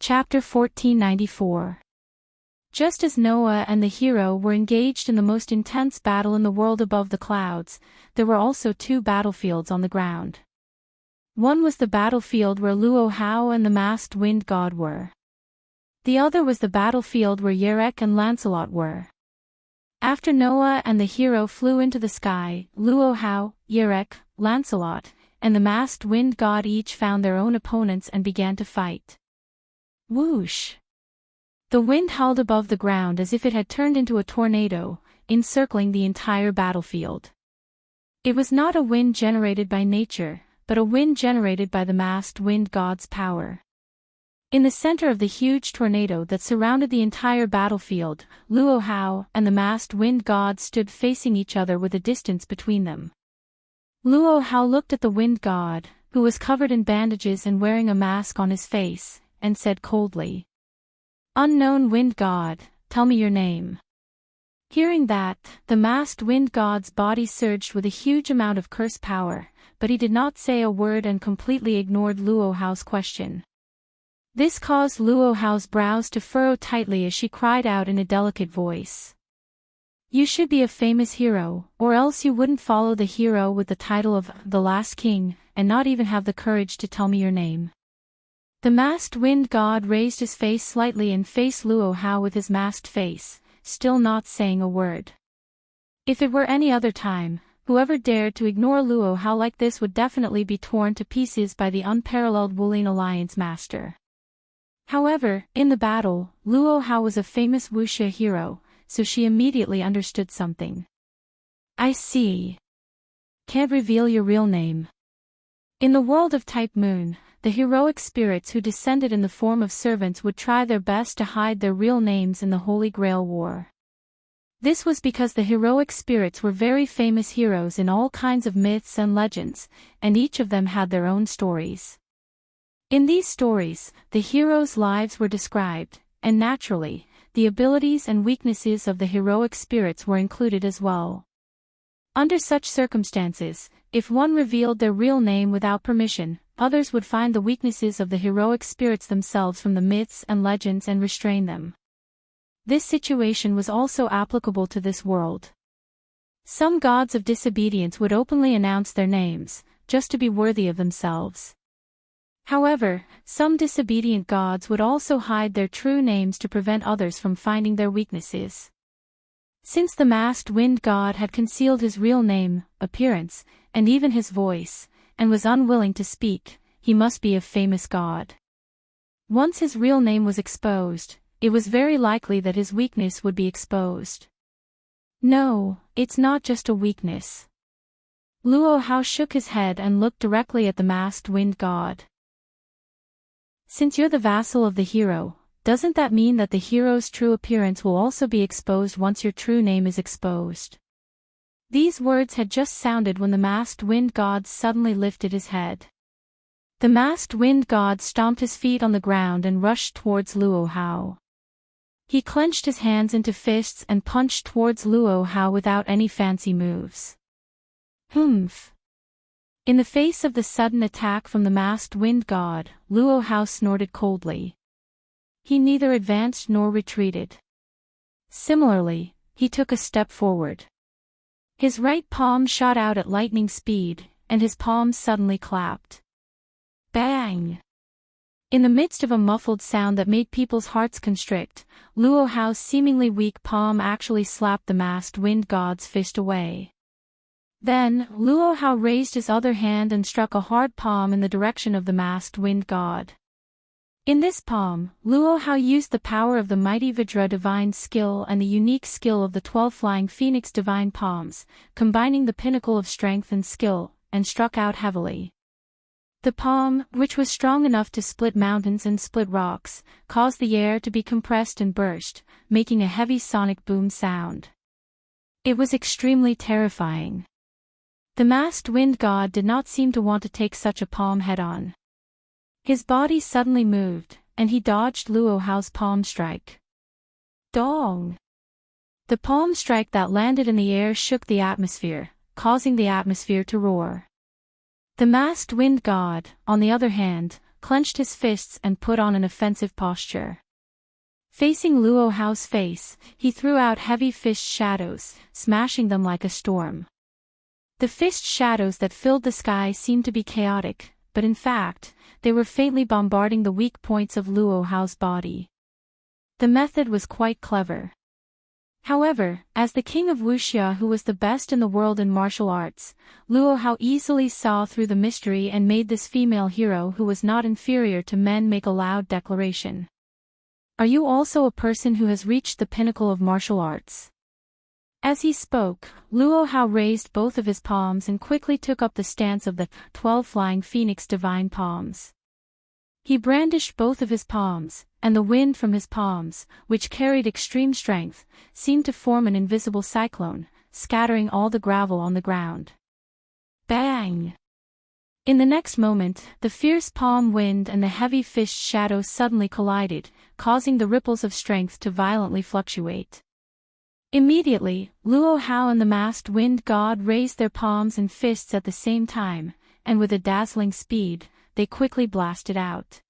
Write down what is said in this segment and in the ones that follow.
Chapter 1494. Just as Noah and the hero were engaged in the most intense battle in the world above the clouds, there were also two battlefields on the ground. One was the battlefield where Luohao and the masked wind god were. The other was the battlefield where Yerek and Lancelot were. After Noah and the hero flew into the sky, Luohao, Yerek, Lancelot, and the masked wind god each found their own opponents and began to fight. Whoosh! The wind howled above the ground as if it had turned into a tornado, encircling the entire battlefield. It was not a wind generated by nature, but a wind generated by the masked wind god's power. In the center of the huge tornado that surrounded the entire battlefield, Luohao and the masked wind god stood facing each other with a distance between them. Luohao looked at the wind god, who was covered in bandages and wearing a mask on his face, and said coldly, "Unknown wind god, tell me your name." Hearing that, the masked wind god's body surged with a huge amount of curse power, but he did not say a word and completely ignored Luohao's question. This caused Luohao's brows to furrow tightly as she cried out in a delicate voice. "You should be a famous hero, or else you wouldn't follow the hero with the title of the Last King, and not even have the courage to tell me your name." The masked wind god raised his face slightly and faced Luohao with his masked face, still not saying a word. If it were any other time, whoever dared to ignore Luohao like this would definitely be torn to pieces by the unparalleled Wuling Alliance master. However, in the battle, Luohao was a famous wuxia hero, so she immediately understood something. "I see. Can't reveal your real name." In the world of Type Moon, the heroic spirits who descended in the form of servants would try their best to hide their real names in the Holy Grail War. This was because the heroic spirits were very famous heroes in all kinds of myths and legends, and each of them had their own stories. In these stories, the heroes' lives were described, and naturally, the abilities and weaknesses of the heroic spirits were included as well. Under such circumstances, if one revealed their real name without permission, others would find the weaknesses of the heroic spirits themselves from the myths and legends and restrain them. This situation was also applicable to this world. Some gods of disobedience would openly announce their names, just to be worthy of themselves. However, some disobedient gods would also hide their true names to prevent others from finding their weaknesses. Since the masked wind god had concealed his real name, appearance, and even his voice, and was unwilling to speak, he must be a famous god. Once his real name was exposed, it was very likely that his weakness would be exposed. "No, it's not just a weakness." Luohao shook his head and looked directly at the masked wind god. "Since you're the vassal of the hero, doesn't that mean that the hero's true appearance will also be exposed once your true name is exposed?" These words had just sounded when the masked wind god suddenly lifted his head. The masked wind god stomped his feet on the ground and rushed towards Luohao. He clenched his hands into fists and punched towards Luohao without any fancy moves. "Humph!" In the face of the sudden attack from the masked wind god, Luohao snorted coldly. He neither advanced nor retreated. Similarly, he took a step forward. His right palm shot out at lightning speed, and his palm suddenly clapped. Bang! In the midst of a muffled sound that made people's hearts constrict, Luohao's seemingly weak palm actually slapped the masked wind god's fist away. Then, Luohao raised his other hand and struck a hard palm in the direction of the masked wind god. In this palm, Luohao used the power of the mighty Vajra divine skill and the unique skill of the 12 flying phoenix divine palms, combining the pinnacle of strength and skill, and struck out heavily. The palm, which was strong enough to split mountains and split rocks, caused the air to be compressed and burst, making a heavy sonic boom sound. It was extremely terrifying. The masked wind god did not seem to want to take such a palm head-on. His body suddenly moved, and he dodged Luohao's palm strike. Dong! The palm strike that landed in the air shook the atmosphere, causing the atmosphere to roar. The masked wind god, on the other hand, clenched his fists and put on an offensive posture. Facing Luo Hao's face, he threw out heavy fist shadows, smashing them like a storm. The fist shadows that filled the sky seemed to be chaotic, but in fact, they were faintly bombarding the weak points of Luo Hao's body. The method was quite clever. However, as the king of Wuxia who was the best in the world in martial arts, Luo Hao easily saw through the mystery and made this female hero who was not inferior to men make a loud declaration. Are you also a person who has reached the pinnacle of martial arts? As he spoke, Luo Hao raised both of his palms and quickly took up the stance of the 12 Flying Phoenix Divine Palms. He brandished both of his palms, and the wind from his palms, which carried extreme strength, seemed to form an invisible cyclone, scattering all the gravel on the ground. Bang! In the next moment, the fierce palm wind and the heavy fist shadow suddenly collided, causing the ripples of strength to violently fluctuate. Immediately, Luo Hao and the masked wind god raised their palms and fists at the same time, and with a dazzling speed, they quickly blasted out.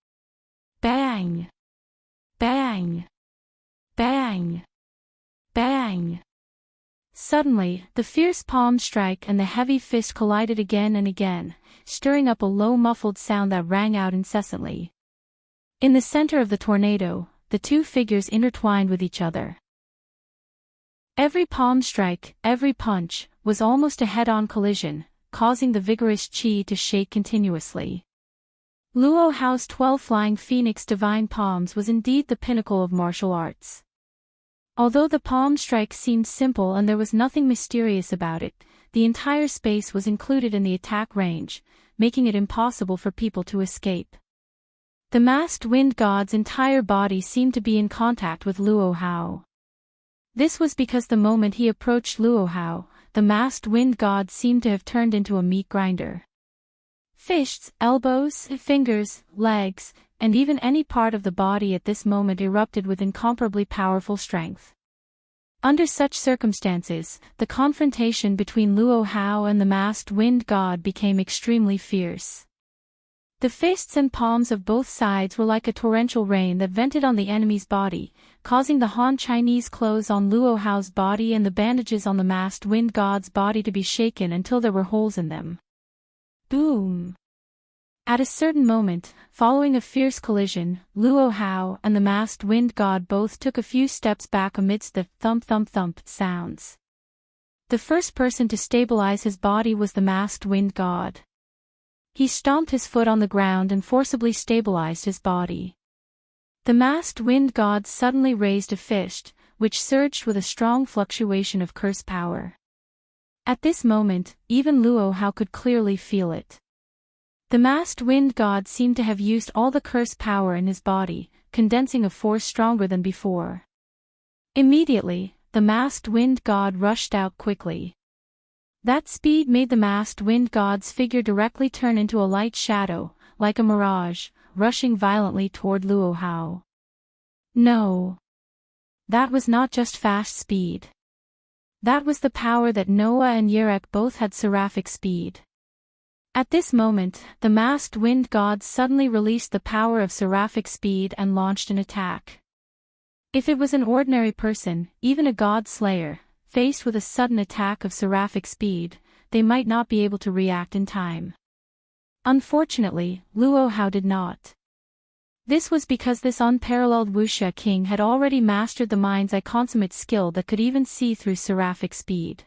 Bang! Bang! Bang! Bang! Suddenly, the fierce palm strike and the heavy fist collided again and again, stirring up a low muffled sound that rang out incessantly. In the center of the tornado, the two figures intertwined with each other. Every palm strike, every punch, was almost a head-on collision, causing the vigorous chi to shake continuously. Luo Hao's 12 Flying Phoenix Divine Palms was indeed the pinnacle of martial arts. Although the palm strike seemed simple and there was nothing mysterious about it, the entire space was included in the attack range, making it impossible for people to escape. The masked wind god's entire body seemed to be in contact with Luo Hao. This was because the moment he approached Luo Hao, the masked wind god seemed to have turned into a meat grinder. Fists, elbows, fingers, legs, and even any part of the body at this moment erupted with incomparably powerful strength. Under such circumstances, the confrontation between Luo Hao and the masked wind god became extremely fierce. The fists and palms of both sides were like a torrential rain that vented on the enemy's body, causing the Han Chinese clothes on Luo Hao's body and the bandages on the masked wind god's body to be shaken until there were holes in them. Boom! At a certain moment, following a fierce collision, Luo Hao and the masked wind god both took a few steps back amidst the thump-thump-thump sounds. The first person to stabilize his body was the masked wind god. He stomped his foot on the ground and forcibly stabilized his body. The masked wind god suddenly raised a fist, which surged with a strong fluctuation of curse power. At this moment, even Luo Hao could clearly feel it. The masked wind god seemed to have used all the curse power in his body, condensing a force stronger than before. Immediately, the masked wind god rushed out quickly. That speed made the masked wind god's figure directly turn into a light shadow, like a mirage, rushing violently toward Luo Hao. No. That was not just fast speed. That was the power that Noah and Yerek both had seraphic speed. At this moment, the masked wind god suddenly released the power of seraphic speed and launched an attack. If it was an ordinary person, even a god slayer, faced with a sudden attack of seraphic speed, they might not be able to react in time. Unfortunately, Luo Hao did not. This was because this unparalleled Wuxia king had already mastered the mind's consummate skill that could even see through seraphic speed.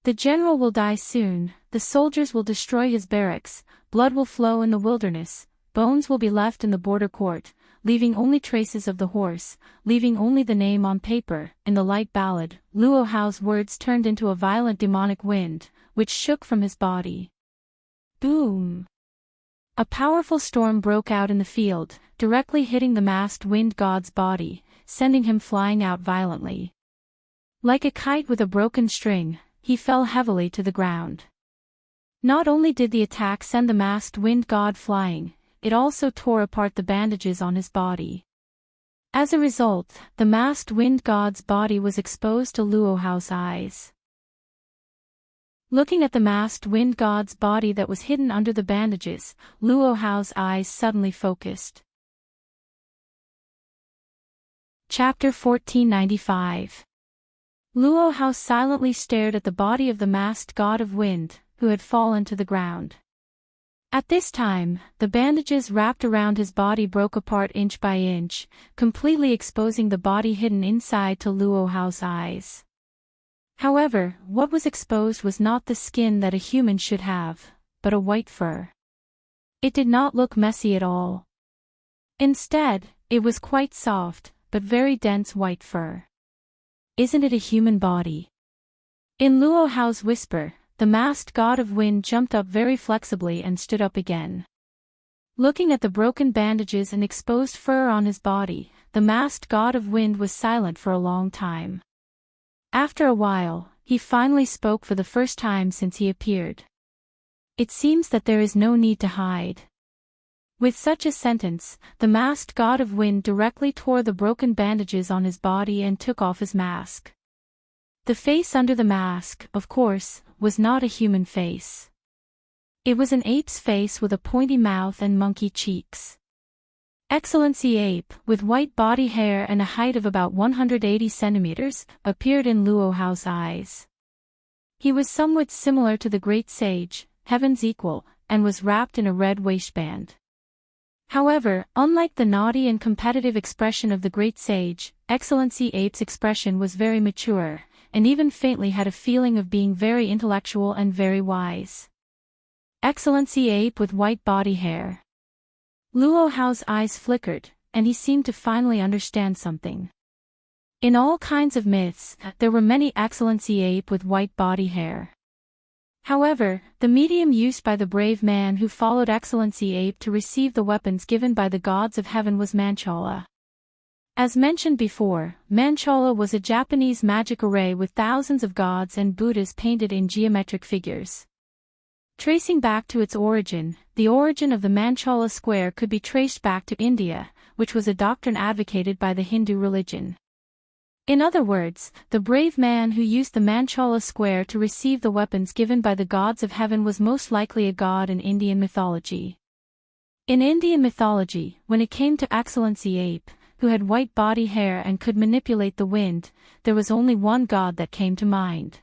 The general will die soon, the soldiers will destroy his barracks, blood will flow in the wilderness, bones will be left in the border court, leaving only traces of the horse, leaving only the name on paper. In the light ballad, Luo Hao's words turned into a violent demonic wind, which shook from his body. Boom! A powerful storm broke out in the field, directly hitting the masked wind god's body, sending him flying out violently. Like a kite with a broken string, he fell heavily to the ground. Not only did the attack send the masked wind god flying, it also tore apart the bandages on his body. As a result, the masked wind god's body was exposed to Luo Hao's eyes. Looking at the masked wind god's body that was hidden under the bandages, Luo Hao's eyes suddenly focused. Chapter 1495. Luo Hao silently stared at the body of the masked god of wind, who had fallen to the ground. At this time, the bandages wrapped around his body broke apart inch by inch, completely exposing the body hidden inside to Luo Hao's eyes. However, what was exposed was not the skin that a human should have, but a white fur. It did not look messy at all. Instead, it was quite soft, but very dense white fur. Isn't it a human body? In Luo Hao's whisper, the masked god of wind jumped up very flexibly and stood up again. Looking at the broken bandages and exposed fur on his body, the masked god of wind was silent for a long time. After a while, he finally spoke for the first time since he appeared. It seems that there is no need to hide. With such a sentence, the masked god of wind directly tore the broken bandages on his body and took off his mask. The face under the mask, of course, was not a human face. It was an ape's face with a pointy mouth and monkey cheeks. Excellency Ape, with white body hair and a height of about 180 centimeters, appeared in Luo Hao's eyes. He was somewhat similar to the great sage, heaven's equal, and was wrapped in a red waistband. However, unlike the naughty and competitive expression of the great sage, Excellency Ape's expression was very mature, and even faintly had a feeling of being very intellectual and very wise. Excellency Ape with white body hair. Luo Hao's eyes flickered, and he seemed to finally understand something. In all kinds of myths, there were many Excellency Ape with white body hair. However, the medium used by the brave man who followed Excellency Ape to receive the weapons given by the gods of heaven was Manchala. As mentioned before, Manchala was a Japanese magic array with thousands of gods and Buddhas painted in geometric figures. Tracing back to its origin, the origin of the Manchala square could be traced back to India, which was a doctrine advocated by the Hindu religion. In other words, the brave man who used the Manchala square to receive the weapons given by the gods of heaven was most likely a god in Indian mythology. In Indian mythology, when it came to Excellency Ape, who had white body hair and could manipulate the wind, there was only one god that came to mind.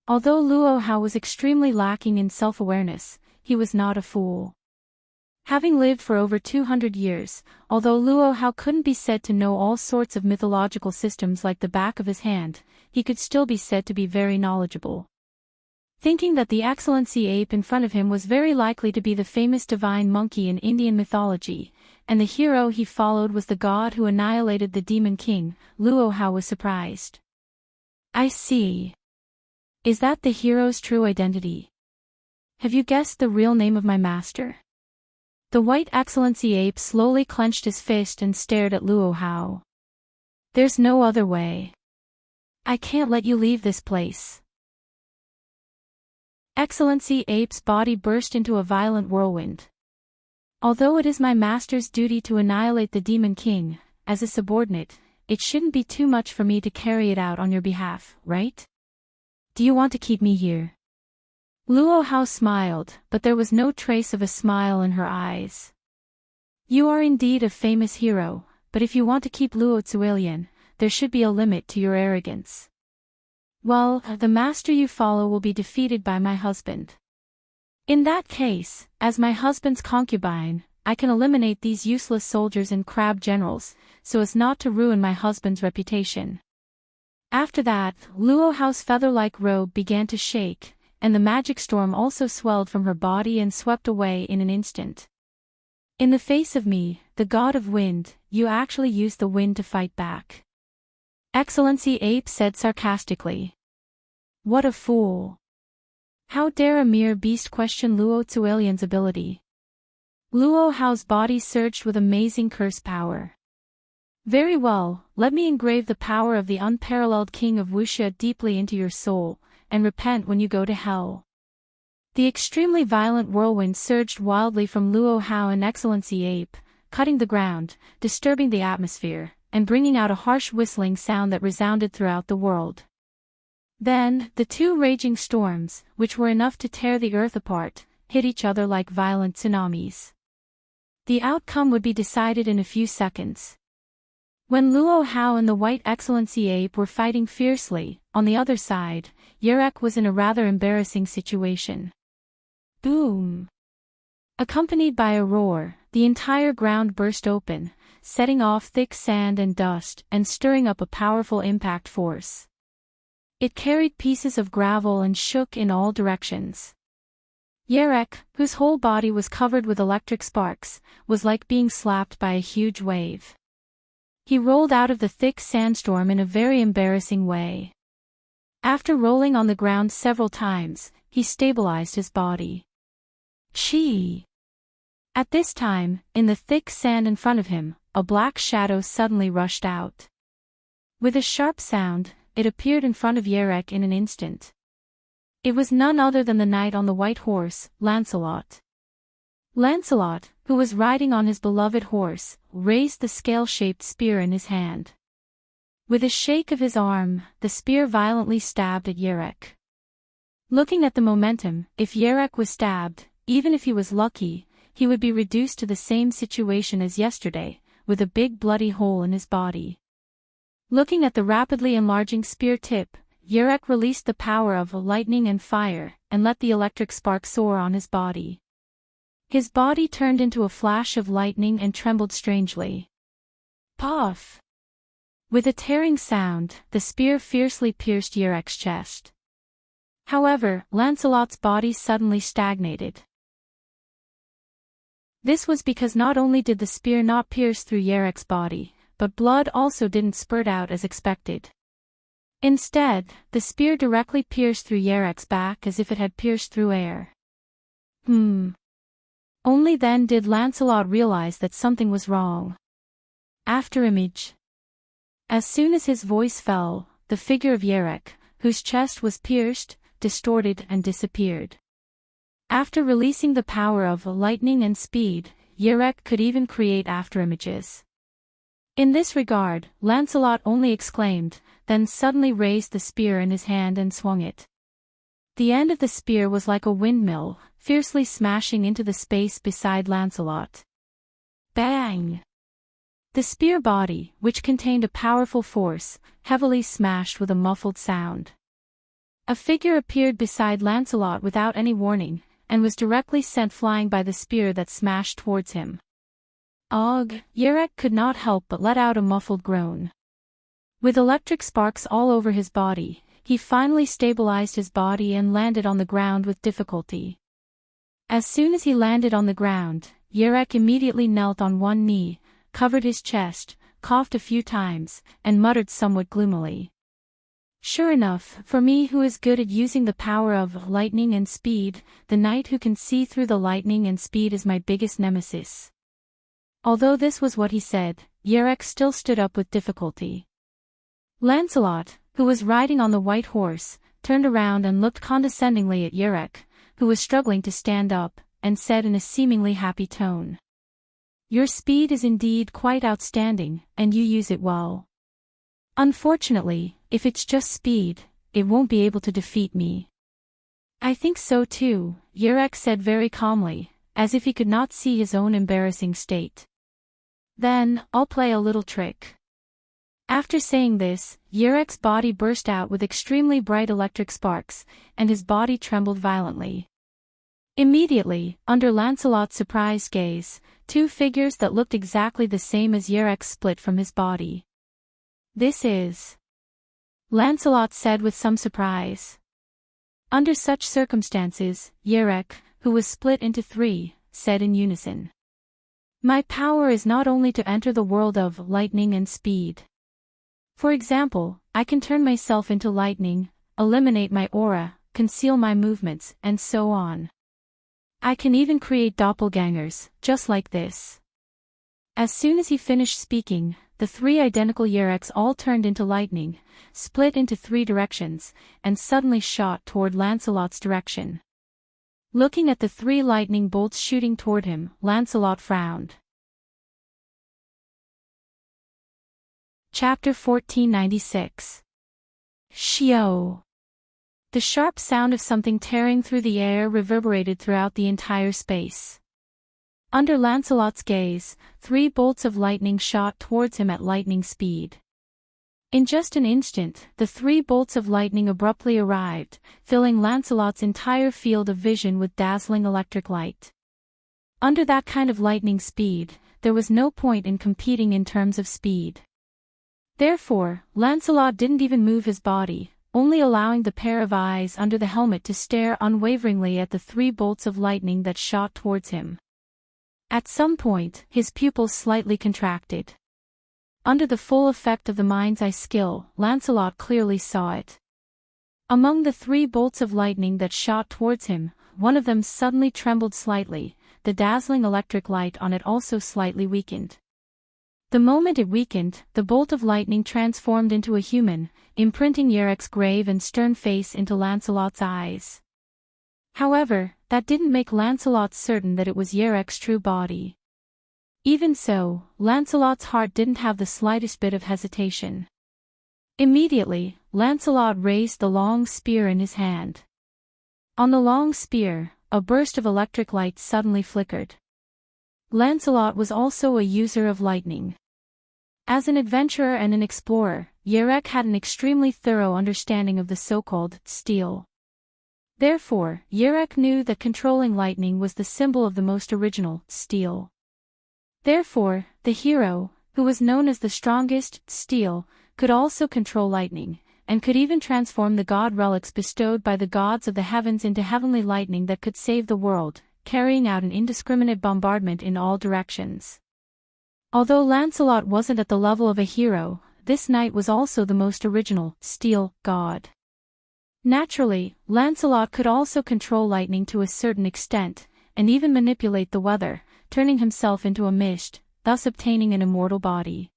Although Luo Hao was extremely lacking in self-awareness, he was not a fool. Having lived for over 200 years, although Luo Hao couldn't be said to know all sorts of mythological systems like the back of his hand, he could still be said to be very knowledgeable. Thinking that the Excellency Ape in front of him was very likely to be the famous divine monkey in Indian mythology, and the hero he followed was the god who annihilated the demon king, Luo Hao was surprised. I see. Is that the hero's true identity? Have you guessed the real name of my master? The white Excellency Ape slowly clenched his fist and stared at Luo Hao. There's no other way. I can't let you leave this place. Excellency Ape's body burst into a violent whirlwind. Although it is my master's duty to annihilate the Demon King, as a subordinate, it shouldn't be too much for me to carry it out on your behalf, right? Do you want to keep me here? Luo Hao smiled, but there was no trace of a smile in her eyes. You are indeed a famous hero, but if you want to keep Luo Zuilian, there should be a limit to your arrogance. Well, the master you follow will be defeated by my husband. In that case, as my husband's concubine, I can eliminate these useless soldiers and crab generals, so as not to ruin my husband's reputation. After that, Luo Hao's feather-like robe began to shake, and the magic storm also swelled from her body and swept away in an instant. In the face of me, the god of wind, you actually used the wind to fight back. Excellency Ape said sarcastically. What a fool. How dare a mere beast question Luo Zuilian's ability? Luo Hao's body surged with amazing curse power. Very well, let me engrave the power of the unparalleled king of Wuxia deeply into your soul, and repent when you go to hell. The extremely violent whirlwind surged wildly from Luo Hao and Excellency Ape, cutting the ground, disturbing the atmosphere, and bringing out a harsh whistling sound that resounded throughout the world. Then, the two raging storms, which were enough to tear the earth apart, hit each other like violent tsunamis. The outcome would be decided in a few seconds. When Luo Hao and the White Excellency Ape were fighting fiercely, on the other side, Yurek was in a rather embarrassing situation. Boom! Accompanied by a roar, the entire ground burst open, setting off thick sand and dust and stirring up a powerful impact force. It carried pieces of gravel and shook in all directions. Yurek, whose whole body was covered with electric sparks, was like being slapped by a huge wave. He rolled out of the thick sandstorm in a very embarrassing way. After rolling on the ground several times, he stabilized his body. Chee! At this time, in the thick sand in front of him, a black shadow suddenly rushed out. With a sharp sound, it appeared in front of Yurek in an instant. It was none other than the knight on the white horse, Lancelot. Lancelot, who was riding on his beloved horse, raised the scale-shaped spear in his hand. With a shake of his arm, the spear violently stabbed at Yurek. Looking at the momentum, if Yurek was stabbed, even if he was lucky, he would be reduced to the same situation as yesterday, with a big bloody hole in his body. Looking at the rapidly enlarging spear tip, Yurek released the power of lightning and fire, and let the electric spark soar on his body. His body turned into a flash of lightning and trembled strangely. Puff! With a tearing sound, the spear fiercely pierced Yurek's chest. However, Lancelot's body suddenly stagnated. This was because not only did the spear not pierce through Yurek's body, but blood also didn't spurt out as expected. Instead, the spear directly pierced through Yurek's back as if it had pierced through air. Only then did Lancelot realize that something was wrong. After image. As soon as his voice fell, the figure of Yurek, whose chest was pierced, distorted and disappeared. After releasing the power of lightning and speed, Yurek could even create afterimages. In this regard, Lancelot only exclaimed, then suddenly raised the spear in his hand and swung it. The end of the spear was like a windmill, fiercely smashing into the space beside Lancelot. Bang! The spear body, which contained a powerful force, heavily smashed with a muffled sound. A figure appeared beside Lancelot without any warning, and was directly sent flying by the spear that smashed towards him. Ugh! Yurek could not help but let out a muffled groan. With electric sparks all over his body, he finally stabilized his body and landed on the ground with difficulty. As soon as he landed on the ground, Yurek immediately knelt on one knee, covered his chest, coughed a few times, and muttered somewhat gloomily. Sure enough, for me who is good at using the power of lightning and speed, the knight who can see through the lightning and speed is my biggest nemesis. Although this was what he said, Yurek still stood up with difficulty. Lancelot, who was riding on the white horse, turned around and looked condescendingly at Yurek, who was struggling to stand up, and said in a seemingly happy tone. Your speed is indeed quite outstanding, and you use it well. Unfortunately, if it's just speed, it won't be able to defeat me. I think so too, Yurek said very calmly, as if he could not see his own embarrassing state. Then, I'll play a little trick. After saying this, Yurek's body burst out with extremely bright electric sparks, and his body trembled violently. Immediately, under Lancelot's surprised gaze, two figures that looked exactly the same as Yurek split from his body. This is... Lancelot said with some surprise. Under such circumstances, Yurek, who was split into three, said in unison. My power is not only to enter the world of lightning and speed. For example, I can turn myself into lightning, eliminate my aura, conceal my movements, and so on. I can even create doppelgangers, just like this. As soon as he finished speaking, the three identical Yureks all turned into lightning, split into three directions, and suddenly shot toward Lancelot's direction. Looking at the three lightning bolts shooting toward him, Lancelot frowned. Chapter 1496. Shio. The sharp sound of something tearing through the air reverberated throughout the entire space. Under Lancelot's gaze, 3 bolts of lightning shot towards him at lightning speed. In just an instant, the 3 bolts of lightning abruptly arrived, filling Lancelot's entire field of vision with dazzling electric light. Under that kind of lightning speed, there was no point in competing in terms of speed. Therefore, Lancelot didn't even move his body, only allowing the pair of eyes under the helmet to stare unwaveringly at the 3 bolts of lightning that shot towards him. At some point, his pupils slightly contracted. Under the full effect of the mind's eye skill, Lancelot clearly saw it. Among the 3 bolts of lightning that shot towards him, one of them suddenly trembled slightly, the dazzling electric light on it also slightly weakened. The moment it weakened, the bolt of lightning transformed into a human, imprinting Yarek's grave and stern face into Lancelot's eyes. However, that didn't make Lancelot certain that it was Yarek's true body. Even so, Lancelot's heart didn't have the slightest bit of hesitation. Immediately, Lancelot raised the long spear in his hand. On the long spear, a burst of electric light suddenly flickered. Lancelot was also a user of lightning. As an adventurer and an explorer, Yarek had an extremely thorough understanding of the so-called steel. Therefore, Yarek knew that controlling lightning was the symbol of the most original steel. Therefore, the hero, who was known as the strongest steel, could also control lightning, and could even transform the god relics bestowed by the gods of the heavens into heavenly lightning that could save the world, carrying out an indiscriminate bombardment in all directions. Although Lancelot wasn't at the level of a hero, this knight was also the most original steel god. Naturally, Lancelot could also control lightning to a certain extent, and even manipulate the weather, turning himself into a mist, thus obtaining an immortal body.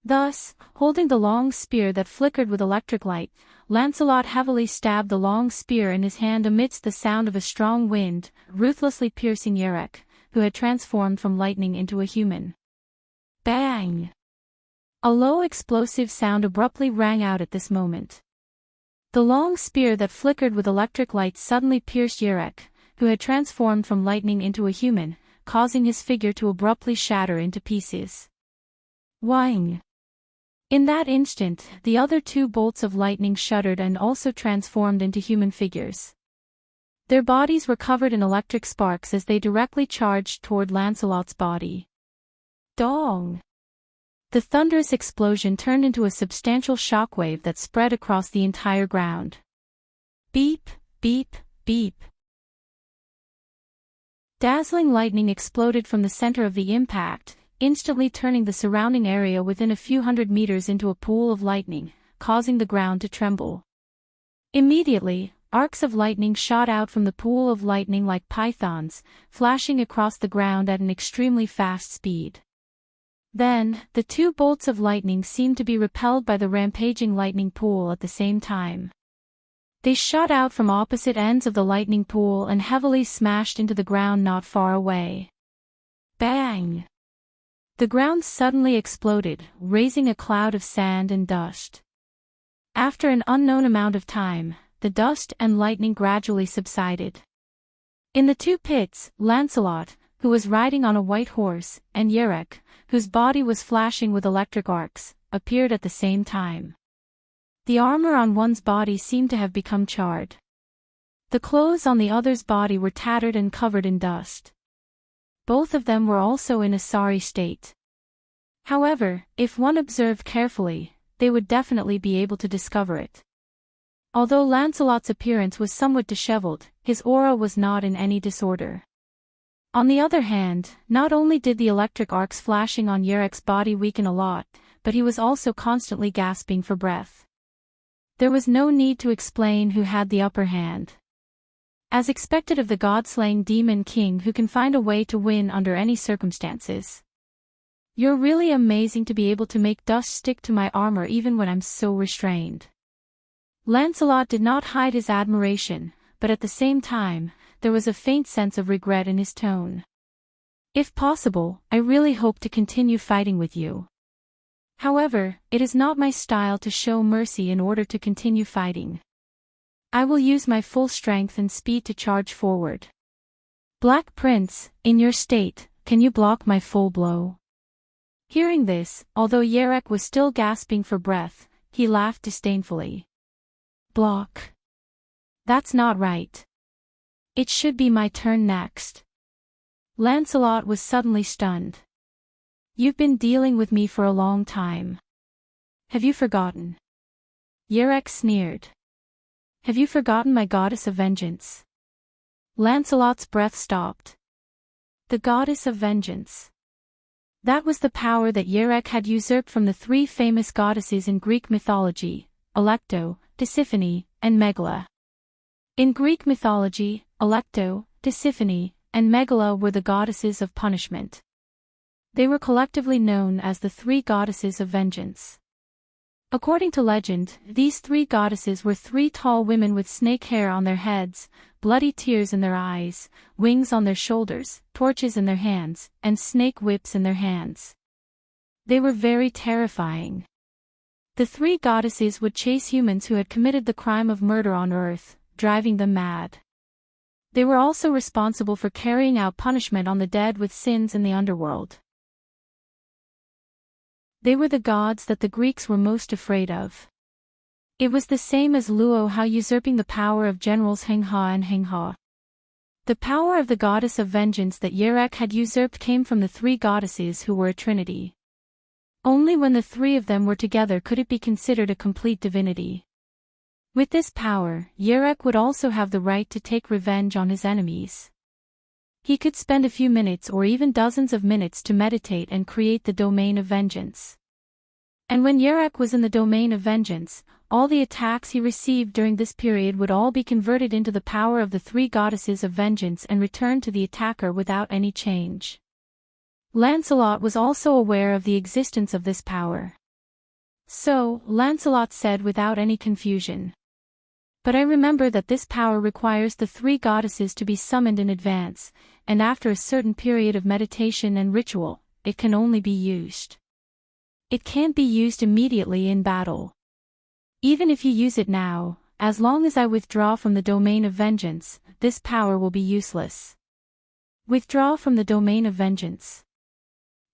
Thus, holding the long spear that flickered with electric light, Lancelot heavily stabbed the long spear in his hand amidst the sound of a strong wind, ruthlessly piercing Yarek, who had transformed from lightning into a human. Bang! A low explosive sound abruptly rang out at this moment. The long spear that flickered with electric light suddenly pierced Yarek, who had transformed from lightning into a human, causing his figure to abruptly shatter into pieces. Whang! In that instant, the other 2 bolts of lightning shuddered and also transformed into human figures. Their bodies were covered in electric sparks as they directly charged toward Lancelot's body. Dong! The thunderous explosion turned into a substantial shockwave that spread across the entire ground. Beep, beep, beep. Dazzling lightning exploded from the center of the impact, instantly turning the surrounding area within a few hundred meters into a pool of lightning, causing the ground to tremble. Immediately, arcs of lightning shot out from the pool of lightning like pythons, flashing across the ground at an extremely fast speed. Then, the 2 bolts of lightning seemed to be repelled by the rampaging lightning pool at the same time. They shot out from opposite ends of the lightning pool and heavily smashed into the ground not far away. Bang! The ground suddenly exploded, raising a cloud of sand and dust. After an unknown amount of time, the dust and lightning gradually subsided. In the 2 pits, Lancelot, who was riding on a white horse, and Yarek, whose body was flashing with electric arcs, appeared at the same time. The armor on one's body seemed to have become charred. The clothes on the other's body were tattered and covered in dust. Both of them were also in a sorry state. However, if one observed carefully, they would definitely be able to discover it. Although Lancelot's appearance was somewhat disheveled, his aura was not in any disorder. On the other hand, not only did the electric arcs flashing on Yarek's body weaken a lot, but he was also constantly gasping for breath. There was no need to explain who had the upper hand. As expected of the god-slaying demon king who can find a way to win under any circumstances. You're really amazing to be able to make dust stick to my armor even when I'm so restrained. Lancelot did not hide his admiration, but at the same time, there was a faint sense of regret in his tone. If possible, I really hope to continue fighting with you. However, it is not my style to show mercy in order to continue fighting. I will use my full strength and speed to charge forward. Black Prince, in your state, can you block my full blow? Hearing this, although Yerek was still gasping for breath, he laughed disdainfully. Block? That's not right. It should be my turn next. Lancelot was suddenly stunned. You've been dealing with me for a long time. Have you forgotten? Yerek sneered. Have you forgotten my goddess of vengeance? Lancelot's breath stopped. The goddess of vengeance. That was the power that Yerek had usurped from the three famous goddesses in Greek mythology, Alecto, Tisiphone, and Megala. In Greek mythology, Alecto, Tisiphone, and Megala were the goddesses of punishment. They were collectively known as the three goddesses of vengeance. According to legend, these three goddesses were three tall women with snake hair on their heads, bloody tears in their eyes, wings on their shoulders, torches in their hands, and snake whips in their hands. They were very terrifying. The three goddesses would chase humans who had committed the crime of murder on Earth, driving them mad. They were also responsible for carrying out punishment on the dead with sins in the underworld. They were the gods that the Greeks were most afraid of. It was the same as Luo-ha usurping the power of generals Heng-ha and Heng-ha. The power of the goddess of vengeance that Yerek had usurped came from the three goddesses who were a trinity. Only when the three of them were together could it be considered a complete divinity. With this power, Yerek would also have the right to take revenge on his enemies. He could spend a few minutes or even dozens of minutes to meditate and create the domain of vengeance. And when Yerek was in the domain of vengeance, all the attacks he received during this period would all be converted into the power of the three goddesses of vengeance and returned to the attacker without any change. Lancelot was also aware of the existence of this power. So, Lancelot said without any confusion. But I remember that this power requires the three goddesses to be summoned in advance, and after a certain period of meditation and ritual, it can only be used. It can't be used immediately in battle. Even if you use it now, as long as I withdraw from the domain of vengeance, this power will be useless. Withdraw from the domain of vengeance.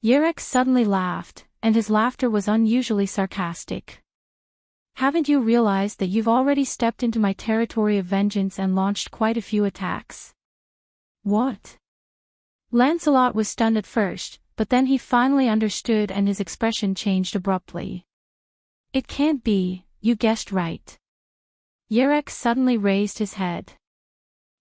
Yerek suddenly laughed, and his laughter was unusually sarcastic. Haven't you realized that you've already stepped into my territory of vengeance and launched quite a few attacks? What? Lancelot was stunned at first, but then he finally understood and his expression changed abruptly. It can't be, you guessed right. Yerek suddenly raised his head.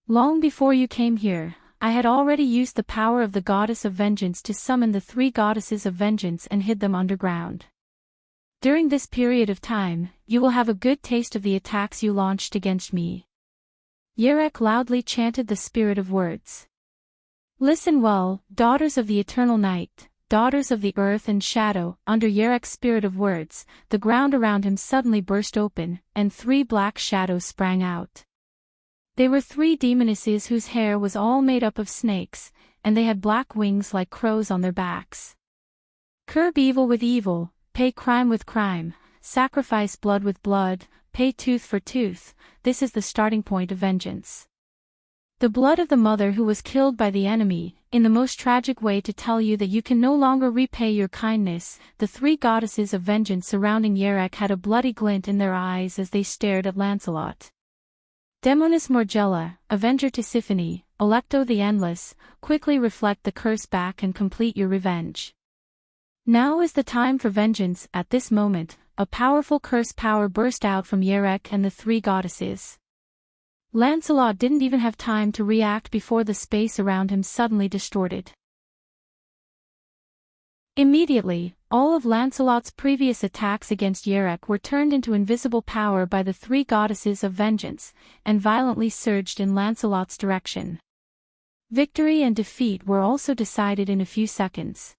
Long before you came here, I had already used the power of the goddess of vengeance to summon the three goddesses of vengeance and hid them underground. During this period of time, you will have a good taste of the attacks you launched against me. Yerek loudly chanted the spirit of words. Listen well, daughters of the eternal night, daughters of the earth and shadow. Under Yerek's spirit of words, the ground around him suddenly burst open, and three black shadows sprang out. They were three demonesses whose hair was all made up of snakes, and they had black wings like crows on their backs. Curb evil with evil, pay crime with crime, sacrifice blood with blood, pay tooth for tooth. This is the starting point of vengeance. The blood of the mother who was killed by the enemy, in the most tragic way to tell you that you can no longer repay your kindness. The three goddesses of vengeance surrounding Yerek had a bloody glint in their eyes as they stared at Lancelot. Demonis Morgella, Avenger Tisiphone, Alecto the Endless, quickly reflect the curse back and complete your revenge. Now is the time for vengeance. At this moment, a powerful curse power burst out from Yerek and the three goddesses. Lancelot didn't even have time to react before the space around him suddenly distorted. Immediately, all of Lancelot's previous attacks against Yerek were turned into invisible power by the three goddesses of vengeance, and violently surged in Lancelot's direction. Victory and defeat were also decided in a few seconds.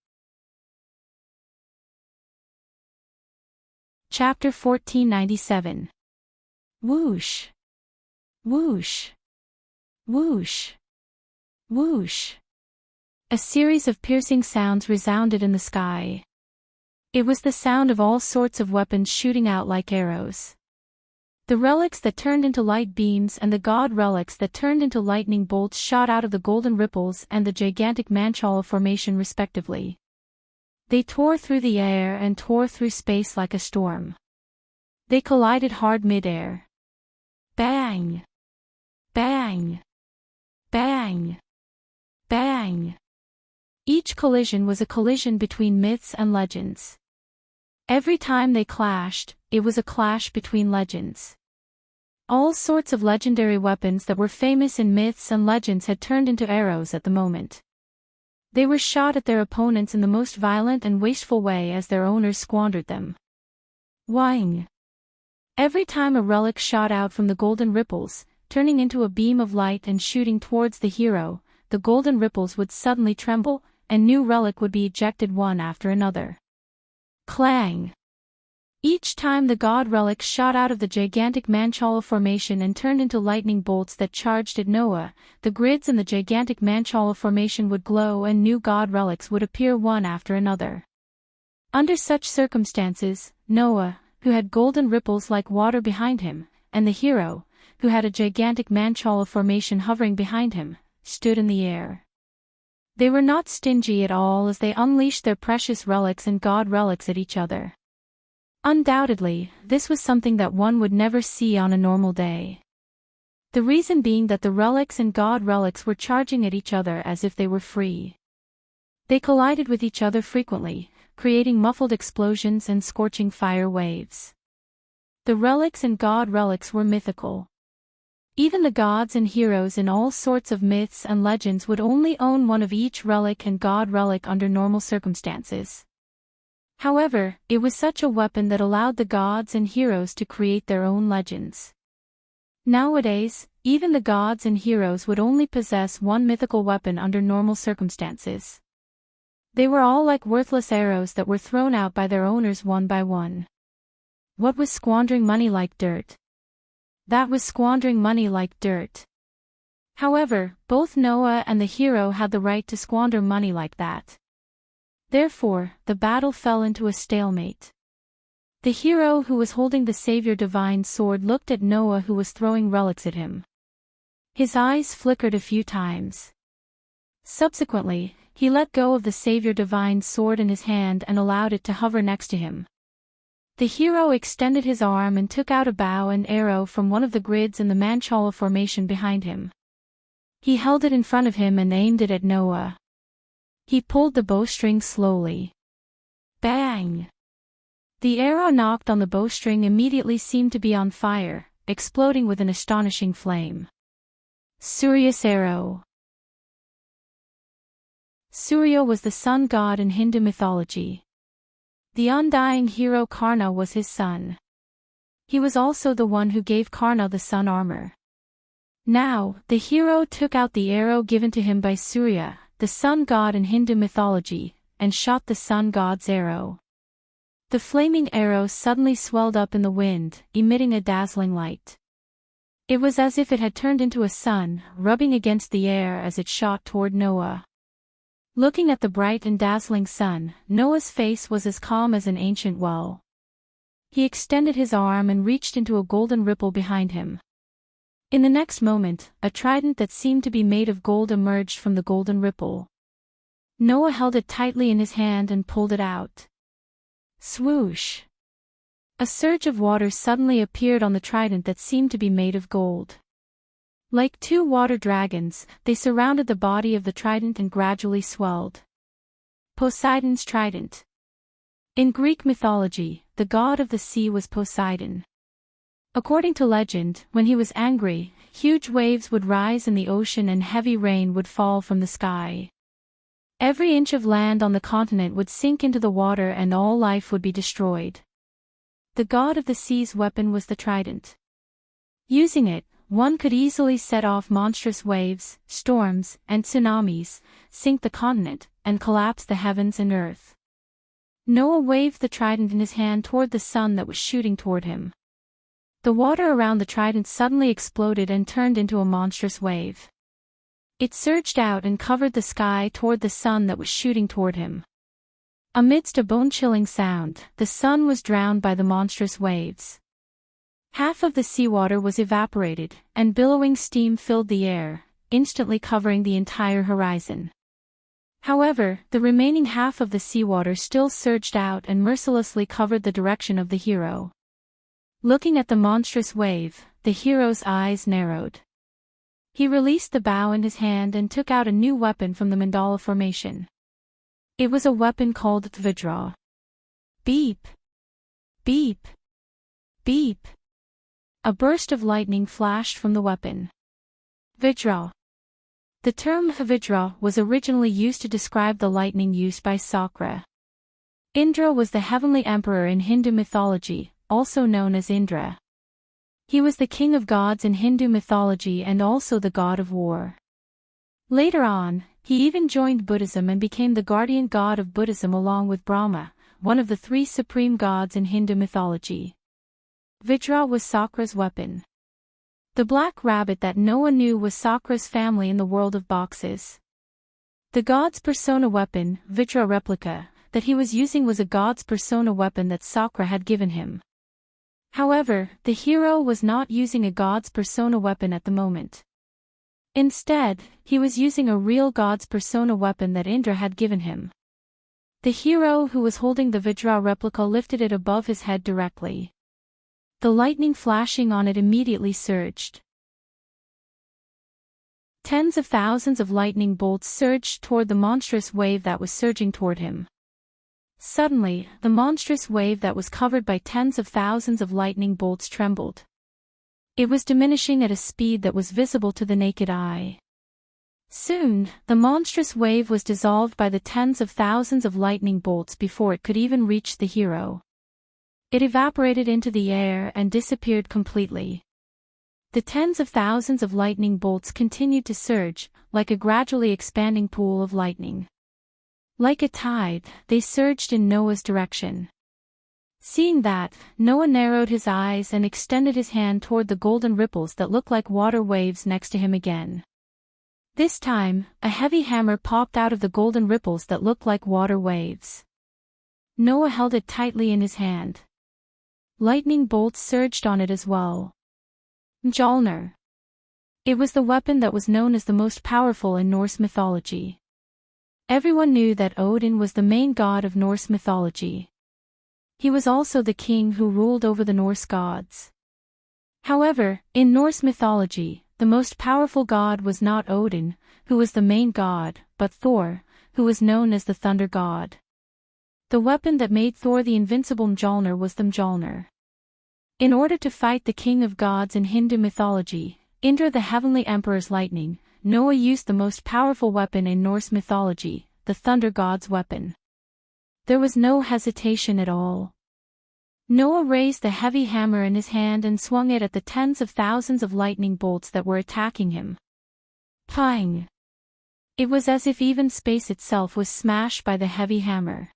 Chapter 1497. Whoosh. Whoosh. Whoosh. Whoosh. A series of piercing sounds resounded in the sky. It was the sound of all sorts of weapons shooting out like arrows. The relics that turned into light beams and the god relics that turned into lightning bolts shot out of the golden ripples and the gigantic Manchala formation respectively. They tore through the air and tore through space like a storm. They collided hard mid-air. Bang! Bang! Bang! Bang! Each collision was a collision between myths and legends. Every time they clashed, it was a clash between legends. All sorts of legendary weapons that were famous in myths and legends had turned into arrows at the moment. They were shot at their opponents in the most violent and wasteful way as their owners squandered them. Whang! Every time a relic shot out from the golden ripples, turning into a beam of light and shooting towards the hero, the golden ripples would suddenly tremble, and new relic would be ejected one after another. Clang! Each time the god relic shot out of the gigantic Manchala formation and turned into lightning bolts that charged at Noah, the grids in the gigantic Manchala formation would glow and new god relics would appear one after another. Under such circumstances, Noah, who had golden ripples like water behind him, and the hero, who had a gigantic Manchala formation hovering behind him, stood in the air. They were not stingy at all as they unleashed their precious relics and god relics at each other. Undoubtedly, this was something that one would never see on a normal day. The reason being that the relics and god relics were charging at each other as if they were free. They collided with each other frequently, creating muffled explosions and scorching fire waves. The relics and god relics were mythical. Even the gods and heroes in all sorts of myths and legends would only own one of each relic and god relic under normal circumstances. However, it was such a weapon that allowed the gods and heroes to create their own legends. Nowadays, even the gods and heroes would only possess one mythical weapon under normal circumstances. They were all like worthless arrows that were thrown out by their owners one by one. What was squandering money like dirt? That was squandering money like dirt. However, both Noah and the hero had the right to squander money like that. Therefore, the battle fell into a stalemate. The hero who was holding the Savior Divine Sword looked at Noah who was throwing relics at him. His eyes flickered a few times. Subsequently, he let go of the Savior Divine Sword in his hand and allowed it to hover next to him. The hero extended his arm and took out a bow and arrow from one of the grids in the Manchala formation behind him. He held it in front of him and aimed it at Noah. He pulled the bowstring slowly. Bang! The arrow knocked on the bowstring immediately seemed to be on fire, exploding with an astonishing flame. Surya's arrow. Surya was the sun god in Hindu mythology. The undying hero Karna was his son. He was also the one who gave Karna the sun armor. Now, the hero took out the arrow given to him by Surya, the sun god in Hindu mythology, and shot the sun god's arrow. The flaming arrow suddenly swelled up in the wind, emitting a dazzling light. It was as if it had turned into a sun, rubbing against the air as it shot toward Noah. Looking at the bright and dazzling sun, Noah's face was as calm as an ancient well. He extended his arm and reached into a golden ripple behind him. In the next moment, a trident that seemed to be made of gold emerged from the golden ripple. Noah held it tightly in his hand and pulled it out. Swoosh! A surge of water suddenly appeared on the trident that seemed to be made of gold. Like two water dragons, they surrounded the body of the trident and gradually swelled. Poseidon's trident. In Greek mythology, the god of the sea was Poseidon. According to legend, when he was angry, huge waves would rise in the ocean and heavy rain would fall from the sky. Every inch of land on the continent would sink into the water and all life would be destroyed. The god of the sea's weapon was the trident. Using it, one could easily set off monstrous waves, storms, and tsunamis, sink the continent, and collapse the heavens and earth. Noah waved the trident in his hand toward the sun that was shooting toward him. The water around the trident suddenly exploded and turned into a monstrous wave. It surged out and covered the sky toward the sun that was shooting toward him. Amidst a bone-chilling sound, the sun was drowned by the monstrous waves. Half of the seawater was evaporated, and billowing steam filled the air, instantly covering the entire horizon. However, the remaining half of the seawater still surged out and mercilessly covered the direction of the hero. Looking at the monstrous wave, the hero's eyes narrowed. He released the bow in his hand and took out a new weapon from the mandala formation. It was a weapon called Vajra. Beep! Beep! Beep! A burst of lightning flashed from the weapon. Vajra. The term Vajra was originally used to describe the lightning used by Sakra. Indra was the heavenly emperor in Hindu mythology, also known as Indra. He was the king of gods in Hindu mythology and also the god of war. Later on, he even joined Buddhism and became the guardian god of Buddhism along with Brahma, one of the three supreme gods in Hindu mythology. Vajra was Sakra's weapon. The black rabbit that Noah knew was Sakra's family in the world of boxes. The god's persona weapon, Vajra replica, that he was using was a god's persona weapon that Sakra had given him. However, the hero was not using a god's persona weapon at the moment. Instead, he was using a real god's persona weapon that Indra had given him. The hero who was holding the Vajra replica lifted it above his head directly. The lightning flashing on it immediately surged. Tens of thousands of lightning bolts surged toward the monstrous wave that was surging toward him. Suddenly, the monstrous wave that was covered by tens of thousands of lightning bolts trembled. It was diminishing at a speed that was visible to the naked eye. Soon, the monstrous wave was dissolved by the tens of thousands of lightning bolts before it could even reach the hero. It evaporated into the air and disappeared completely. The tens of thousands of lightning bolts continued to surge, like a gradually expanding pool of lightning. Like a tide, they surged in Noah's direction. Seeing that, Noah narrowed his eyes and extended his hand toward the golden ripples that looked like water waves next to him again. This time, a heavy hammer popped out of the golden ripples that looked like water waves. Noah held it tightly in his hand. Lightning bolts surged on it as well. Mjolnir. It was the weapon that was known as the most powerful in Norse mythology. Everyone knew that Odin was the main god of Norse mythology. He was also the king who ruled over the Norse gods. However, in Norse mythology, the most powerful god was not Odin, who was the main god, but Thor, who was known as the thunder god. The weapon that made Thor the invincible Mjolnir was the Mjolnir. In order to fight the king of gods in Hindu mythology, Indra the heavenly emperor's lightning, Noah used the most powerful weapon in Norse mythology, the thunder god's weapon. There was no hesitation at all. Noah raised the heavy hammer in his hand and swung it at the tens of thousands of lightning bolts that were attacking him. Pang! It was as if even space itself was smashed by the heavy hammer.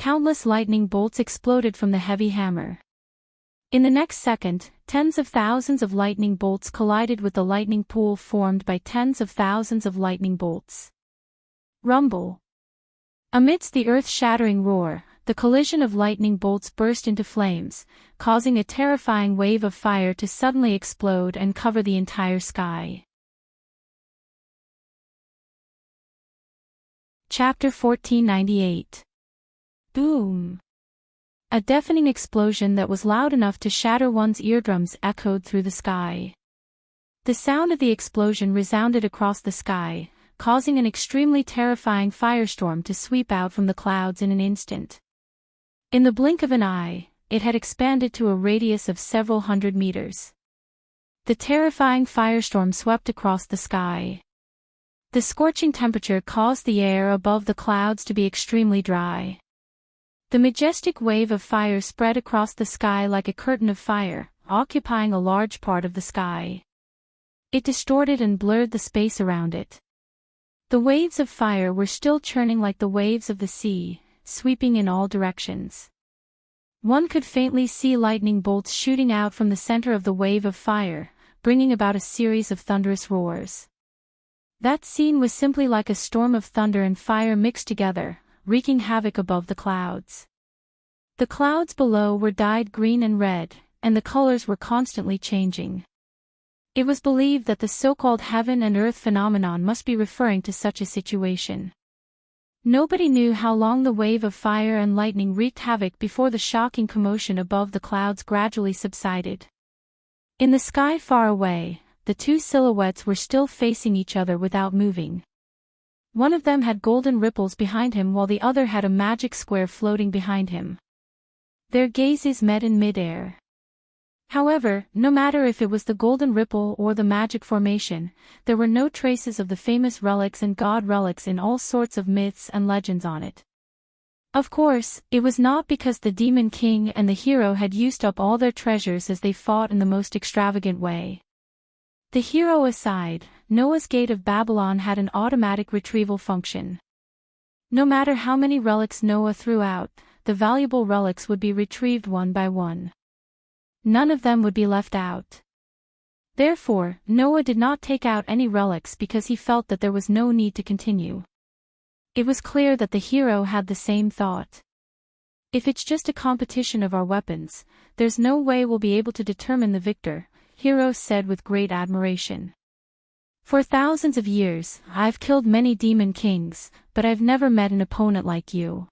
Countless lightning bolts exploded from the heavy hammer. In the next second, tens of thousands of lightning bolts collided with the lightning pool formed by tens of thousands of lightning bolts. Rumble. Amidst the earth-shattering roar, the collision of lightning bolts burst into flames, causing a terrifying wave of fire to suddenly explode and cover the entire sky. Chapter 1498. Boom! A deafening explosion that was loud enough to shatter one's eardrums echoed through the sky. The sound of the explosion resounded across the sky, causing an extremely terrifying firestorm to sweep out from the clouds in an instant. In the blink of an eye, it had expanded to a radius of several hundred meters. The terrifying firestorm swept across the sky. The scorching temperature caused the air above the clouds to be extremely dry. The majestic wave of fire spread across the sky like a curtain of fire, occupying a large part of the sky. It distorted and blurred the space around it. The waves of fire were still churning like the waves of the sea, sweeping in all directions. One could faintly see lightning bolts shooting out from the center of the wave of fire, bringing about a series of thunderous roars. That scene was simply like a storm of thunder and fire mixed together, wreaking havoc above the clouds. The clouds below were dyed green and red, and the colors were constantly changing. It was believed that the so-called heaven and earth phenomenon must be referring to such a situation. Nobody knew how long the wave of fire and lightning wreaked havoc before the shocking commotion above the clouds gradually subsided. In the sky far away, the two silhouettes were still facing each other without moving. One of them had golden ripples behind him while the other had a magic square floating behind him. Their gazes met in midair. However, no matter if it was the golden ripple or the magic formation, there were no traces of the famous relics and god relics in all sorts of myths and legends on it. Of course, it was not because the Demon King and the hero had used up all their treasures as they fought in the most extravagant way. The hero aside, Noah's Gate of Babylon had an automatic retrieval function. No matter how many relics Noah threw out, the valuable relics would be retrieved one by one. None of them would be left out. Therefore, Noah did not take out any relics because he felt that there was no need to continue. It was clear that the hero had the same thought. If it's just a competition of our weapons, there's no way we'll be able to determine the victor, Hero said with great admiration. For thousands of years, I've killed many demon kings, but I've never met an opponent like you.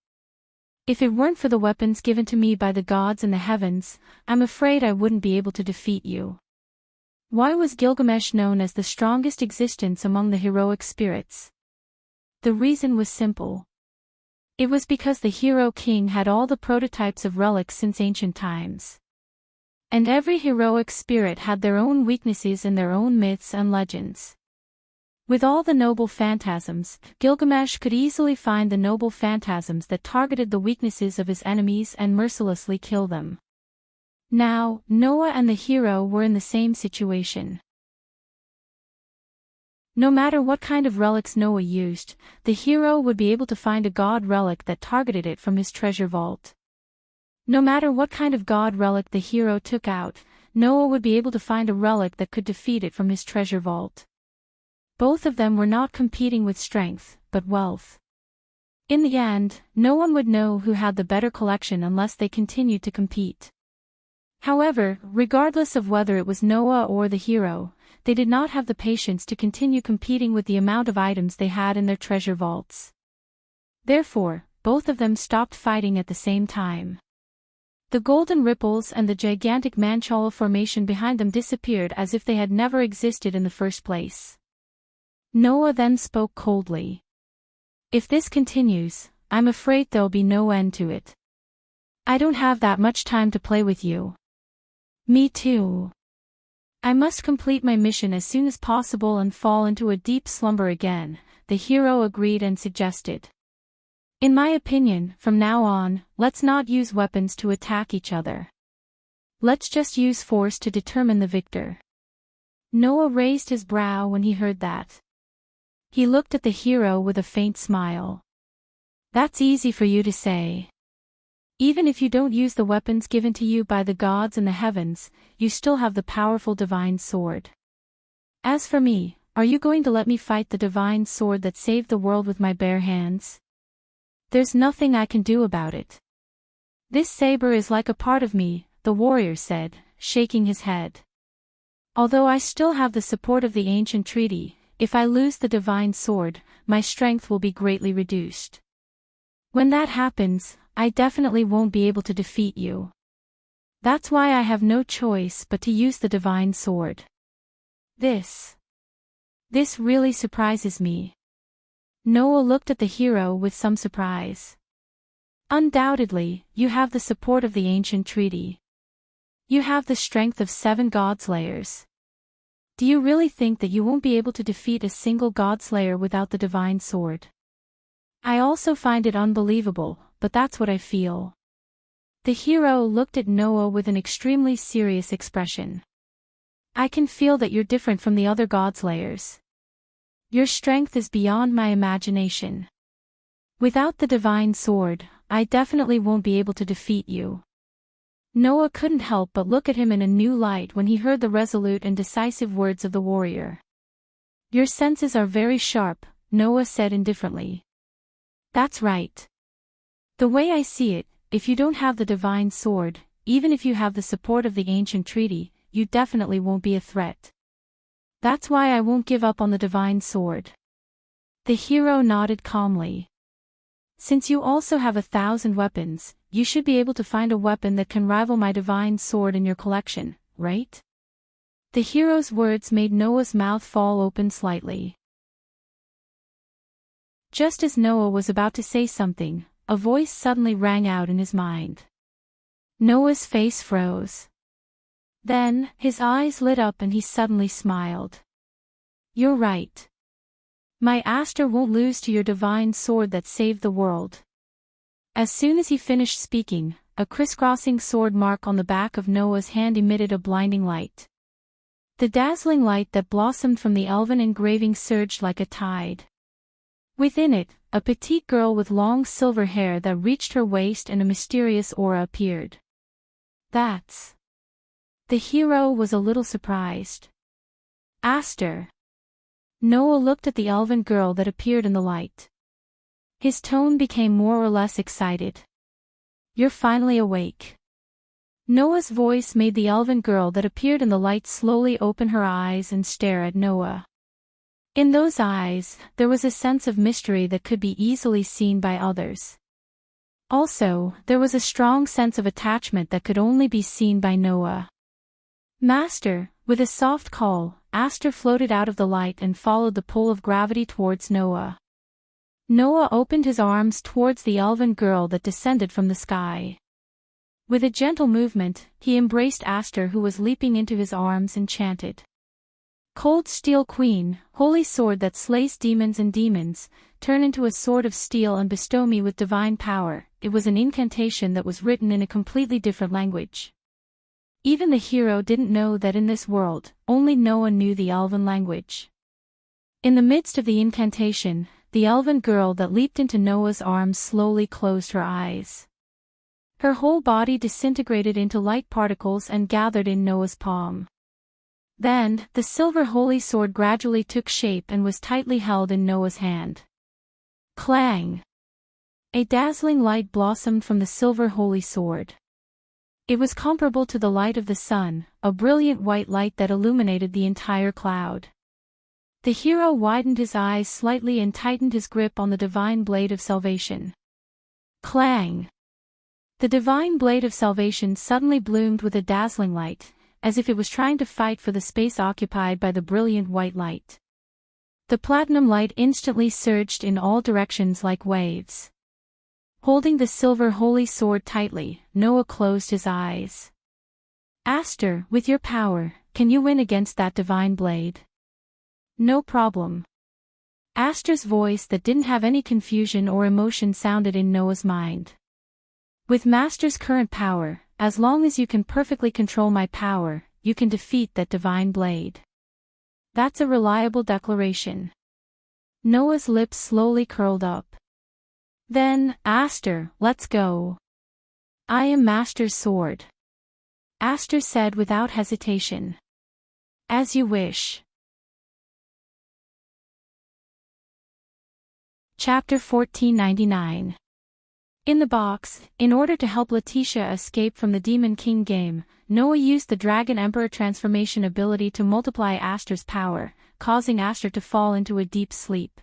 If it weren't for the weapons given to me by the gods in the heavens, I'm afraid I wouldn't be able to defeat you. Why was Gilgamesh known as the strongest existence among the heroic spirits? The reason was simple. It was because the hero king had all the prototypes of relics since ancient times. And every heroic spirit had their own weaknesses and their own myths and legends. With all the noble phantasms, Gilgamesh could easily find the noble phantasms that targeted the weaknesses of his enemies and mercilessly kill them. Now, Noah and the hero were in the same situation. No matter what kind of relics Noah used, the hero would be able to find a god relic that targeted it from his treasure vault. No matter what kind of god relic the hero took out, Noah would be able to find a relic that could defeat it from his treasure vault. Both of them were not competing with strength, but wealth. In the end, no one would know who had the better collection unless they continued to compete. However, regardless of whether it was Noah or the hero, they did not have the patience to continue competing with the amount of items they had in their treasure vaults. Therefore, both of them stopped fighting at the same time. The golden ripples and the gigantic Manchala formation behind them disappeared as if they had never existed in the first place. Noah then spoke coldly. If this continues, I'm afraid there'll be no end to it. I don't have that much time to play with you. Me too. I must complete my mission as soon as possible and fall into a deep slumber again, the hero agreed and suggested. In my opinion, from now on, let's not use weapons to attack each other. Let's just use force to determine the victor. Noah raised his brow when he heard that. He looked at the hero with a faint smile. That's easy for you to say. Even if you don't use the weapons given to you by the gods in the heavens, you still have the powerful divine sword. As for me, are you going to let me fight the divine sword that saved the world with my bare hands? There's nothing I can do about it. This saber is like a part of me, the warrior said, shaking his head. Although I still have the support of the ancient treaty, if I lose the divine sword, my strength will be greatly reduced. When that happens, I definitely won't be able to defeat you. That's why I have no choice but to use the divine sword. This really surprises me. Noah looked at the hero with some surprise. Undoubtedly, you have the support of the ancient treaty. You have the strength of 7 godslayers. Do you really think that you won't be able to defeat a single godslayer without the divine sword? I also find it unbelievable, but that's what I feel. The hero looked at Noah with an extremely serious expression. I can feel that you're different from the other godslayers. Your strength is beyond my imagination. Without the divine sword, I definitely won't be able to defeat you. Noah couldn't help but look at him in a new light when he heard the resolute and decisive words of the warrior. Your senses are very sharp, Noah said indifferently. That's right. The way I see it, if you don't have the divine sword, even if you have the support of the ancient treaty, you definitely won't be a threat. That's why I won't give up on the divine sword. The hero nodded calmly. Since you also have 1,000 weapons, you should be able to find a weapon that can rival my divine sword in your collection, right? The hero's words made Noah's mouth fall open slightly. Just as Noah was about to say something, a voice suddenly rang out in his mind. Noah's face froze. Then, his eyes lit up and he suddenly smiled. You're right. My Aster won't lose to your divine sword that saved the world. As soon as he finished speaking, a crisscrossing sword mark on the back of Noah's hand emitted a blinding light. The dazzling light that blossomed from the elven engraving surged like a tide. Within it, a petite girl with long silver hair that reached her waist and a mysterious aura appeared. That's... The hero was a little surprised. Aster. Noah looked at the elven girl that appeared in the light. His tone became more or less excited. You're finally awake. Noah's voice made the elven girl that appeared in the light slowly open her eyes and stare at Noah. In those eyes, there was a sense of mystery that could be easily seen by others. Also, there was a strong sense of attachment that could only be seen by Noah. Master, with a soft call, Aster floated out of the light and followed the pull of gravity towards Noah. Noah opened his arms towards the elven girl that descended from the sky. With a gentle movement, he embraced Aster, who was leaping into his arms, and chanted. Cold Steel Queen, holy sword that slays demons and demons, turn into a sword of steel and bestow me with divine power. It was an incantation that was written in a completely different language. Even the hero didn't know that in this world, only Noah knew the elven language. In the midst of the incantation, the elven girl that leaped into Noah's arms slowly closed her eyes. Her whole body disintegrated into light particles and gathered in Noah's palm. Then, the silver holy sword gradually took shape and was tightly held in Noah's hand. Clang! A dazzling light blossomed from the silver holy sword. It was comparable to the light of the sun, a brilliant white light that illuminated the entire cloud. The hero widened his eyes slightly and tightened his grip on the divine blade of salvation. Clang! The divine blade of salvation suddenly bloomed with a dazzling light, as if it was trying to fight for the space occupied by the brilliant white light. The platinum light instantly surged in all directions like waves. Holding the silver holy sword tightly, Noah closed his eyes. Aster, with your power, can you win against that divine blade? No problem. Aster's voice that didn't have any confusion or emotion sounded in Noah's mind. With Master's current power, as long as you can perfectly control my power, you can defeat that divine blade. That's a reliable declaration. Noah's lips slowly curled up. Then, Aster, let's go. I am Master's sword. Aster said without hesitation. As you wish. Chapter 1499. In the box, in order to help Letitia escape from the Demon King game, Noah used the Dragon Emperor transformation ability to multiply Aster's power, causing Aster to fall into a deep sleep.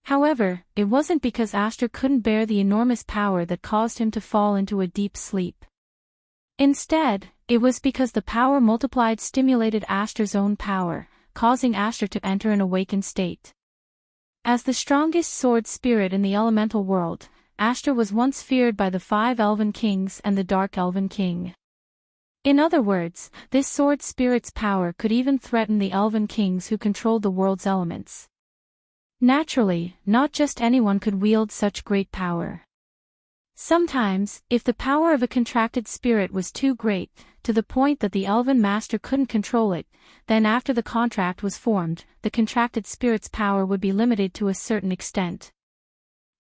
However, it wasn't because Aster couldn't bear the enormous power that caused him to fall into a deep sleep. Instead, it was because the power multiplied stimulated Aster's own power, causing Aster to enter an awakened state. As the strongest sword spirit in the elemental world, Aster was once feared by the 5 elven kings and the Dark Elven King. In other words, this sword spirit's power could even threaten the elven kings who controlled the world's elements. Naturally, not just anyone could wield such great power. Sometimes, if the power of a contracted spirit was too great, to the point that the elven master couldn't control it, then after the contract was formed, the contracted spirit's power would be limited to a certain extent.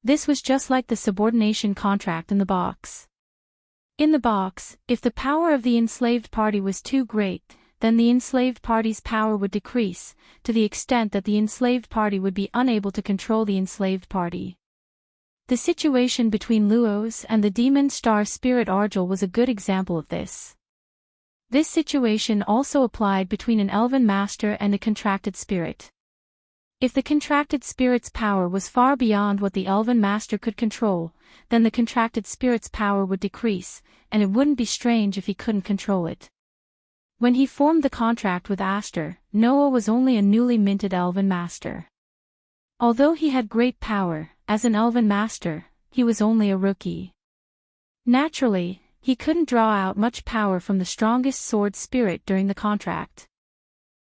This was just like the subordination contract in the box. In the box, if the power of the enslaved party was too great, then the enslaved party's power would decrease, to the extent that the enslaved party would be unable to control the enslaved party. The situation between Luos and the demon star spirit Argel was a good example of this. This situation also applied between an elven master and a contracted spirit. If the contracted spirit's power was far beyond what the elven master could control, then the contracted spirit's power would decrease, and it wouldn't be strange if he couldn't control it. When he formed the contract with Aster, Noah was only a newly minted elven master. Although he had great power, as an elven master, he was only a rookie. Naturally, he couldn't draw out much power from the strongest sword spirit during the contract.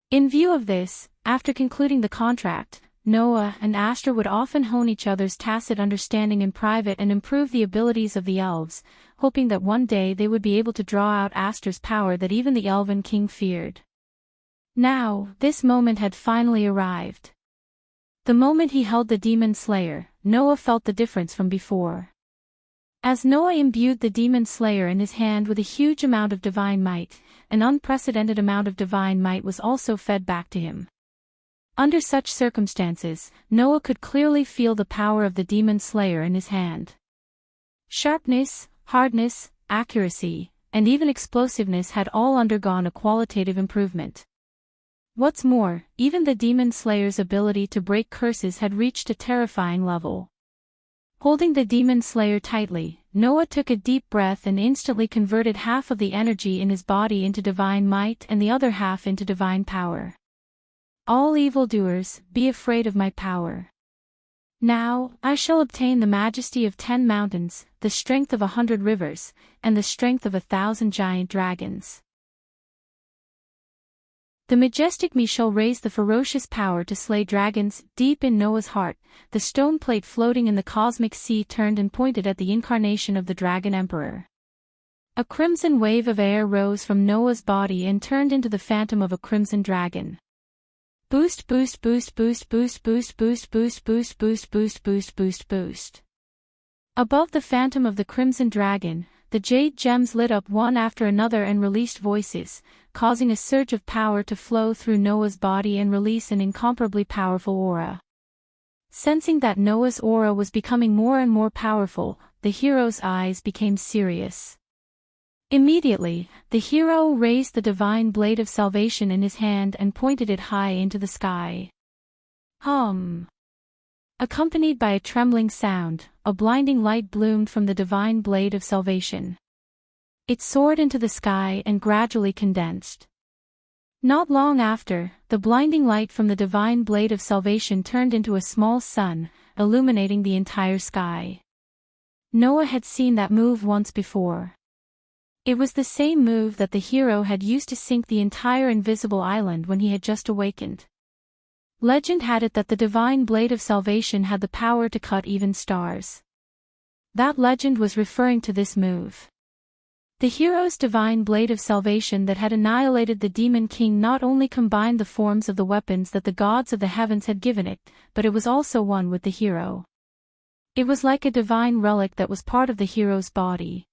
In view of this, after concluding the contract, Noah and Aster would often hone each other's tacit understanding in private and improve the abilities of the elves, hoping that one day they would be able to draw out Aster's power that even the elven king feared. Now, this moment had finally arrived. The moment he held the demon slayer, Noah felt the difference from before. As Noah imbued the demon slayer in his hand with a huge amount of divine might, an unprecedented amount of divine might was also fed back to him. Under such circumstances, Noah could clearly feel the power of the demon slayer in his hand. Sharpness, hardness, accuracy, and even explosiveness had all undergone a qualitative improvement. What's more, even the demon slayer's ability to break curses had reached a terrifying level. Holding the demon slayer tightly, Noah took a deep breath and instantly converted half of the energy in his body into divine might and the other half into divine power. All evildoers, be afraid of my power. Now, I shall obtain the majesty of 10 mountains, the strength of 100 rivers, and the strength of 1,000 giant dragons. The majestic me shall raise the ferocious power to slay dragons. Deep in Noah's heart, the stone plate floating in the cosmic sea turned and pointed at the incarnation of the Dragon Emperor. A crimson wave of air rose from Noah's body and turned into the phantom of a crimson dragon. Boost boost boost boost boost boost boost boost boost boost boost boost boost boost. Above the phantom of the crimson dragon, the jade gems lit up one after another and released voices, causing a surge of power to flow through Noah's body and release an incomparably powerful aura. Sensing that Noah's aura was becoming more and more powerful, the hero's eyes became serious. Immediately, the hero raised the divine blade of salvation in his hand and pointed it high into the sky. Hum! Accompanied by a trembling sound, a blinding light bloomed from the divine blade of salvation. It soared into the sky and gradually condensed. Not long after, the blinding light from the divine blade of salvation turned into a small sun, illuminating the entire sky. Noah had seen that move once before. It was the same move that the hero had used to sink the entire invisible island when he had just awakened. Legend had it that the divine blade of salvation had the power to cut even stars. That legend was referring to this move. The hero's divine blade of salvation that had annihilated the demon king not only combined the forms of the weapons that the gods of the heavens had given it, but it was also one with the hero. It was like a divine relic that was part of the hero's body.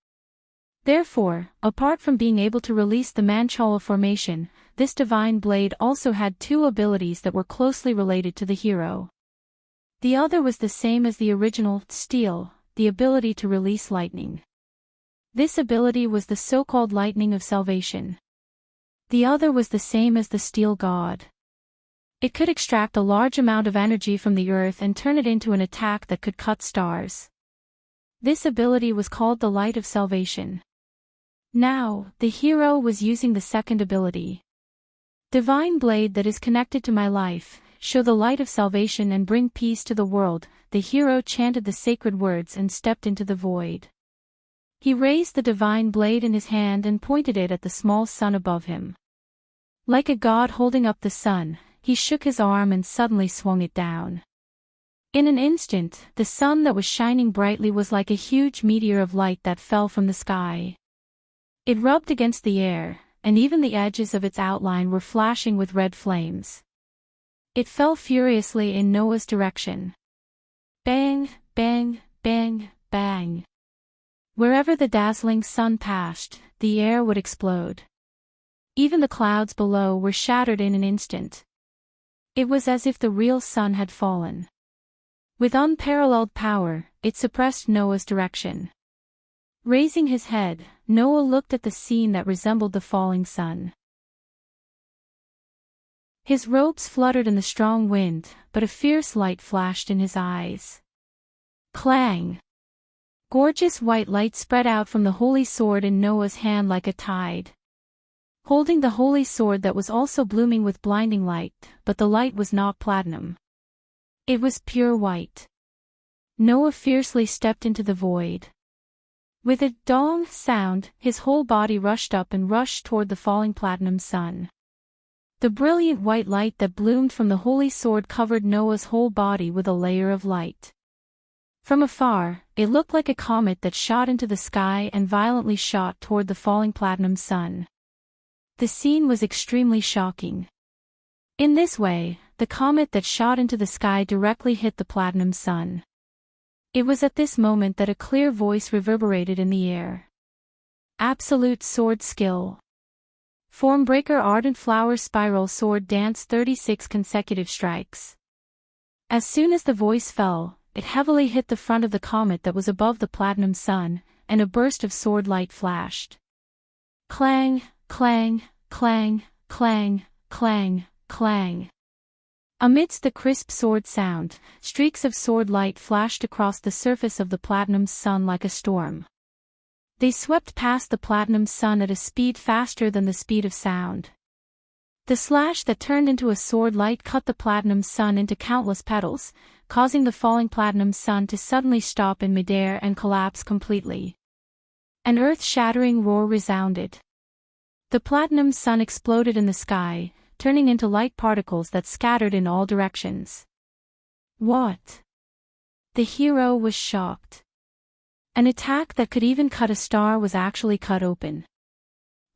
Therefore, apart from being able to release the Manchala formation, this divine blade also had two abilities that were closely related to the hero. The other was the same as the original, steel, the ability to release lightning. This ability was the so-called lightning of salvation. The other was the same as the steel god. It could extract a large amount of energy from the earth and turn it into an attack that could cut stars. This ability was called the light of salvation. Now, the hero was using the second ability. Divine blade that is connected to my life, show the light of salvation and bring peace to the world. The hero chanted the sacred words and stepped into the void. He raised the divine blade in his hand and pointed it at the small sun above him. Like a god holding up the sun, he shook his arm and suddenly swung it down. In an instant, the sun that was shining brightly was like a huge meteor of light that fell from the sky. It rubbed against the air, and even the edges of its outline were flashing with red flames. It fell furiously in Noah's direction. Bang, bang, bang, bang. Wherever the dazzling sun passed, the air would explode. Even the clouds below were shattered in an instant. It was as if the real sun had fallen. With unparalleled power, it suppressed Noah's direction. Raising his head, Noah looked at the scene that resembled the falling sun. His robes fluttered in the strong wind, but a fierce light flashed in his eyes. Clang! Gorgeous white light spread out from the holy sword in Noah's hand like a tide. Holding the holy sword that was also blooming with blinding light, but the light was not platinum. It was pure white. Noah fiercely stepped into the void. With a dong sound, his whole body rushed up and rushed toward the falling platinum sun. The brilliant white light that bloomed from the holy sword covered Noah's whole body with a layer of light. From afar, it looked like a comet that shot into the sky and violently shot toward the falling platinum sun. The scene was extremely shocking. In this way, the comet that shot into the sky directly hit the platinum sun. It was at this moment that a clear voice reverberated in the air. Absolute sword skill. Formbreaker Ardent Flower Spiral Sword Dance 36 consecutive strikes. As soon as the voice fell, it heavily hit the front of the comet that was above the platinum sun, and a burst of sword light flashed. Clang, clang, clang, clang, clang, clang. Amidst the crisp sword sound, streaks of sword light flashed across the surface of the platinum sun like a storm. They swept past the platinum sun at a speed faster than the speed of sound. The slash that turned into a sword light cut the platinum sun into countless petals, causing the falling platinum sun to suddenly stop in midair and collapse completely. An earth-shattering roar resounded. The platinum sun exploded in the sky, turning into light particles that scattered in all directions. What? The hero was shocked. An attack that could even cut a star was actually cut open.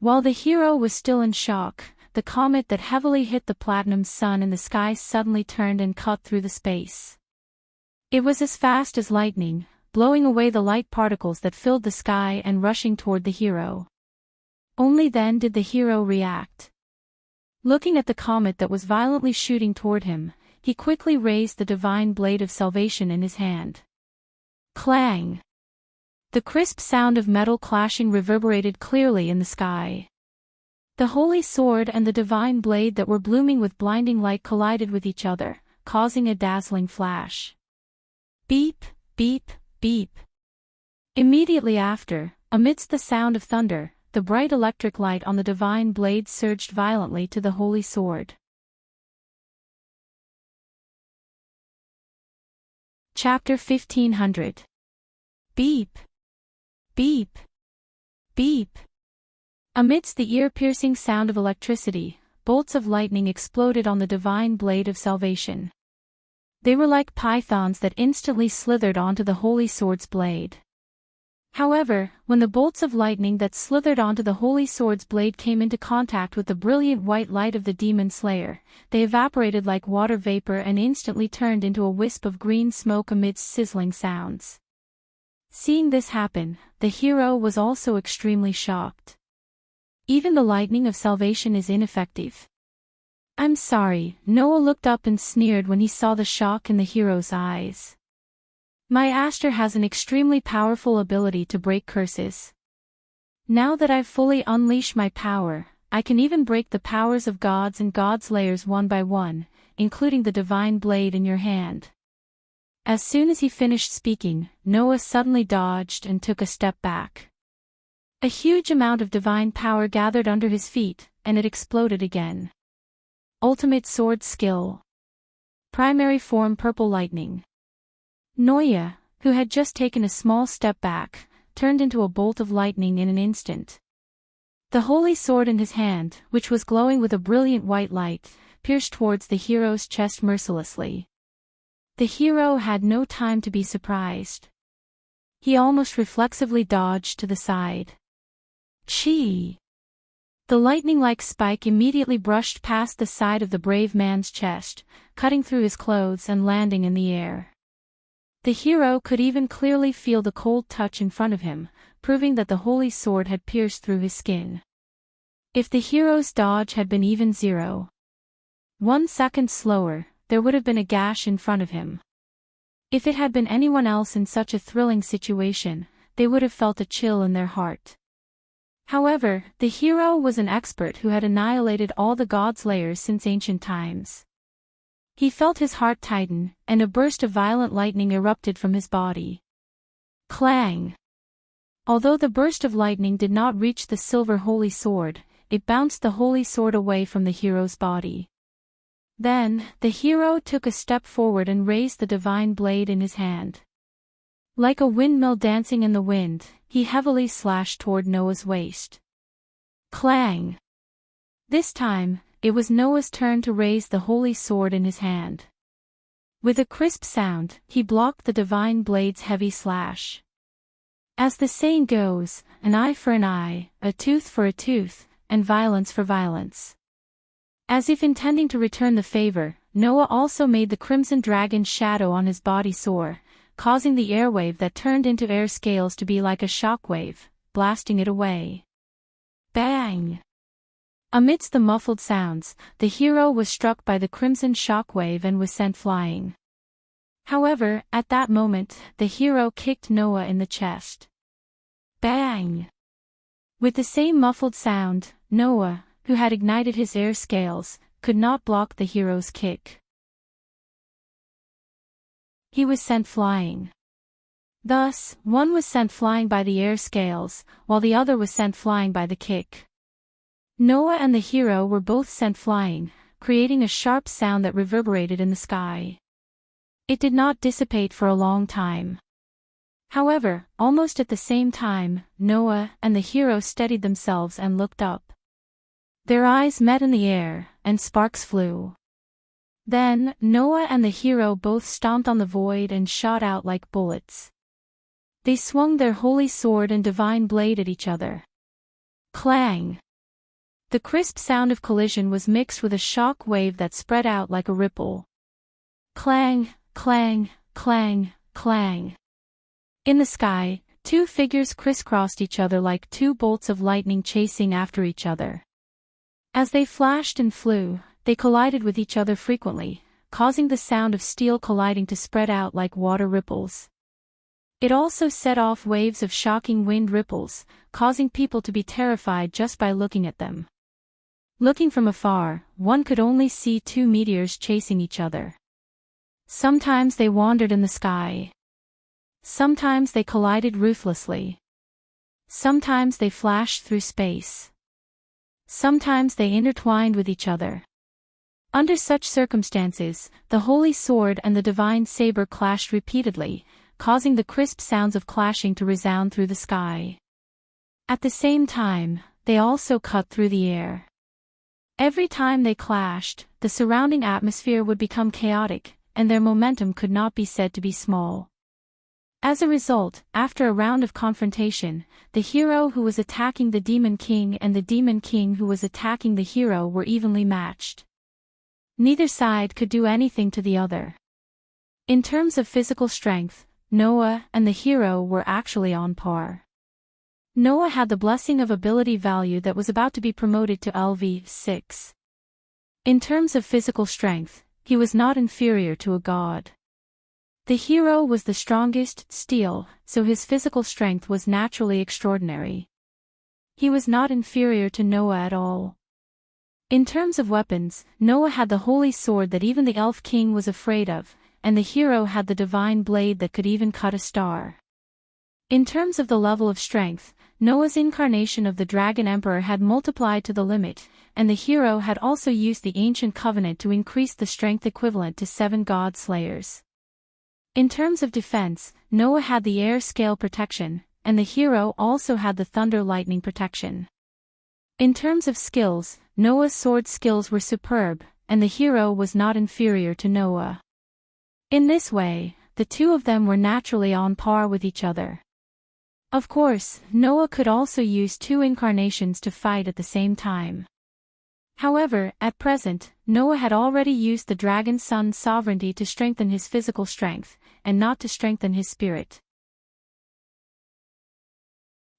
While the hero was still in shock, the comet that heavily hit the platinum sun in the sky suddenly turned and cut through the space. It was as fast as lightning, blowing away the light particles that filled the sky and rushing toward the hero. Only then did the hero react. Looking at the comet that was violently shooting toward him, he quickly raised the divine blade of salvation in his hand. Clang! The crisp sound of metal clashing reverberated clearly in the sky. The holy sword and the divine blade that were blooming with blinding light collided with each other, causing a dazzling flash. Beep, beep, beep. Immediately after, amidst the sound of thunder, the bright electric light on the divine blade surged violently to the holy sword. Chapter 1500. Beep. Beep. Beep. Amidst the ear-piercing sound of electricity, bolts of lightning exploded on the divine blade of salvation. They were like pythons that instantly slithered onto the holy sword's blade. However, when the bolts of lightning that slithered onto the holy sword's blade came into contact with the brilliant white light of the demon slayer, they evaporated like water vapor and instantly turned into a wisp of green smoke amidst sizzling sounds. Seeing this happen, the hero was also extremely shocked. Even the lightning of salvation is ineffective. I'm sorry, Noah looked up and sneered when he saw the shock in the hero's eyes. My Aster has an extremely powerful ability to break curses. Now that I've fully unleashed my power, I can even break the powers of gods and gods' layers one by one, including the divine blade in your hand. As soon as he finished speaking, Noah suddenly dodged and took a step back. A huge amount of divine power gathered under his feet, and it exploded again. Ultimate sword skill. Primary form Purple Lightning. Noah, who had just taken a small step back, turned into a bolt of lightning in an instant. The holy sword in his hand, which was glowing with a brilliant white light, pierced towards the hero's chest mercilessly. The hero had no time to be surprised. He almost reflexively dodged to the side. Chee! The lightning-like spike immediately brushed past the side of the brave man's chest, cutting through his clothes and landing in the air. The hero could even clearly feel the cold touch in front of him, proving that the holy sword had pierced through his skin. If the hero's dodge had been even 0.1 second slower, there would have been a gash in front of him. If it had been anyone else in such a thrilling situation, they would have felt a chill in their heart. However, the hero was an expert who had annihilated all the gods' layers since ancient times. He felt his heart tighten, and a burst of violent lightning erupted from his body. Clang! Although the burst of lightning did not reach the silver holy sword, it bounced the holy sword away from the hero's body. Then, the hero took a step forward and raised the divine blade in his hand. Like a windmill dancing in the wind, he heavily slashed toward Noah's waist. Clang! This time, it was Noah's turn to raise the holy sword in his hand. With a crisp sound, he blocked the divine blade's heavy slash. As the saying goes, an eye for an eye, a tooth for a tooth, and violence for violence. As if intending to return the favor, Noah also made the crimson dragon's shadow on his body soar, causing the airwave that turned into air scales to be like a shockwave, blasting it away. Bang! Amidst the muffled sounds, the hero was struck by the crimson shockwave and was sent flying. However, at that moment, the hero kicked Noah in the chest. Bang! With the same muffled sound, Noah, who had ignited his air scales, could not block the hero's kick. He was sent flying. Thus, one was sent flying by the air scales, while the other was sent flying by the kick. Noah and the hero were both sent flying, creating a sharp sound that reverberated in the sky. It did not dissipate for a long time. However, almost at the same time, Noah and the hero steadied themselves and looked up. Their eyes met in the air, and sparks flew. Then, Noah and the hero both stomped on the void and shot out like bullets. They swung their holy sword and divine blade at each other. Clang! The crisp sound of collision was mixed with a shock wave that spread out like a ripple. Clang, clang, clang, clang. In the sky, two figures crisscrossed each other like two bolts of lightning chasing after each other. As they flashed and flew, they collided with each other frequently, causing the sound of steel colliding to spread out like water ripples. It also set off waves of shocking wind ripples, causing people to be terrified just by looking at them. Looking from afar, one could only see two meteors chasing each other. Sometimes they wandered in the sky. Sometimes they collided ruthlessly. Sometimes they flashed through space. Sometimes they intertwined with each other. Under such circumstances, the holy sword and the divine saber clashed repeatedly, causing the crisp sounds of clashing to resound through the sky. At the same time, they also cut through the air. Every time they clashed, the surrounding atmosphere would become chaotic, and their momentum could not be said to be small. As a result, after a round of confrontation, the hero who was attacking the Demon King and the Demon King who was attacking the hero were evenly matched. Neither side could do anything to the other. In terms of physical strength, Noah and the hero were actually on par. Noah had the blessing of ability value that was about to be promoted to LV6. In terms of physical strength, he was not inferior to a god. The hero was the strongest, steel, so his physical strength was naturally extraordinary. He was not inferior to Noah at all. In terms of weapons, Noah had the holy sword that even the elf king was afraid of, and the hero had the divine blade that could even cut a star. In terms of the level of strength, Noah's incarnation of the Dragon Emperor had multiplied to the limit, and the hero had also used the Ancient Covenant to increase the strength equivalent to 7 god slayers. In terms of defense, Noah had the air scale protection, and the hero also had the thunder lightning protection. In terms of skills, Noah's sword skills were superb, and the hero was not inferior to Noah. In this way, the two of them were naturally on par with each other. Of course, Noah could also use 2 incarnations to fight at the same time. However, at present, Noah had already used the Dragon Sun's sovereignty to strengthen his physical strength, and not to strengthen his spirit.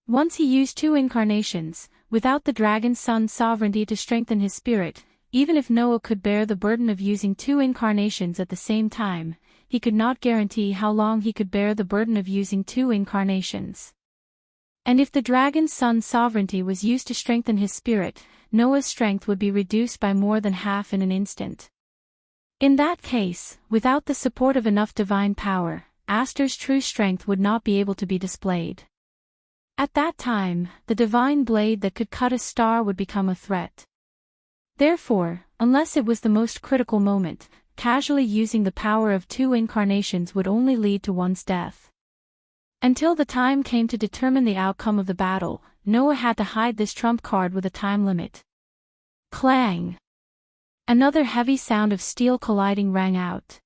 Once he used 2 incarnations, without the Dragon Sun's sovereignty to strengthen his spirit, even if Noah could bear the burden of using 2 incarnations at the same time, he could not guarantee how long he could bear the burden of using 2 incarnations. And if the dragon's son's sovereignty was used to strengthen his spirit, Noah's strength would be reduced by more than half in an instant. In that case, without the support of enough divine power, Aster's true strength would not be able to be displayed. At that time, the divine blade that could cut a star would become a threat. Therefore, unless it was the most critical moment, casually using the power of 2 incarnations would only lead to one's death. Until the time came to determine the outcome of the battle, Noah had to hide this trump card with a time limit. Clang! Another heavy sound of steel colliding rang out.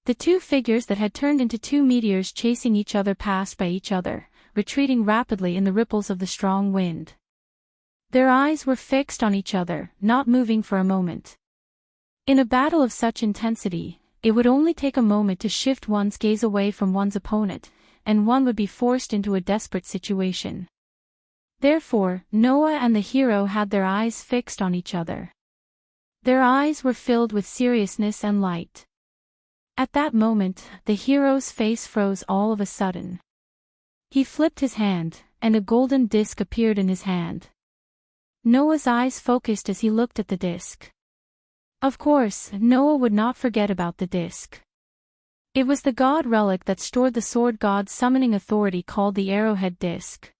The 2 figures that had turned into 2 meteors chasing each other passed by each other, retreating rapidly in the ripples of the strong wind. Their eyes were fixed on each other, not moving for a moment. In a battle of such intensity, it would only take a moment to shift one's gaze away from one's opponent, and one would be forced into a desperate situation. Therefore, Noah and the hero had their eyes fixed on each other. Their eyes were filled with seriousness and light. At that moment, the hero's face froze all of a sudden. He flipped his hand, and a golden disc appeared in his hand. Noah's eyes focused as he looked at the disc. Of course, Noah would not forget about the disc. It was the god relic that stored the sword god's summoning authority called the arrowhead disc.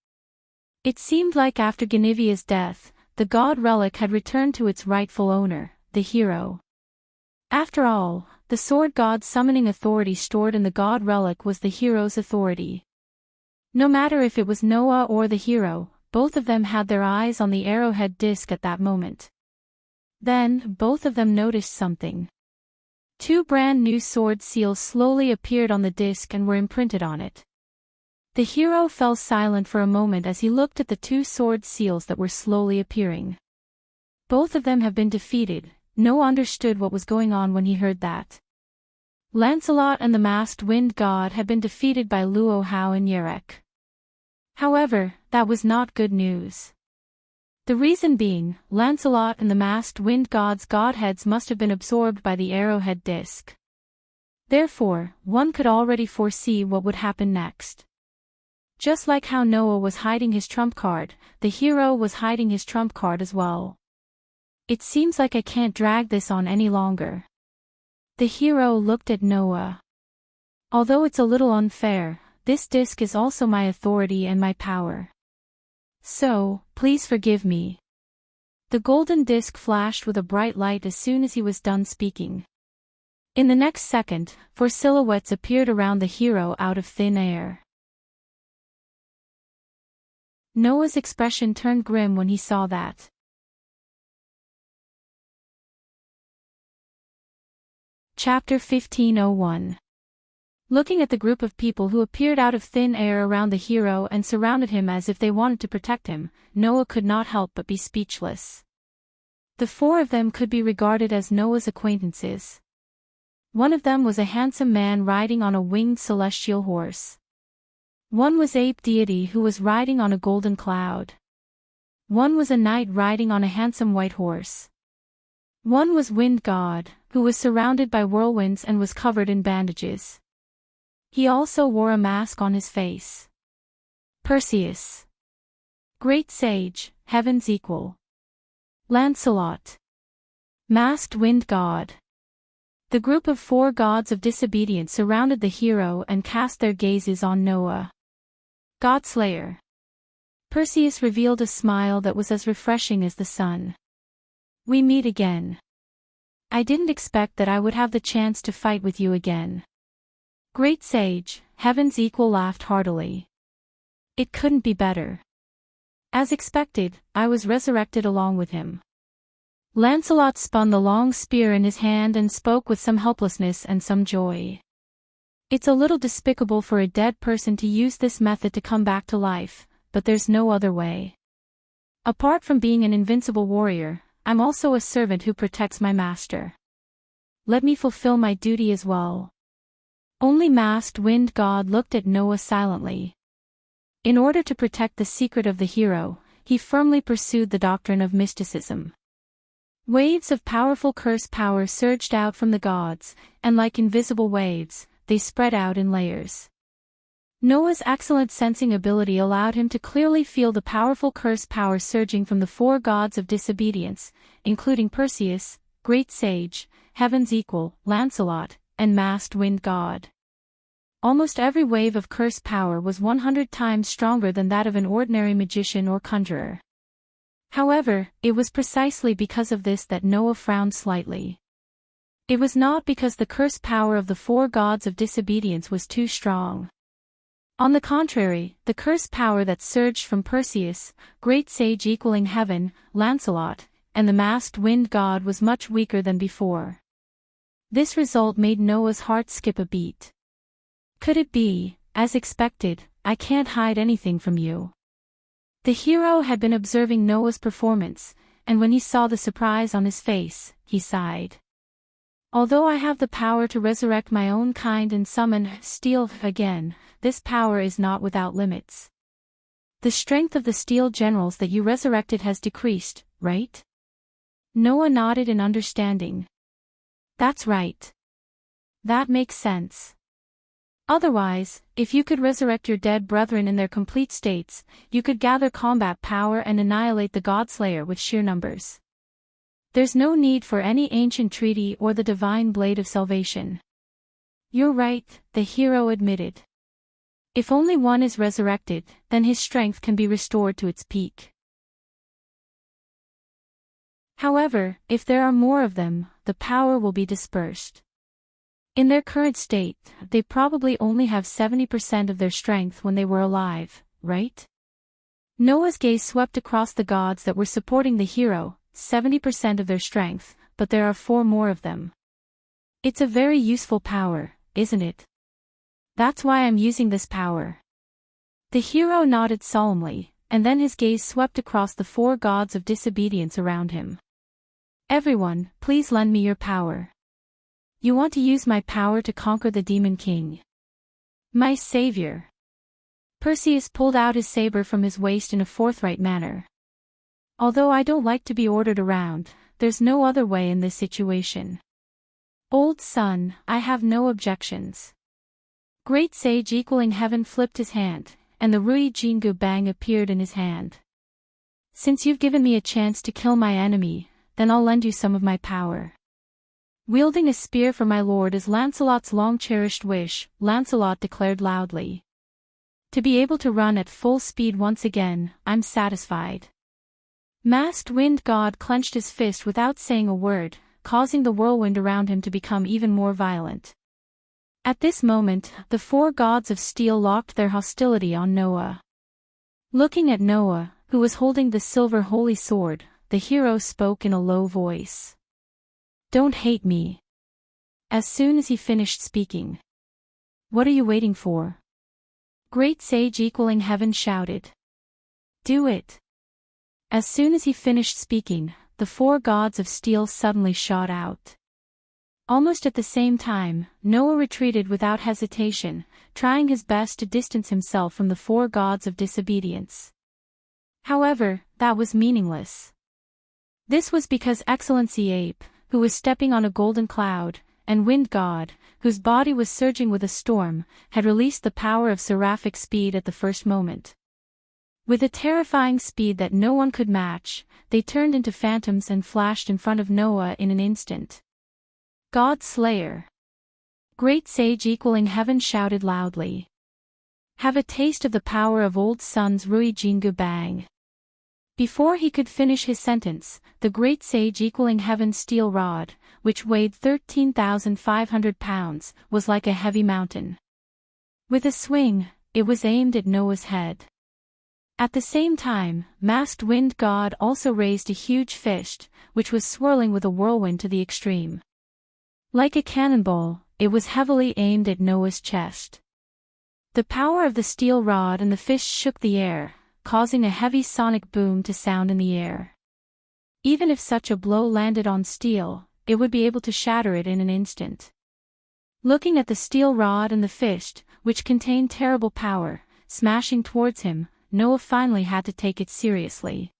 It seemed like after Guinevere's death, the god relic had returned to its rightful owner, the hero. After all, the sword god's summoning authority stored in the god relic was the hero's authority. No matter if it was Noah or the hero, both of them had their eyes on the arrowhead disc at that moment. Then, both of them noticed something. 2 brand new sword seals slowly appeared on the disc and were imprinted on it. The hero fell silent for a moment as he looked at the 2 sword seals that were slowly appearing. Both of them have been defeated. Noah understood what was going on when he heard that. Lancelot and the masked wind god had been defeated by Luohao and Yerek. However, that was not good news. The reason being, Lancelot and the masked wind god's godheads must have been absorbed by the arrowhead disc. Therefore, one could already foresee what would happen next. Just like how Noah was hiding his trump card, the hero was hiding his trump card as well. It seems like I can't drag this on any longer. The hero looked at Noah. Although it's a little unfair, this disc is also my authority and my power. So, please forgive me. The golden disc flashed with a bright light as soon as he was done speaking. In the next second, 4 silhouettes appeared around the hero out of thin air. Noah's expression turned grim when he saw that. Chapter 1501. Looking at the group of people who appeared out of thin air around the hero and surrounded him as if they wanted to protect him, Noah could not help but be speechless. The 4 of them could be regarded as Noah's acquaintances. One of them was a handsome man riding on a winged celestial horse. One was ape deity who was riding on a golden cloud. One was a knight riding on a handsome white horse. One was wind god, who was surrounded by whirlwinds and was covered in bandages. He also wore a mask on his face. Perseus. Great sage, heaven's equal. Lancelot. Masked wind god. The group of 4 gods of disobedience surrounded the hero and cast their gazes on Noah. Godslayer. Perseus revealed a smile that was as refreshing as the sun. We meet again. I didn't expect that I would have the chance to fight with you again. Great sage, heaven's equal laughed heartily. It couldn't be better. As expected, I was resurrected along with him. Lancelot spun the long spear in his hand and spoke with some helplessness and some joy. It's a little despicable for a dead person to use this method to come back to life, but there's no other way. Apart from being an invincible warrior, I'm also a servant who protects my master. Let me fulfill my duty as well. Only masked wind god looked at Noah silently. In order to protect the secret of the hero, he firmly pursued the doctrine of mysticism. Waves of powerful curse power surged out from the gods, and like invisible waves, they spread out in layers. Noah's excellent sensing ability allowed him to clearly feel the powerful curse power surging from the four gods of disobedience, including Perseus, Great Sage, Heaven's Equal, Lancelot, and Masked Wind God. Almost every wave of curse power was 100 times stronger than that of an ordinary magician or conjurer. However, it was precisely because of this that Noah frowned slightly. It was not because the curse power of the four gods of disobedience was too strong. On the contrary, the curse power that surged from Perseus, Great Sage equaling Heaven, Lancelot, and the Masked Wind God was much weaker than before. This result made Noah's heart skip a beat. Could it be, as expected, I can't hide anything from you? The hero had been observing Noah's performance, and when he saw the surprise on his face, he sighed. Although I have the power to resurrect my own kind and summon steel again, this power is not without limits. The strength of the steel generals that you resurrected has decreased, right? Noah nodded in understanding. That's right. That makes sense. Otherwise, if you could resurrect your dead brethren in their complete states, you could gather combat power and annihilate the Godslayer with sheer numbers. There's no need for any ancient treaty or the divine blade of salvation. You're right, the hero admitted. If only one is resurrected, then his strength can be restored to its peak. However, if there are more of them, the power will be dispersed. In their current state, they probably only have 70% of their strength when they were alive, right? Noah's gaze swept across the gods that were supporting the hero, 70% of their strength, but there are 4 more of them. It's a very useful power, isn't it? That's why I'm using this power. The hero nodded solemnly, and then his gaze swept across the 4 gods of disobedience around him. Everyone, please lend me your power. You want to use my power to conquer the Demon King. My savior. Perseus pulled out his saber from his waist in a forthright manner. Although I don't like to be ordered around, there's no other way in this situation. Old son, I have no objections. Great Sage equaling Heaven flipped his hand, and the Rui Jingu Bang appeared in his hand. Since you've given me a chance to kill my enemy, then I'll lend you some of my power. Wielding a spear for my lord is Lancelot's long-cherished wish, Lancelot declared loudly. To be able to run at full speed once again, I'm satisfied. Masked Wind God clenched his fist without saying a word, causing the whirlwind around him to become even more violent. At this moment, the 4 gods of steel locked their hostility on Noah. Looking at Noah, who was holding the silver holy sword, the hero spoke in a low voice. Don't hate me. As soon as he finished speaking. What are you waiting for? Great Sage equaling Heaven shouted. Do it. As soon as he finished speaking, the 4 gods of steel suddenly shot out. Almost at the same time, Noah retreated without hesitation, trying his best to distance himself from the 4 gods of disobedience. However, that was meaningless. This was because Excellency Ape, who was stepping on a golden cloud, and Wind God, whose body was surging with a storm, had released the power of seraphic speed at the first moment. With a terrifying speed that no one could match, they turned into phantoms and flashed in front of Noah in an instant. God Slayer. Great Sage equaling Heaven shouted loudly. Have a taste of the power of old son's Rui Jingu Bang. Before he could finish his sentence, the Great Sage equaling Heaven's steel rod, which weighed 13,500 pounds, was like a heavy mountain. With a swing, it was aimed at Noah's head. At the same time, Masked Wind God also raised a huge fist, which was swirling with a whirlwind to the extreme. Like a cannonball, it was heavily aimed at Noah's chest. The power of the steel rod and the fist shook the air, causing a heavy sonic boom to sound in the air. Even if such a blow landed on steel, it would be able to shatter it in an instant. Looking at the steel rod and the fist, which contained terrible power, smashing towards him, Noah finally had to take it seriously.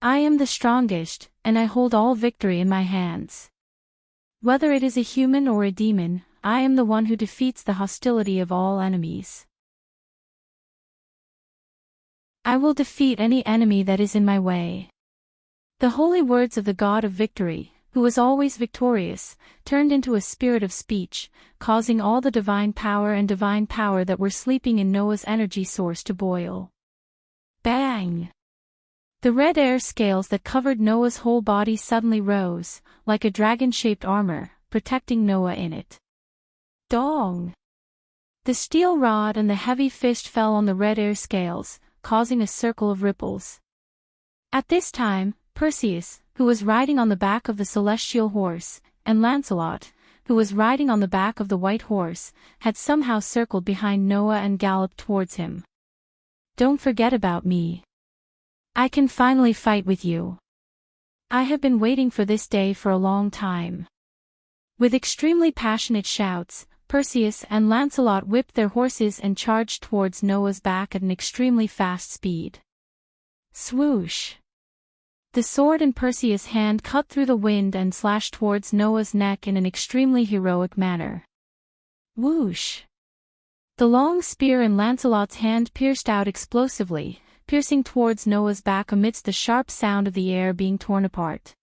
I am the strongest, and I hold all victory in my hands. Whether it is a human or a demon, I am the one who defeats the hostility of all enemies. I will defeat any enemy that is in my way. The holy words of the God of victory, who was always victorious, turned into a spirit of speech, causing all the divine power that were sleeping in Noah's energy source to boil. Bang! The red air scales that covered Noah's whole body suddenly rose, like a dragon-shaped armor, protecting Noah in it. Dong! The steel rod and the heavy fist fell on the red air scales, causing a circle of ripples. At this time, Perseus, who was riding on the back of the celestial horse, and Lancelot, who was riding on the back of the white horse, had somehow circled behind Noah and galloped towards him. Don't forget about me. I can finally fight with you. I have been waiting for this day for a long time. With extremely passionate shouts, Perseus and Lancelot whipped their horses and charged towards Noah's back at an extremely fast speed. Swoosh! The sword in Perseus' hand cut through the wind and slashed towards Noah's neck in an extremely heroic manner. Whoosh! The long spear in Lancelot's hand pierced out explosively, piercing towards Noah's back amidst the sharp sound of the air being torn apart.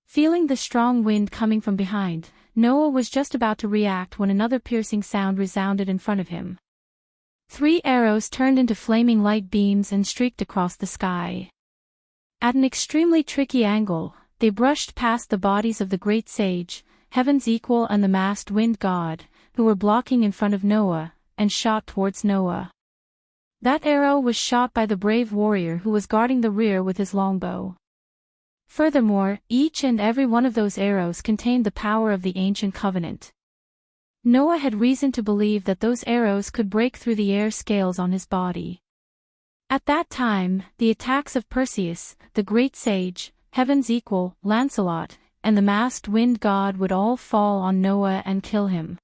Feeling the strong wind coming from behind, Noah was just about to react when another piercing sound resounded in front of him. 3 arrows turned into flaming light beams and streaked across the sky. At an extremely tricky angle, they brushed past the bodies of the great sage, heaven's equal and the masked wind god, who were blocking in front of Noah, and shot towards Noah. That arrow was shot by the brave warrior who was guarding the rear with his longbow. Furthermore, each and every one of those arrows contained the power of the ancient covenant. Noah had reason to believe that those arrows could break through the air scales on his body. At that time, the attacks of Perseus, the great sage, heaven's equal, Lancelot, and the masked wind god would all fall on Noah and kill him.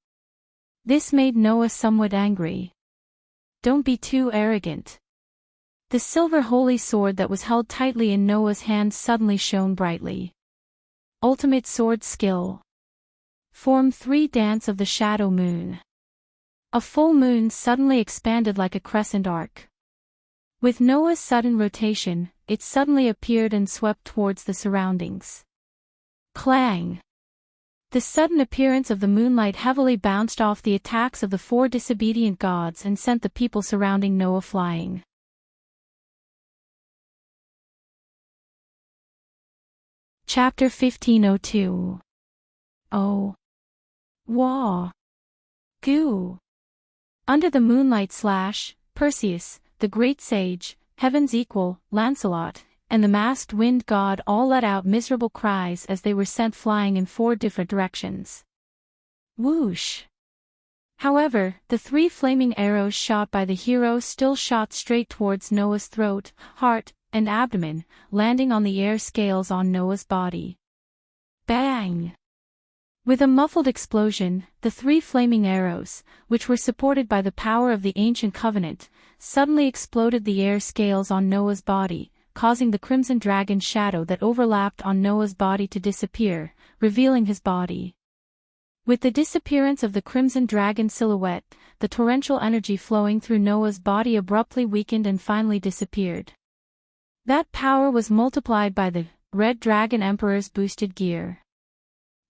This made Noah somewhat angry. Don't be too arrogant. The silver holy sword that was held tightly in Noah's hand suddenly shone brightly. Ultimate sword skill. Form 3 Dance of the Shadow Moon. A full moon suddenly expanded like a crescent arc. With Noah's sudden rotation, it suddenly appeared and swept towards the surroundings. Clang! The sudden appearance of the moonlight heavily bounced off the attacks of the 4 disobedient gods and sent the people surrounding Noah flying. Chapter 1502. Oh. Wah. Goo. Under the moonlight Perseus, the great sage, heaven's equal, Lancelot, and the masked wind god all let out miserable cries as they were sent flying in 4 different directions. Whoosh! However, the 3 flaming arrows shot by the hero still shot straight towards Noah's throat, heart, and abdomen, landing on the air scales on Noah's body. Bang! With a muffled explosion, the 3 flaming arrows, which were supported by the power of the ancient covenant, suddenly exploded the air scales on Noah's body, causing the crimson dragon shadow that overlapped on Noah's body to disappear, revealing his body. With the disappearance of the crimson dragon silhouette, the torrential energy flowing through Noah's body abruptly weakened and finally disappeared. That power was multiplied by the Red Dragon Emperor's boosted gear.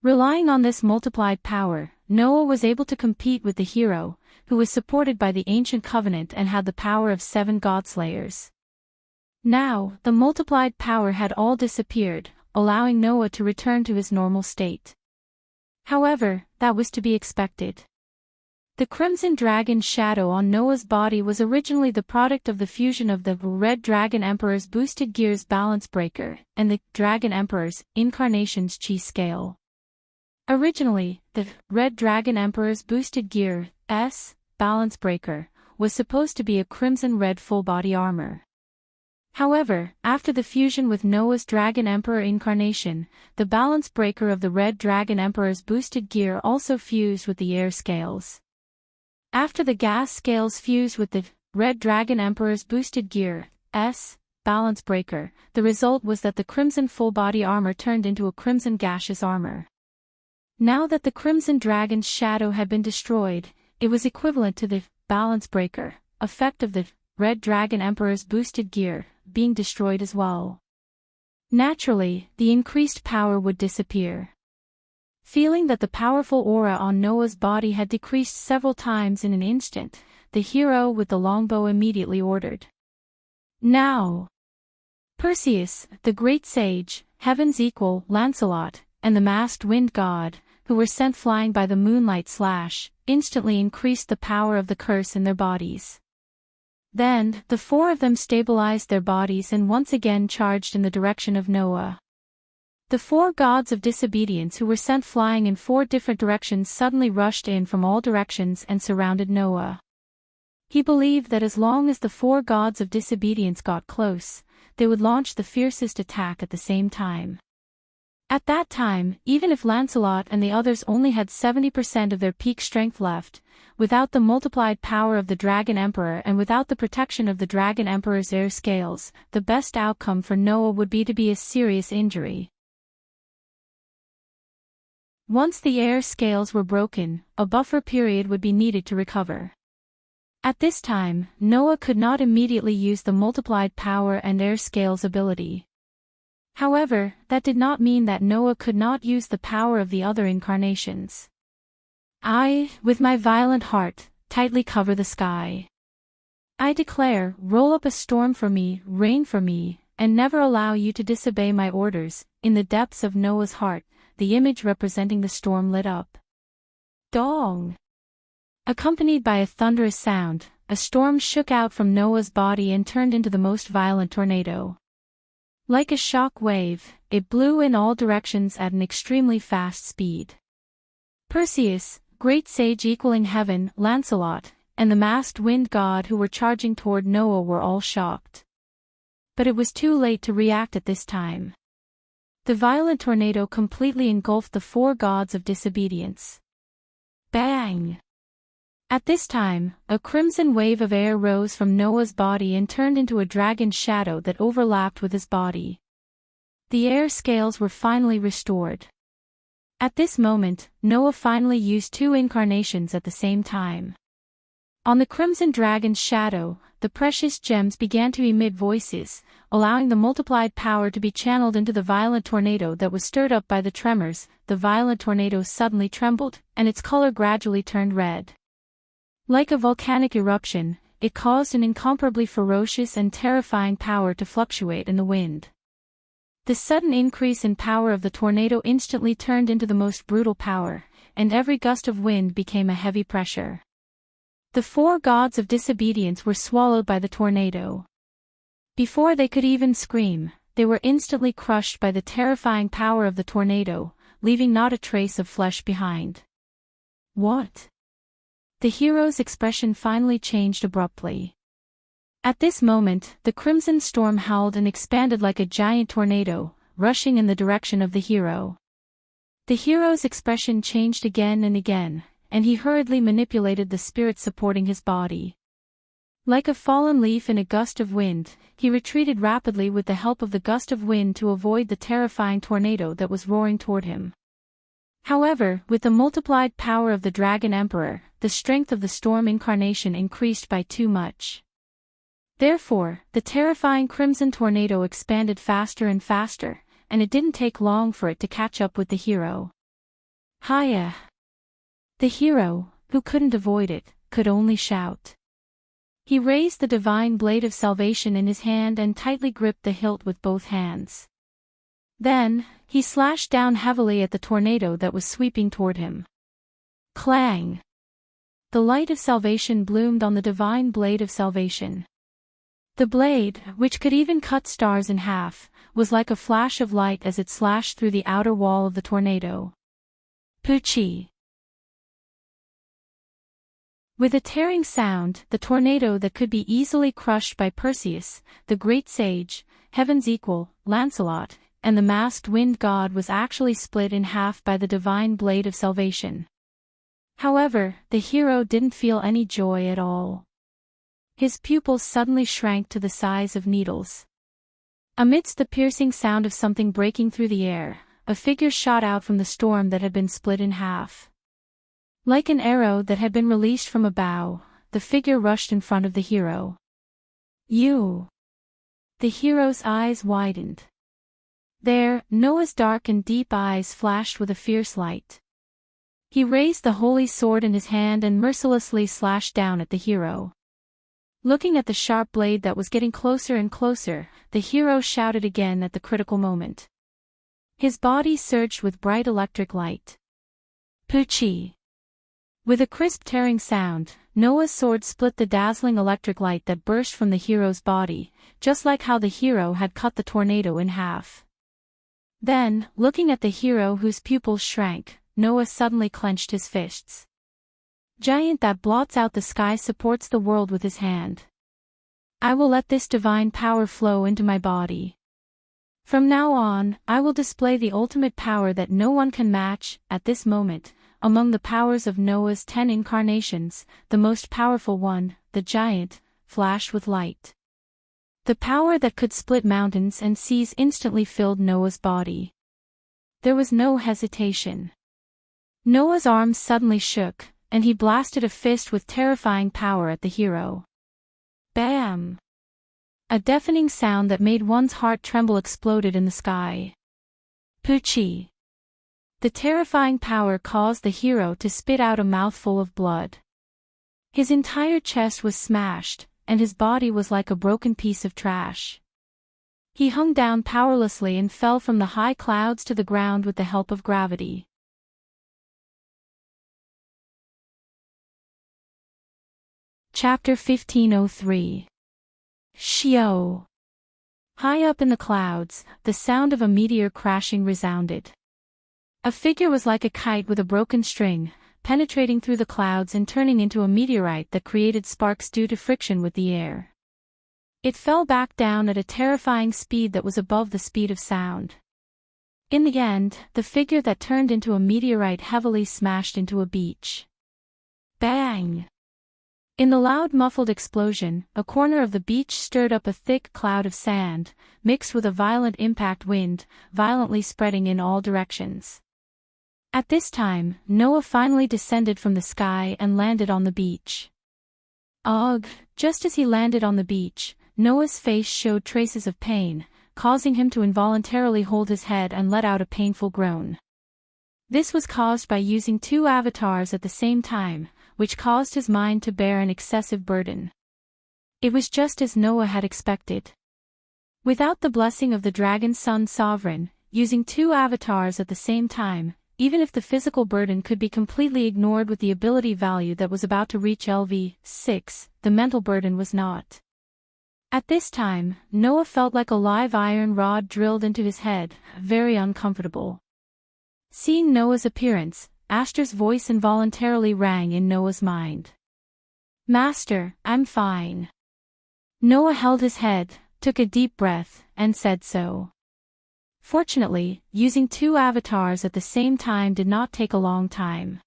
Relying on this multiplied power, Noah was able to compete with the hero, who was supported by the ancient covenant and had the power of 7 godslayers. Now, the multiplied power had all disappeared, allowing Noah to return to his normal state. However, that was to be expected. The crimson dragon shadow on Noah's body was originally the product of the fusion of the Red Dragon Emperor's boosted gear's balance breaker and the Dragon Emperor's incarnation's chi scale. Originally, the Red Dragon Emperor's boosted gear, balance breaker, was supposed to be a crimson red full-body armor. However, after the fusion with Noah's Dragon Emperor incarnation, the balance breaker of the Red Dragon Emperor's boosted gear also fused with the air scales. After the gas scales fused with the Red Dragon Emperor's boosted gear, balance breaker, the result was that the crimson full-body armor turned into a crimson gaseous armor. Now that the crimson dragon's shadow had been destroyed, it was equivalent to the balance breaker effect of the red dragon emperor's boosted gear being destroyed as well. Naturally, the increased power would disappear. Feeling that the powerful aura on Noah's body had decreased several times in an instant, the hero with the longbow immediately ordered, "Now!" Perseus, the great sage, heaven's equal, Lancelot, and the masked wind god, who were sent flying by the moonlight slash, instantly increased the power of the curse in their bodies. Then, the four of them stabilized their bodies and once again charged in the direction of Noah. The four gods of disobedience who were sent flying in four different directions suddenly rushed in from all directions and surrounded Noah. He believed that as long as the four gods of disobedience got close, they would launch the fiercest attack at the same time. At that time, even if Lancelot and the others only had 70% of their peak strength left, without the multiplied power of the Dragon Emperor and without the protection of the Dragon Emperor's air scales, the best outcome for Noah would be to be a serious injury. Once the air scales were broken, a buffer period would be needed to recover. At this time, Noah could not immediately use the multiplied power and air scales ability. However, that did not mean that Noah could not use the power of the other incarnations. I, with my violent heart, tightly cover the sky. I declare, roll up a storm for me, rain for me, and never allow you to disobey my orders. In the depths of Noah's heart, the image representing the storm lit up. Dong! Accompanied by a thunderous sound, a storm shook out from Noah's body and turned into the most violent tornado. Like a shock wave, it blew in all directions at an extremely fast speed. Perseus, great sage equaling heaven, Lancelot, and the masked wind god who were charging toward Noah were all shocked. But it was too late to react at this time. The violent tornado completely engulfed the four gods of disobedience. Bang! At this time, a crimson wave of air rose from Noah's body and turned into a dragon's shadow that overlapped with his body. The air scales were finally restored. At this moment, Noah finally used two incarnations at the same time. On the crimson dragon's shadow, the precious gems began to emit voices, allowing the multiplied power to be channeled into the violent tornado that was stirred up by the tremors. The violent tornado suddenly trembled, and its color gradually turned red. Like a volcanic eruption, it caused an incomparably ferocious and terrifying power to fluctuate in the wind. The sudden increase in power of the tornado instantly turned into the most brutal power, and every gust of wind became a heavy pressure. The four gods of disobedience were swallowed by the tornado. Before they could even scream, they were instantly crushed by the terrifying power of the tornado, leaving not a trace of flesh behind. What? The hero's expression finally changed abruptly. At this moment, the crimson storm howled and expanded like a giant tornado, rushing in the direction of the hero. The hero's expression changed again and again, and he hurriedly manipulated the spirit supporting his body. Like a fallen leaf in a gust of wind, he retreated rapidly with the help of the gust of wind to avoid the terrifying tornado that was roaring toward him. However, with the multiplied power of the Dragon Emperor, the strength of the storm incarnation increased by too much. Therefore, the terrifying crimson tornado expanded faster and faster, and it didn't take long for it to catch up with the hero. Hiya! The hero, who couldn't avoid it, could only shout. He raised the divine blade of salvation in his hand and tightly gripped the hilt with both hands. Then, he slashed down heavily at the tornado that was sweeping toward him. Clang! The light of salvation bloomed on the divine blade of salvation. The blade, which could even cut stars in half, was like a flash of light as it slashed through the outer wall of the tornado. Poochie! With a tearing sound, the tornado that could be easily crushed by Perseus, the great sage, heaven's equal, Lancelot, and the masked wind god was actually split in half by the divine blade of salvation. However, the hero didn't feel any joy at all. His pupils suddenly shrank to the size of needles. Amidst the piercing sound of something breaking through the air, a figure shot out from the storm that had been split in half. Like an arrow that had been released from a bow, the figure rushed in front of the hero. You! The hero's eyes widened. There, Noah's dark and deep eyes flashed with a fierce light. He raised the holy sword in his hand and mercilessly slashed down at the hero. Looking at the sharp blade that was getting closer and closer, the hero shouted again at the critical moment. His body surged with bright electric light. Poochie! With a crisp tearing sound, Noah's sword split the dazzling electric light that burst from the hero's body, just like how the hero had cut the tornado in half. Then, looking at the hero whose pupils shrank, Noah suddenly clenched his fists. Giant that blots out the sky supports the world with his hand. I will let this divine power flow into my body. From now on, I will display the ultimate power that no one can match. At this moment, among the powers of Noah's 10 incarnations, the most powerful one, the giant, flashed with light. The power that could split mountains and seas instantly filled Noah's body. There was no hesitation. Noah's arms suddenly shook, and he blasted a fist with terrifying power at the hero. Bam! A deafening sound that made one's heart tremble exploded in the sky. Poochie! The terrifying power caused the hero to spit out a mouthful of blood. His entire chest was smashed, and his body was like a broken piece of trash. He hung down powerlessly and fell from the high clouds to the ground with the help of gravity. Chapter 1503. Shio! High up in the clouds, the sound of a meteor crashing resounded. A figure was like a kite with a broken string, penetrating through the clouds and turning into a meteorite that created sparks due to friction with the air. It fell back down at a terrifying speed that was above the speed of sound. In the end, the figure that turned into a meteorite heavily smashed into a beach. Bang! In the loud muffled explosion, a corner of the beach stirred up a thick cloud of sand, mixed with a violent impact wind, violently spreading in all directions. At this time, Noah finally descended from the sky and landed on the beach. Ugh! Just as he landed on the beach, Noah's face showed traces of pain, causing him to involuntarily hold his head and let out a painful groan. This was caused by using 2 avatars at the same time, which caused his mind to bear an excessive burden. It was just as Noah had expected. Without the blessing of the Dragon Sun Sovereign, using 2 avatars at the same time, even if the physical burden could be completely ignored with the ability value that was about to reach LV6, the mental burden was not. At this time, Noah felt like a live iron rod drilled into his head, very uncomfortable. Seeing Noah's appearance, Ashtar's voice involuntarily rang in Noah's mind. Master, I'm fine. Noah held his head, took a deep breath, and said so. Fortunately, using 2 avatars at the same time did not take a long time.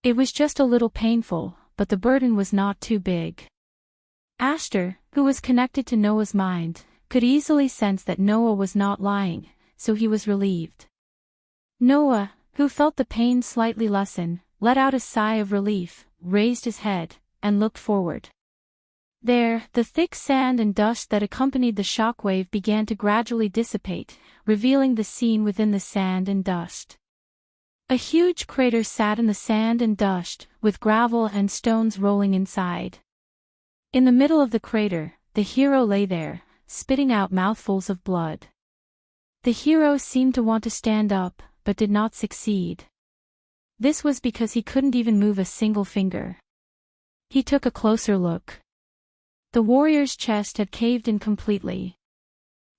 It was just a little painful, but the burden was not too big. Ashtar, who was connected to Noah's mind, could easily sense that Noah was not lying, so he was relieved. Noah, who felt the pain slightly lessen, let out a sigh of relief, raised his head, and looked forward. There, the thick sand and dust that accompanied the shockwave began to gradually dissipate, revealing the scene within the sand and dust. A huge crater sat in the sand and dust, with gravel and stones rolling inside. In the middle of the crater, the hero lay there, spitting out mouthfuls of blood. The hero seemed to want to stand up, but did not succeed. This was because he couldn't even move a single finger. He took a closer look. The warrior's chest had caved in completely.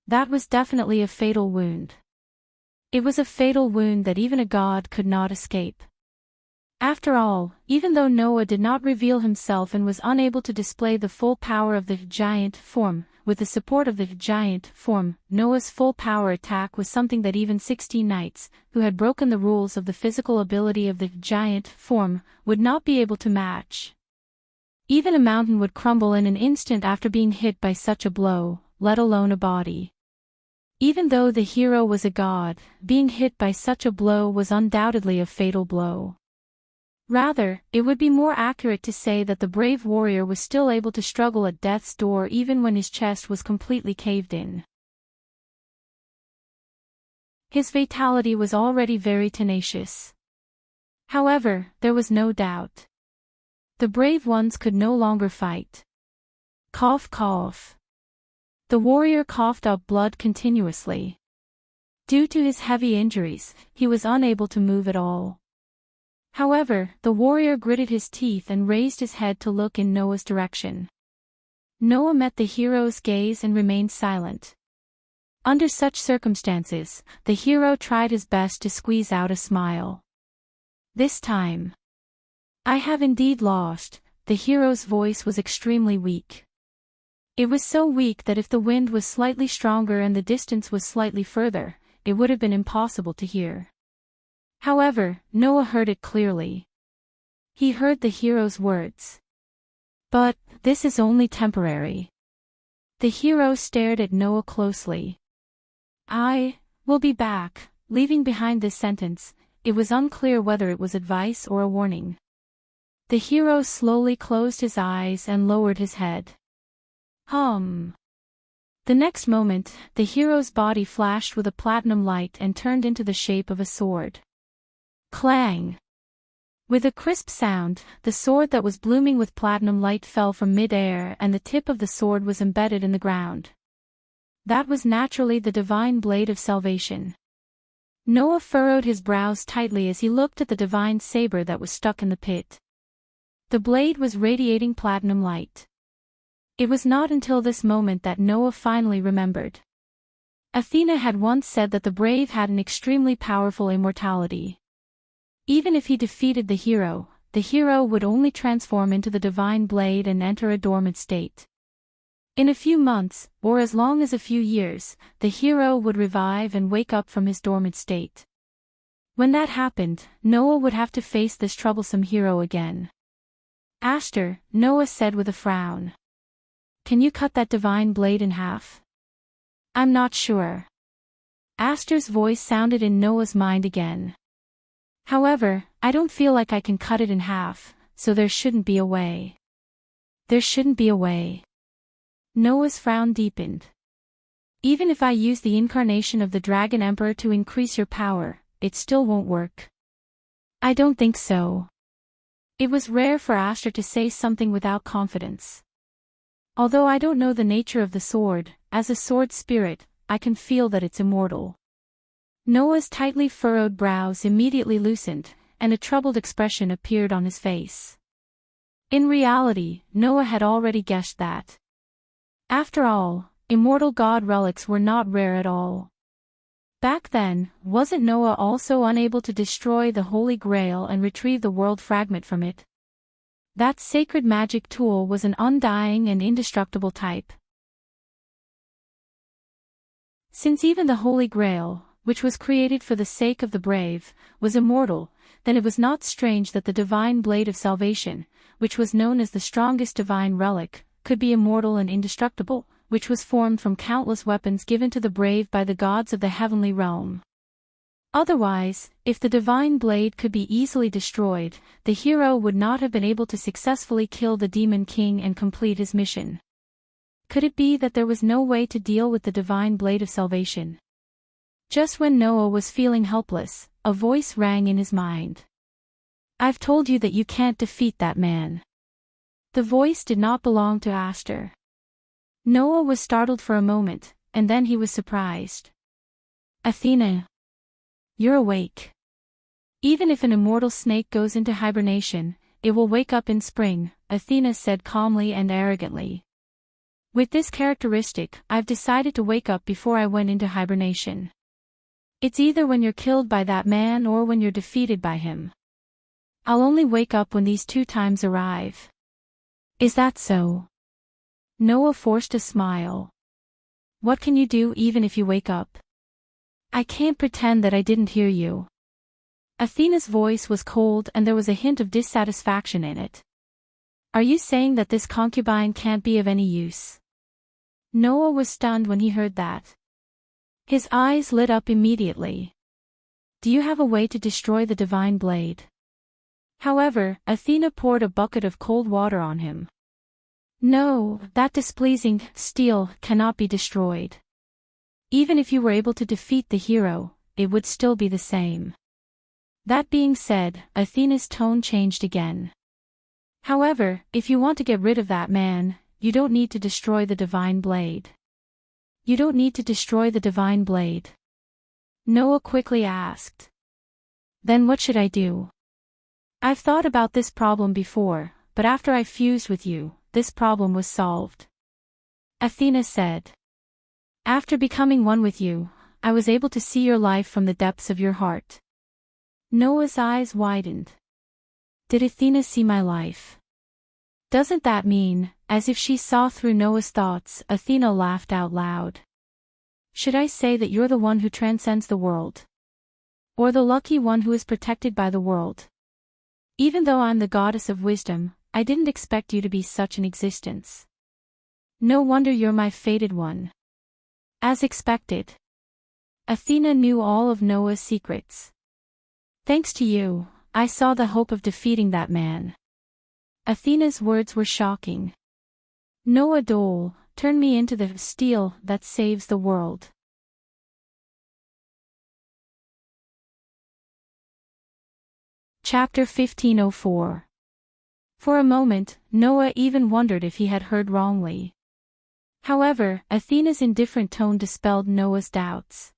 That was definitely a fatal wound. It was a fatal wound that even a god could not escape. After all, even though Noah did not reveal himself and was unable to display the full power of the giant form, with the support of the giant form, Noah's full power attack was something that even 16 knights, who had broken the rules of the physical ability of the giant form, would not be able to match. Even a mountain would crumble in an instant after being hit by such a blow, let alone a body. Even though the hero was a god, being hit by such a blow was undoubtedly a fatal blow. Rather, it would be more accurate to say that the brave warrior was still able to struggle at death's door even when his chest was completely caved in. His fatality was already very tenacious. However, there was no doubt. The brave ones could no longer fight. Cough, cough. The warrior coughed up blood continuously. Due to his heavy injuries, he was unable to move at all. However, the warrior gritted his teeth and raised his head to look in Noah's direction. Noah met the hero's gaze and remained silent. Under such circumstances, the hero tried his best to squeeze out a smile. This time, I have indeed lost. The hero's voice was extremely weak. It was so weak that if the wind was slightly stronger and the distance was slightly further, it would have been impossible to hear. However, Noah heard it clearly. He heard the hero's words. But, this is only temporary. The hero stared at Noah closely. I will be back. Leaving behind this sentence, it was unclear whether it was advice or a warning. The hero slowly closed his eyes and lowered his head. The next moment, the hero's body flashed with a platinum light and turned into the shape of a sword. Clang! With a crisp sound, the sword that was blooming with platinum light fell from mid-air and the tip of the sword was embedded in the ground. That was naturally the divine blade of salvation. Noah furrowed his brows tightly as he looked at the divine saber that was stuck in the pit. The blade was radiating platinum light. It was not until this moment that Noah finally remembered. Athena had once said that the brave had an extremely powerful immortality. Even if he defeated the hero would only transform into the divine blade and enter a dormant state. In a few months, or as long as a few years, the hero would revive and wake up from his dormant state. When that happened, Noah would have to face this troublesome hero again. Aster, Noah said with a frown. Can you cut that divine blade in half? I'm not sure. Aster's voice sounded in Noah's mind again. However, I don't feel like I can cut it in half, so there shouldn't be a way. There shouldn't be a way. Noah's frown deepened. Even if I use the incarnation of the Dragon Emperor to increase your power, it still won't work. I don't think so. It was rare for Aster to say something without confidence. Although I don't know the nature of the sword, as a sword spirit, I can feel that it's immortal. Noah's tightly furrowed brows immediately loosened, and a troubled expression appeared on his face. In reality, Noah had already guessed that. After all, immortal god relics were not rare at all. Back then, wasn't Noah also unable to destroy the Holy Grail and retrieve the world fragment from it? That sacred magic tool was an undying and indestructible type. Since even the Holy Grail, which was created for the sake of the brave, was immortal, then it was not strange that the divine blade of salvation, which was known as the strongest divine relic, could be immortal and indestructible, which was formed from countless weapons given to the brave by the gods of the heavenly realm. Otherwise, if the divine blade could be easily destroyed, the hero would not have been able to successfully kill the demon king and complete his mission. Could it be that there was no way to deal with the divine blade of salvation? Just when Noah was feeling helpless, a voice rang in his mind. I've told you that you can't defeat that man. The voice did not belong to Aster. Noah was startled for a moment, and then he was surprised. Athena. You're awake. Even if an immortal snake goes into hibernation, it will wake up in spring, Athena said calmly and arrogantly. With this characteristic, I've decided to wake up before I went into hibernation. It's either when you're killed by that man or when you're defeated by him. I'll only wake up when these two times arrive. Is that so? Noah forced a smile. What can you do even if you wake up? I can't pretend that I didn't hear you. Athena's voice was cold and there was a hint of dissatisfaction in it. Are you saying that this concubine can't be of any use? Noah was stunned when he heard that. His eyes lit up immediately. Do you have a way to destroy the divine blade? However, Athena poured a bucket of cold water on him. No, that displeasing steel cannot be destroyed. Even if you were able to defeat the hero, it would still be the same. That being said, Athena's tone changed again. However, if you want to get rid of that man, you don't need to destroy the divine blade. You don't need to destroy the divine blade. Noah quickly asked. Then what should I do? I've thought about this problem before, but after I fused with you, this problem was solved. Athena said. After becoming one with you, I was able to see your life from the depths of your heart. Noah's eyes widened. Did Athena see my life? Doesn't that mean, as if she saw through Noah's thoughts? Athena laughed out loud. Should I say that you're the one who transcends the world? Or the lucky one who is protected by the world? Even though I'm the goddess of wisdom, I didn't expect you to be such an existence. No wonder you're my fated one. As expected. Athena knew all of Noah's secrets. Thanks to you, I saw the hope of defeating that man. Athena's words were shocking. Noah Dole, turn me into the steel that saves the world. Chapter 1504. For a moment, Noah even wondered if he had heard wrongly. However, Athena's indifferent tone dispelled Noah's doubts.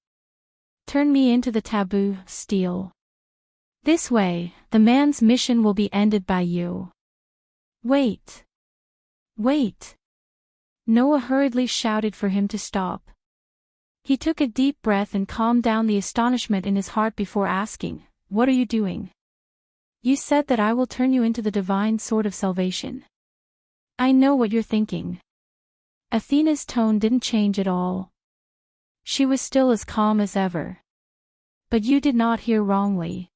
Turn me into the taboo steel. This way, the man's mission will be ended by you. Wait. Wait. Noah hurriedly shouted for him to stop. He took a deep breath and calmed down the astonishment in his heart before asking, What are you doing? You said that I will turn you into the divine sword of salvation. I know what you're thinking. Athena's tone didn't change at all. She was still as calm as ever. But you did not hear wrongly.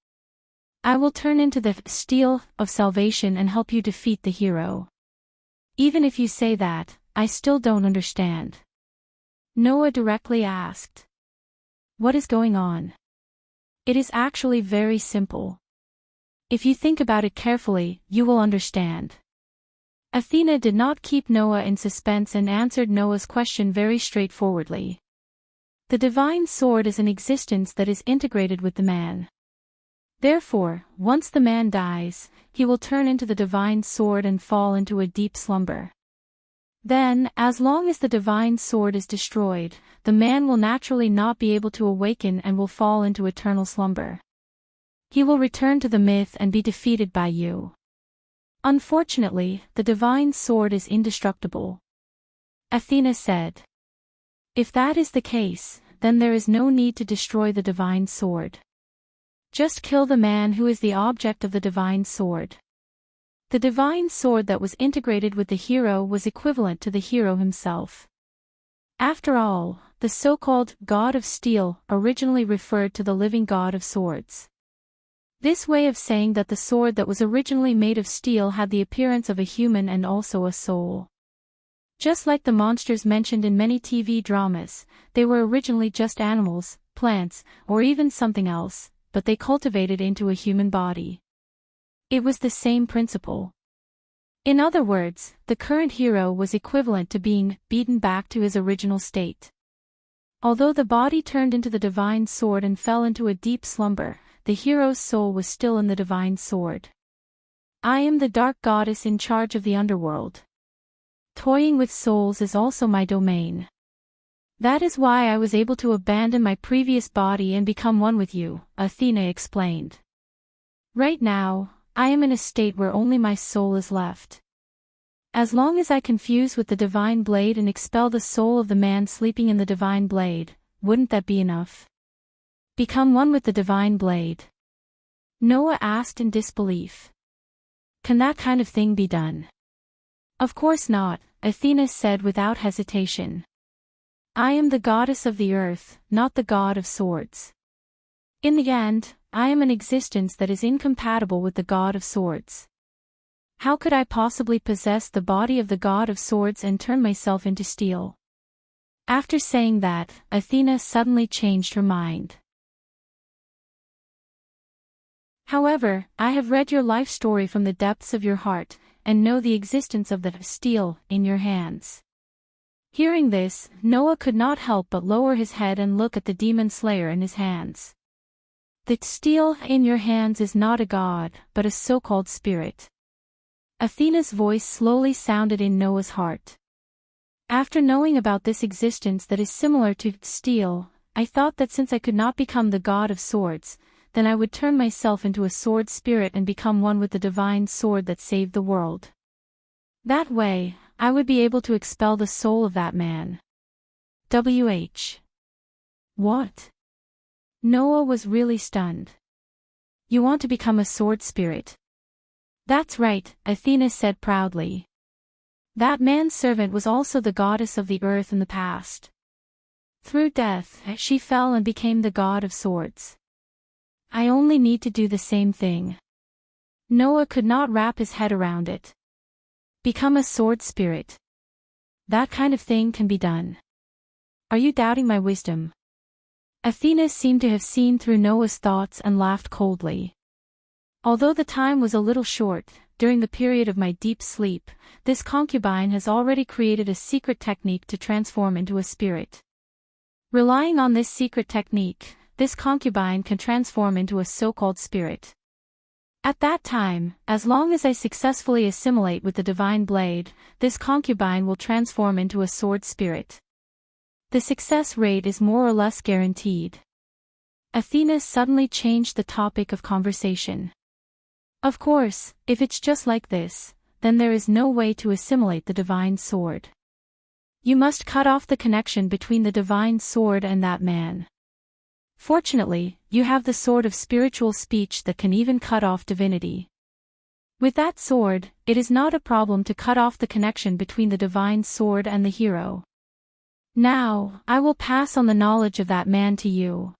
I will turn into the steel of salvation and help you defeat the hero. Even if you say that, I still don't understand. Noah directly asked. What is going on? It is actually very simple. If you think about it carefully, you will understand. Athena did not keep Noah in suspense and answered Noah's question very straightforwardly. The divine sword is an existence that is integrated with the man. Therefore, once the man dies, he will turn into the divine sword and fall into a deep slumber. Then, as long as the divine sword is destroyed, the man will naturally not be able to awaken and will fall into eternal slumber. He will return to the myth and be defeated by you. Unfortunately, the divine sword is indestructible. Athena said. If that is the case, then there is no need to destroy the divine sword. Just kill the man who is the object of the divine sword. The divine sword that was integrated with the hero was equivalent to the hero himself. After all, the so-called God of Steel originally referred to the living God of Swords. This way of saying that the sword that was originally made of steel had the appearance of a human and also a soul. Just like the monsters mentioned in many TV dramas, they were originally just animals, plants, or even something else, but they cultivated into a human body. It was the same principle. In other words, the current hero was equivalent to being beaten back to his original state. Although the body turned into the divine sword and fell into a deep slumber, the hero's soul was still in the divine sword. I am the dark goddess in charge of the underworld. Toying with souls is also my domain. That is why I was able to abandon my previous body and become one with you, Athena explained. Right now, I am in a state where only my soul is left. As long as I confuse with the divine blade and expel the soul of the man sleeping in the divine blade, wouldn't that be enough? Become one with the divine blade. Noah asked in disbelief. Can that kind of thing be done? Of course not, Athena said without hesitation. I am the goddess of the earth, not the god of swords. In the end, I am an existence that is incompatible with the god of swords. How could I possibly possess the body of the god of swords and turn myself into steel? After saying that, Athena suddenly changed her mind. However, I have read your life story from the depths of your heart, and know the existence of the steel in your hands. Hearing this, Noah could not help but lower his head and look at the demon slayer in his hands. The steel in your hands is not a god, but a so-called spirit. Athena's voice slowly sounded in Noah's heart. After knowing about this existence that is similar to steel, I thought that since I could not become the god of swords, then I would turn myself into a sword spirit and become one with the divine sword that saved the world. That way, I would be able to expel the soul of that man. What? Noah was really stunned. You want to become a sword spirit? That's right, Athena said proudly. That man's servant was also the goddess of the earth in the past. Through death, she fell and became the god of swords. I only need to do the same thing. Noah could not wrap his head around it. Become a sword spirit. That kind of thing can be done. Are you doubting my wisdom? Athena seemed to have seen through Noah's thoughts and laughed coldly. Although the time was a little short, during the period of my deep sleep, this concubine has already created a secret technique to transform into a spirit. Relying on this secret technique, this concubine can transform into a so-called spirit. At that time, as long as I successfully assimilate with the divine blade, this concubine will transform into a sword spirit. The success rate is more or less guaranteed. Athena suddenly changed the topic of conversation. Of course, if it's just like this, then there is no way to assimilate the divine sword. You must cut off the connection between the divine sword and that man. Fortunately, you have the sword of spiritual speech that can even cut off divinity. With that sword, it is not a problem to cut off the connection between the divine sword and the hero. Now, I will pass on the knowledge of that man to you.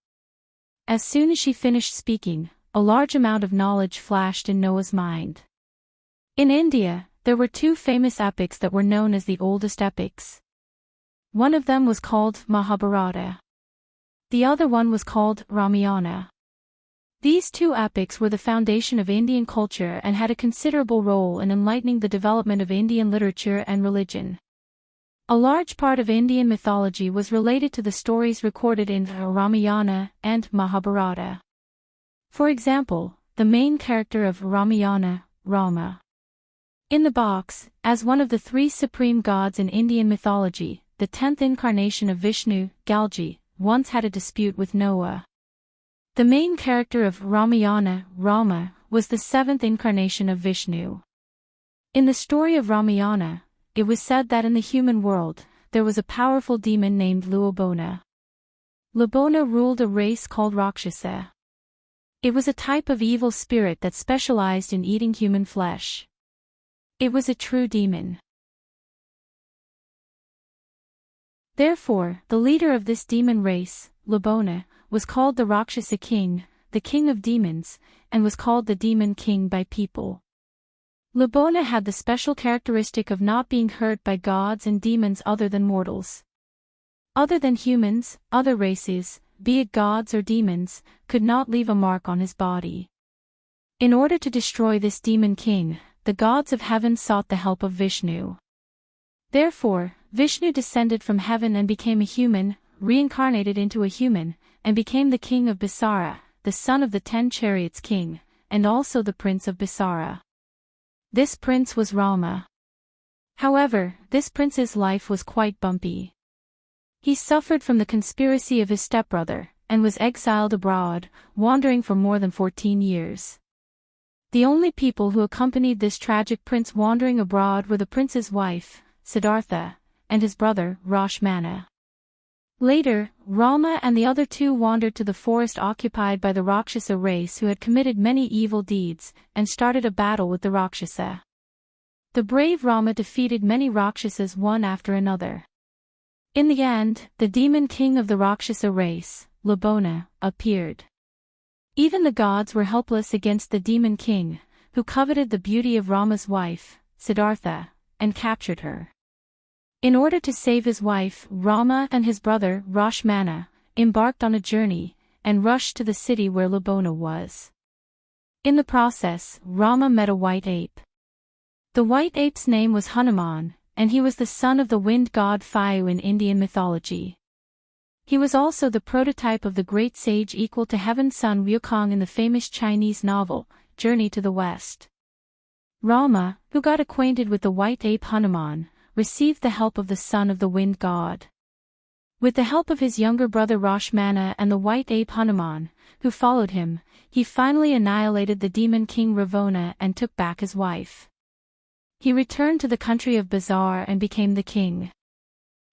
As soon as she finished speaking, a large amount of knowledge flashed in Noah's mind. In India, there were two famous epics that were known as the oldest epics. One of them was called Mahabharata. The other one was called Ramayana. These two epics were the foundation of Indian culture and had a considerable role in enlightening the development of Indian literature and religion. A large part of Indian mythology was related to the stories recorded in Ramayana and Mahabharata. For example, the main character of Ramayana, Rama. In the box, as one of the three supreme gods in Indian mythology, the 10th incarnation of Vishnu, Galgi, once had a dispute with Noah. The main character of Ramayana, Rama, was the 7th incarnation of Vishnu. In the story of Ramayana, it was said that in the human world, there was a powerful demon named Luobona. Luobona ruled a race called Rakshasa. It was a type of evil spirit that specialized in eating human flesh. It was a true demon. Therefore, the leader of this demon race, Luobona, was called the Rakshasa king, the king of demons, and was called the demon king by people. Luobona had the special characteristic of not being hurt by gods and demons other than mortals. Other than humans, other races, be it gods or demons, could not leave a mark on his body. In order to destroy this demon king, the gods of heaven sought the help of Vishnu. Therefore, Vishnu descended from heaven and became a human, reincarnated into a human, and became the king of Bisara, the son of the 10 chariots king, and also the prince of Bisara. This prince was Rama. However, this prince's life was quite bumpy. He suffered from the conspiracy of his stepbrother, and was exiled abroad, wandering for more than 14 years. The only people who accompanied this tragic prince wandering abroad were the prince's wife, Siddhartha, and his brother, Rashmana. Later, Rama and the other two wandered to the forest occupied by the Rakshasa race who had committed many evil deeds, and started a battle with the Rakshasa. The brave Rama defeated many Rakshasas one after another. In the end, the demon king of the Rakshasa race, Luobona, appeared. Even the gods were helpless against the demon king, who coveted the beauty of Rama's wife, Siddhartha, and captured her. In order to save his wife, Rama and his brother, Rashmana, embarked on a journey, and rushed to the city where Labona was. In the process, Rama met a white ape. The white ape's name was Hanuman, and he was the son of the wind god Vayu in Indian mythology. He was also the prototype of the great sage equal to Heaven's son Wukong in the famous Chinese novel, Journey to the West. Rama, who got acquainted with the white ape Hanuman, received the help of the son of the wind god. With the help of his younger brother Rashmana and the white ape Hanuman, who followed him, he finally annihilated the demon king Ravana and took back his wife. He returned to the country of Bazar and became the king.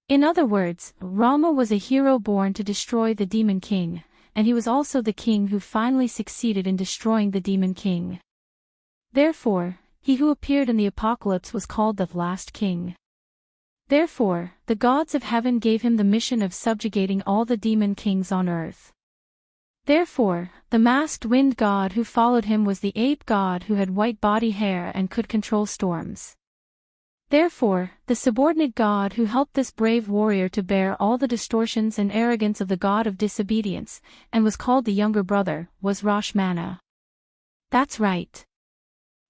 In other words, Rama was a hero born to destroy the demon king, and he was also the king who finally succeeded in destroying the demon king. Therefore, he who appeared in the apocalypse was called the last king. Therefore, the gods of heaven gave him the mission of subjugating all the demon kings on earth. Therefore, the masked wind god who followed him was the ape god who had white body hair and could control storms. Therefore, the subordinate god who helped this brave warrior to bear all the distortions and arrogance of the god of disobedience, and was called the younger brother, was Rashmana. That's right.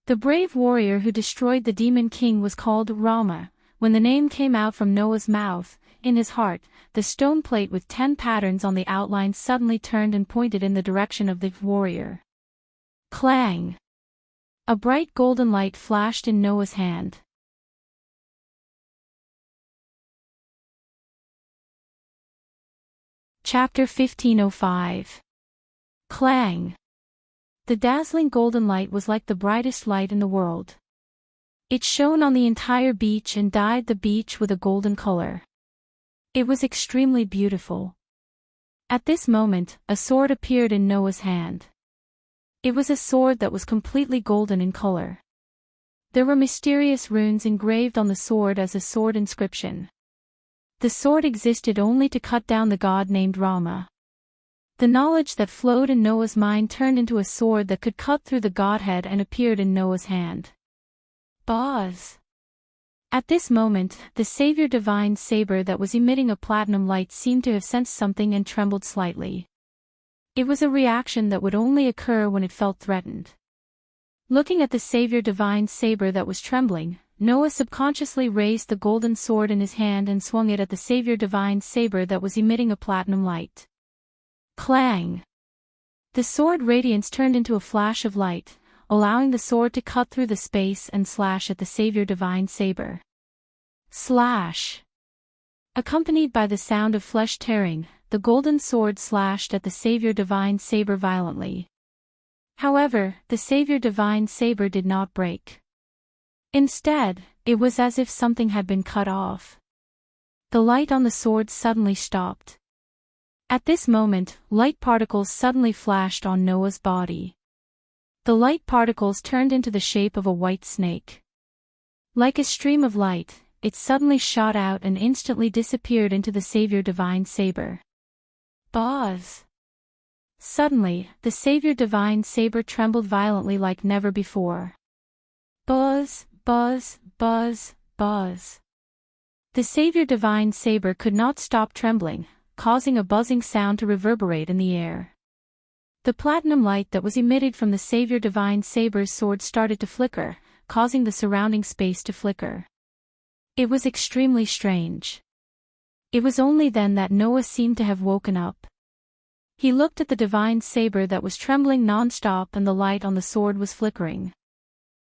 The brave warrior who destroyed the demon king was called Rama. When the name came out from Noah's mouth, in his heart, the stone plate with 10 patterns on the outline suddenly turned and pointed in the direction of the warrior. Clang! A bright golden light flashed in Noah's hand. Chapter 1505. Clang! The dazzling golden light was like the brightest light in the world. It shone on the entire beach and dyed the beach with a golden color. It was extremely beautiful. At this moment, a sword appeared in Noah's hand. It was a sword that was completely golden in color. There were mysterious runes engraved on the sword as a sword inscription. The sword existed only to cut down the god named Rama. The knowledge that flowed in Noah's mind turned into a sword that could cut through the godhead and appeared in Noah's hand. Buzz! At this moment, the Savior Divine Saber that was emitting a platinum light seemed to have sensed something and trembled slightly. It was a reaction that would only occur when it felt threatened. Looking at the Savior Divine Saber that was trembling, Noah subconsciously raised the golden sword in his hand and swung it at the Savior Divine Saber that was emitting a platinum light. Clang! The sword radiance turned into a flash of light, allowing the sword to cut through the space and slash at the Savior Divine Saber. Slash! Accompanied by the sound of flesh tearing, the golden sword slashed at the Savior Divine Saber violently. However, the Savior Divine Saber did not break. Instead, it was as if something had been cut off. The light on the sword suddenly stopped. At this moment, light particles suddenly flashed on Noah's body. The light particles turned into the shape of a white snake. Like a stream of light, it suddenly shot out and instantly disappeared into the Savior Divine Saber. Buzz! Suddenly, the Savior Divine Saber trembled violently like never before. Buzz, buzz, buzz, buzz. The Savior Divine Saber could not stop trembling, causing a buzzing sound to reverberate in the air. The platinum light that was emitted from the Savior Divine Saber's sword started to flicker, causing the surrounding space to flicker. It was extremely strange. It was only then that Noah seemed to have woken up. He looked at the divine saber that was trembling non-stop and the light on the sword was flickering.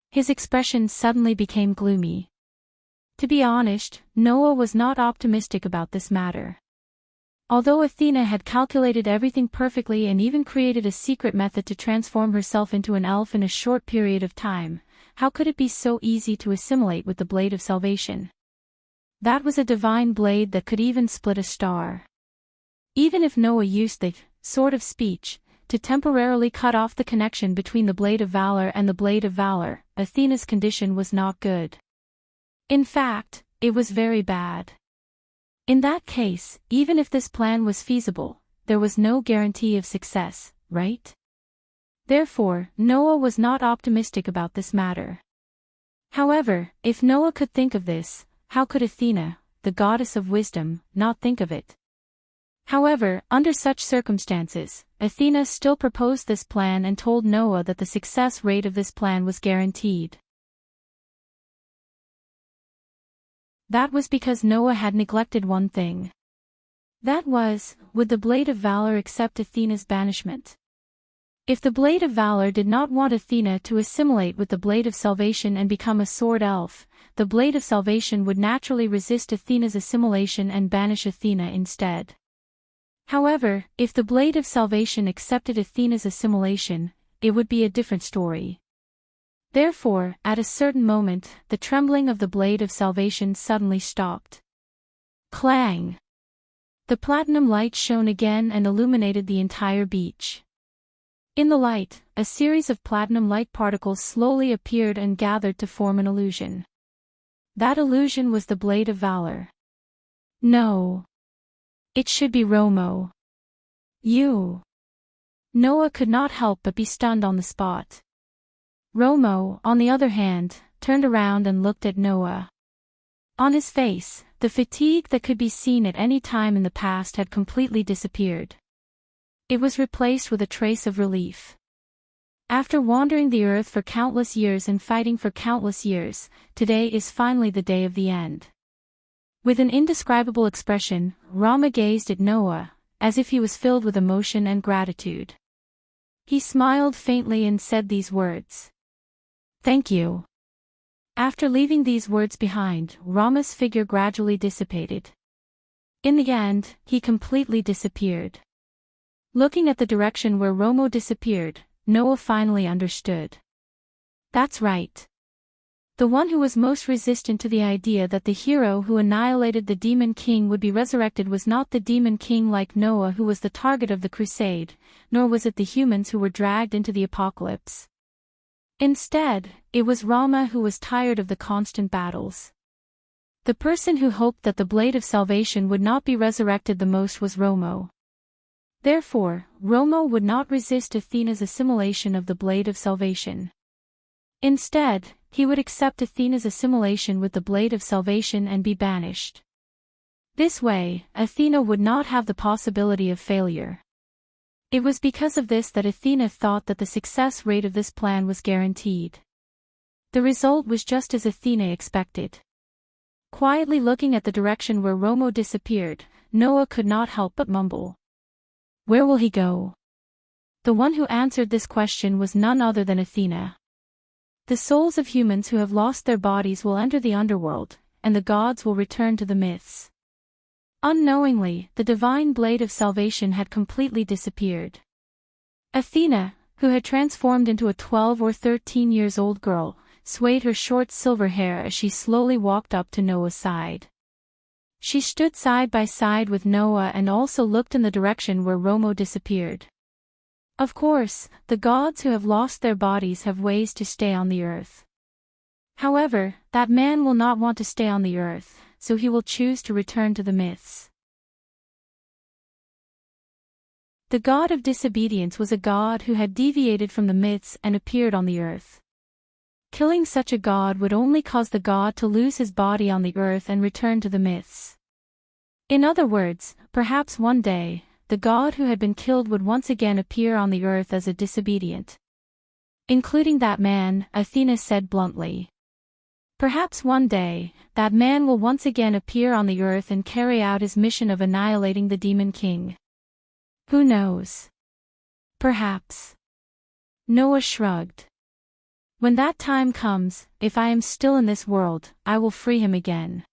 His expression suddenly became gloomy. To be honest, Noah was not optimistic about this matter. Although Athena had calculated everything perfectly and even created a secret method to transform herself into an elf in a short period of time, how could it be so easy to assimilate with the blade of salvation? That was a divine blade that could even split a star. Even if Noah used the sword of speech to temporarily cut off the connection between the blade of valor and the blade of valor, Athena's condition was not good. In fact, it was very bad. In that case, even if this plan was feasible, there was no guarantee of success, right? Therefore, Noah was not optimistic about this matter. However, if Noah could think of this, how could Athena, the goddess of wisdom, not think of it. However, under such circumstances, Athena still proposed this plan and told Noah that the success rate of this plan was guaranteed. That was because Noah had neglected one thing. That was, would the Blade of Valor accept Athena's banishment? If the Blade of Valor did not want Athena to assimilate with the Blade of Salvation and become a sword elf, the Blade of Salvation would naturally resist Athena's assimilation and banish Athena instead. However, if the Blade of Salvation accepted Athena's assimilation, it would be a different story. Therefore, at a certain moment, the trembling of the Blade of Salvation suddenly stopped. Clang! The platinum light shone again and illuminated the entire beach. In the light, a series of platinum light particles slowly appeared and gathered to form an illusion. That illusion was the Blade of Valor. No. It should be Romo. You. Noah could not help but be stunned on the spot. Romo, on the other hand, turned around and looked at Noah. On his face, the fatigue that could be seen at any time in the past had completely disappeared. It was replaced with a trace of relief. After wandering the earth for countless years and fighting for countless years, today is finally the day of the end. With an indescribable expression, Rama gazed at Noah, as if he was filled with emotion and gratitude. He smiled faintly and said these words. "Thank you." After leaving these words behind, Rama's figure gradually dissipated. In the end, he completely disappeared. Looking at the direction where Romo disappeared, Noah finally understood. That's right. The one who was most resistant to the idea that the hero who annihilated the Demon King would be resurrected was not the Demon King like Noah who was the target of the crusade, nor was it the humans who were dragged into the apocalypse. Instead, it was Rama who was tired of the constant battles. The person who hoped that the Blade of Salvation would not be resurrected the most was Romo. Therefore, Romo would not resist Athena's assimilation of the Blade of Salvation. Instead, he would accept Athena's assimilation with the Blade of Salvation and be banished. This way, Athena would not have the possibility of failure. It was because of this that Athena thought that the success rate of this plan was guaranteed. The result was just as Athena expected. Quietly looking at the direction where Romo disappeared, Noah could not help but mumble. Where will he go? The one who answered this question was none other than Athena. The souls of humans who have lost their bodies will enter the underworld, and the gods will return to the myths. Unknowingly, the divine Blade of Salvation had completely disappeared. Athena, who had transformed into a 12 or 13 years old girl, swayed her short silver hair as she slowly walked up to Noah's side. She stood side by side with Noah and also looked in the direction where Romo disappeared. Of course, the gods who have lost their bodies have ways to stay on the earth. However, that man will not want to stay on the earth, so he will choose to return to the myths. The god of disobedience was a god who had deviated from the myths and appeared on the earth. Killing such a god would only cause the god to lose his body on the earth and return to the myths. In other words, perhaps one day, the god who had been killed would once again appear on the earth as a disobedient. Including that man, Athena said bluntly. Perhaps one day, that man will once again appear on the earth and carry out his mission of annihilating the Demon King. Who knows? Perhaps. Noah shrugged. When that time comes, if I am still in this world, I will free him again.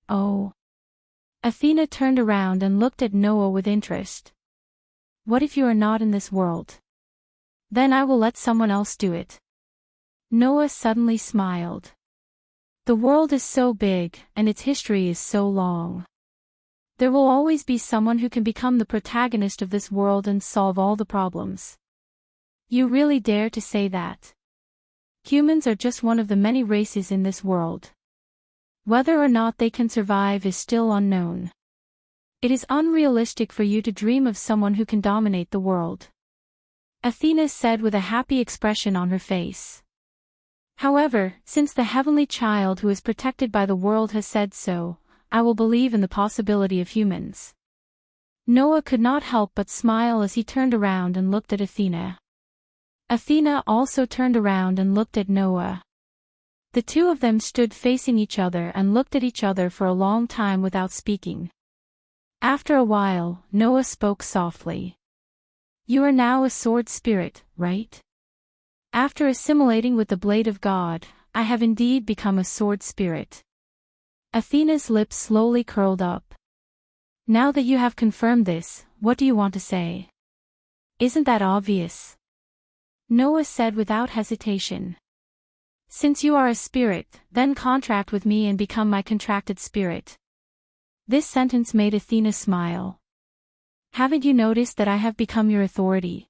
Oh. Athena turned around and looked at Noah with interest. What if you are not in this world? Then I will let someone else do it. Noah suddenly smiled. The world is so big, and its history is so long. There will always be someone who can become the protagonist of this world and solve all the problems. You really dare to say that? Humans are just one of the many races in this world. Whether or not they can survive is still unknown. It is unrealistic for you to dream of someone who can dominate the world. Athena said with a happy expression on her face. However, since the heavenly child who is protected by the world has said so, I will believe in the possibility of humans." Noah could not help but smile as he turned around and looked at Athena. Athena also turned around and looked at Noah. The two of them stood facing each other and looked at each other for a long time without speaking. After a while, Noah spoke softly. "You are now a sword spirit, right? After assimilating with the blade of God, I have indeed become a sword spirit." Athena's lips slowly curled up. "Now that you have confirmed this, what do you want to say? Isn't that obvious?" Noah said without hesitation. "Since you are a spirit, then contract with me and become my contracted spirit." This sentence made Athena smile. "Haven't you noticed that I have become your authority?"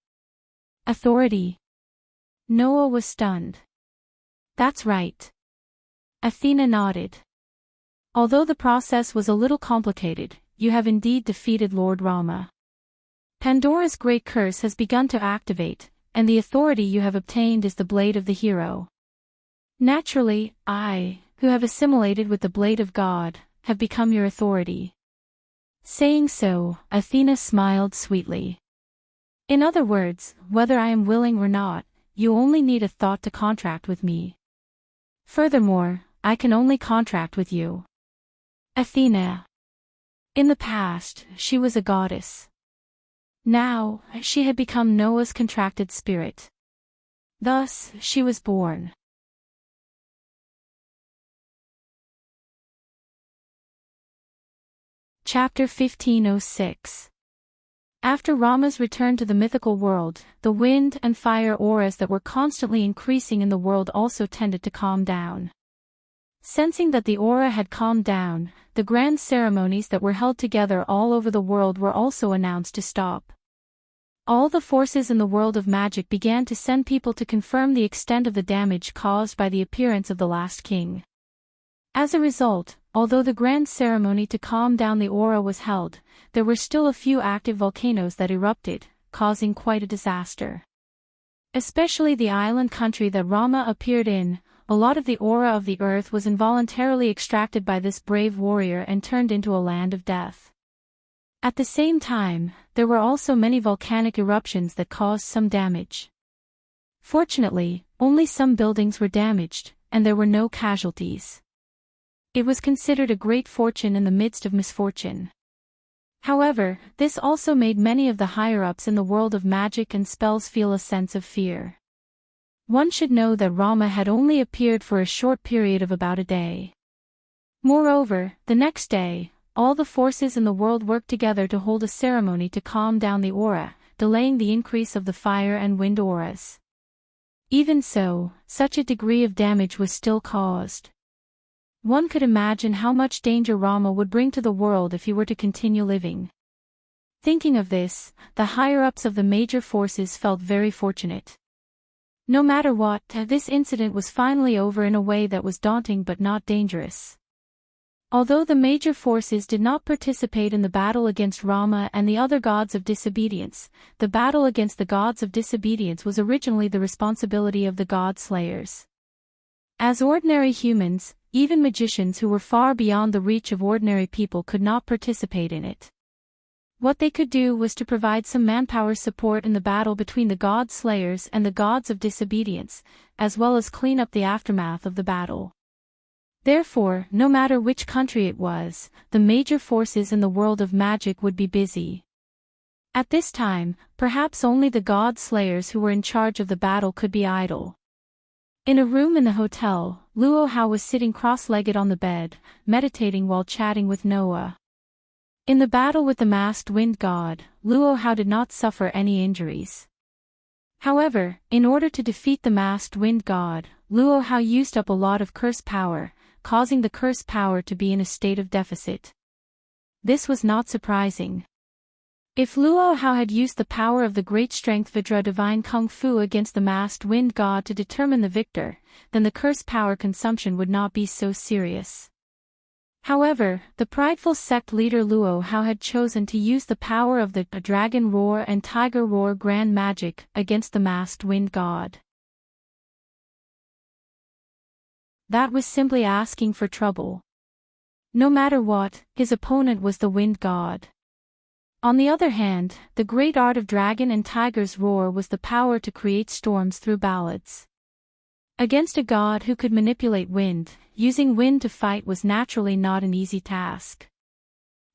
"Authority?" Noah was stunned. "That's right." Athena nodded. "Although the process was a little complicated, you have indeed defeated Lord Rama. Pandora's great curse has begun to activate, and the authority you have obtained is the blade of the hero. Naturally, I, who have assimilated with the blade of God, have become your authority." Saying so, Athena smiled sweetly. "In other words, whether I am willing or not, you only need a thought to contract with me. Furthermore, I can only contract with you." Athena. In the past, she was a goddess. Now, she had become Noah's contracted spirit. Thus, she was born. Chapter 1506. After Rama's return to the mythical world, the wind and fire auras that were constantly increasing in the world also tended to calm down. Sensing that the aura had calmed down, the grand ceremonies that were held together all over the world were also announced to stop. All the forces in the world of magic began to send people to confirm the extent of the damage caused by the appearance of the last king. As a result, although the grand ceremony to calm down the aura was held, there were still a few active volcanoes that erupted, causing quite a disaster. Especially the island country that Rama appeared in, a lot of the aura of the earth was involuntarily extracted by this brave warrior and turned into a land of death. At the same time, there were also many volcanic eruptions that caused some damage. Fortunately, only some buildings were damaged, and there were no casualties. It was considered a great fortune in the midst of misfortune. However, this also made many of the higher-ups in the world of magic and spells feel a sense of fear. One should know that Rama had only appeared for a short period of about a day. Moreover, the next day, all the forces in the world worked together to hold a ceremony to calm down the aura, delaying the increase of the fire and wind auras. Even so, such a degree of damage was still caused. One could imagine how much danger Rama would bring to the world if he were to continue living. Thinking of this, the higher-ups of the major forces felt very fortunate. No matter what, this incident was finally over in a way that was daunting but not dangerous. Although the major forces did not participate in the battle against Rama and the other gods of disobedience, the battle against the gods of disobedience was originally the responsibility of the god slayers. As ordinary humans, even magicians who were far beyond the reach of ordinary people could not participate in it. What they could do was to provide some manpower support in the battle between the god slayers and the gods of disobedience, as well as clean up the aftermath of the battle. Therefore, no matter which country it was, the major forces in the world of magic would be busy. At this time, perhaps only the god slayers who were in charge of the battle could be idle. In a room in the hotel, Luo Hao was sitting cross-legged on the bed, meditating while chatting with Noah. In the battle with the masked wind god, Luo Hao did not suffer any injuries. However, in order to defeat the masked wind god, Luo Hao used up a lot of curse power, causing the curse power to be in a state of deficit. This was not surprising. If Luo Hao had used the power of the great strength Vidra divine Kung Fu against the masked wind god to determine the victor, then the curse power consumption would not be so serious. However, the prideful sect leader Luo Hao had chosen to use the power of the Dragon Roar and Tiger Roar grand magic against the masked wind god. That was simply asking for trouble. No matter what, his opponent was the wind god. On the other hand, the great art of dragon and tiger's roar was the power to create storms through ballads. Against a god who could manipulate wind, using wind to fight was naturally not an easy task.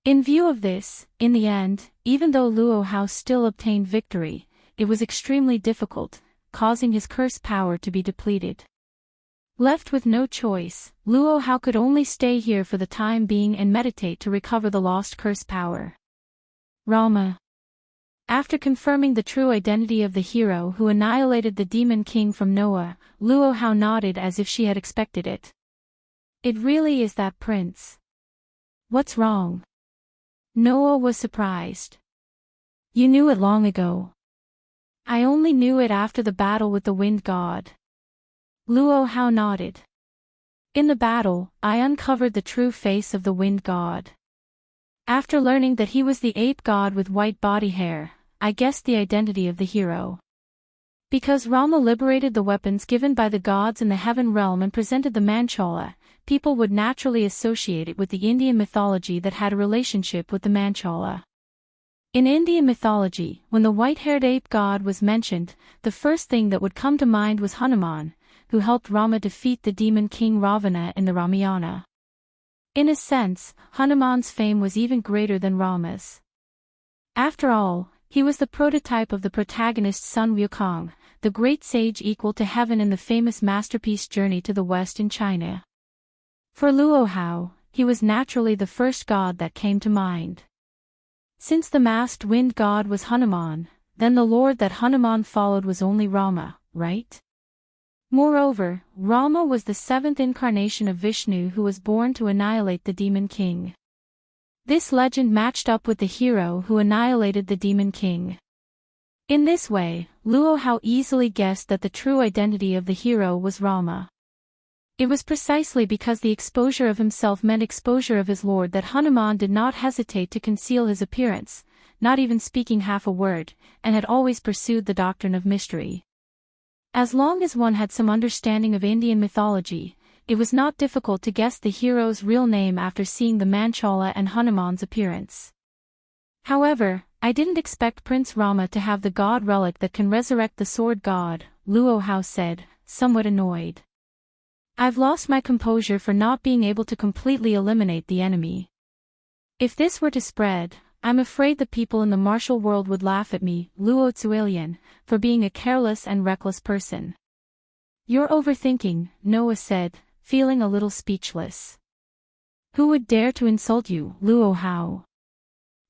In view of this, in the end, even though Luo Hao still obtained victory, it was extremely difficult, causing his curse power to be depleted. Left with no choice, Luo Hao could only stay here for the time being and meditate to recover the lost curse power. Rama. After confirming the true identity of the hero who annihilated the Demon King from Noah, Luo Hao nodded as if she had expected it. It really is that prince. What's wrong? Noah was surprised. You knew it long ago. I only knew it after the battle with the wind god. Luo Hao nodded. In the battle, I uncovered the true face of the wind god. After learning that he was the ape god with white body hair, I guessed the identity of the hero. Because Rama liberated the weapons given by the gods in the heaven realm and presented the Manchala, people would naturally associate it with the Indian mythology that had a relationship with the Manchala. In Indian mythology, when the white-haired ape god was mentioned, the first thing that would come to mind was Hanuman, who helped Rama defeat the demon king Ravana in the Ramayana. In a sense, Hanuman's fame was even greater than Rama's. After all, he was the prototype of the protagonist's son Wukong, the great sage equal to heaven in the famous masterpiece Journey to the West in China. For Luo Hao, he was naturally the first god that came to mind. Since the masked wind god was Hanuman, then the lord that Hanuman followed was only Rama, right? Moreover, Rama was the seventh incarnation of Vishnu who was born to annihilate the demon king. This legend matched up with the hero who annihilated the demon king. In this way, Luo Hao easily guessed that the true identity of the hero was Rama. It was precisely because the exposure of himself meant exposure of his lord that Hanuman did not hesitate to conceal his appearance, not even speaking half a word, and had always pursued the doctrine of mystery. As long as one had some understanding of Indian mythology, it was not difficult to guess the hero's real name after seeing the Manchala and Hanuman's appearance. However, I didn't expect Prince Rama to have the god relic that can resurrect the sword god, Luo Hao said, somewhat annoyed. I've lost my composure for not being able to completely eliminate the enemy. If this were to spread, I'm afraid the people in the martial world would laugh at me, Luo Zuilian, for being a careless and reckless person. You're overthinking, Noah said, feeling a little speechless. Who would dare to insult you, Luo Hao?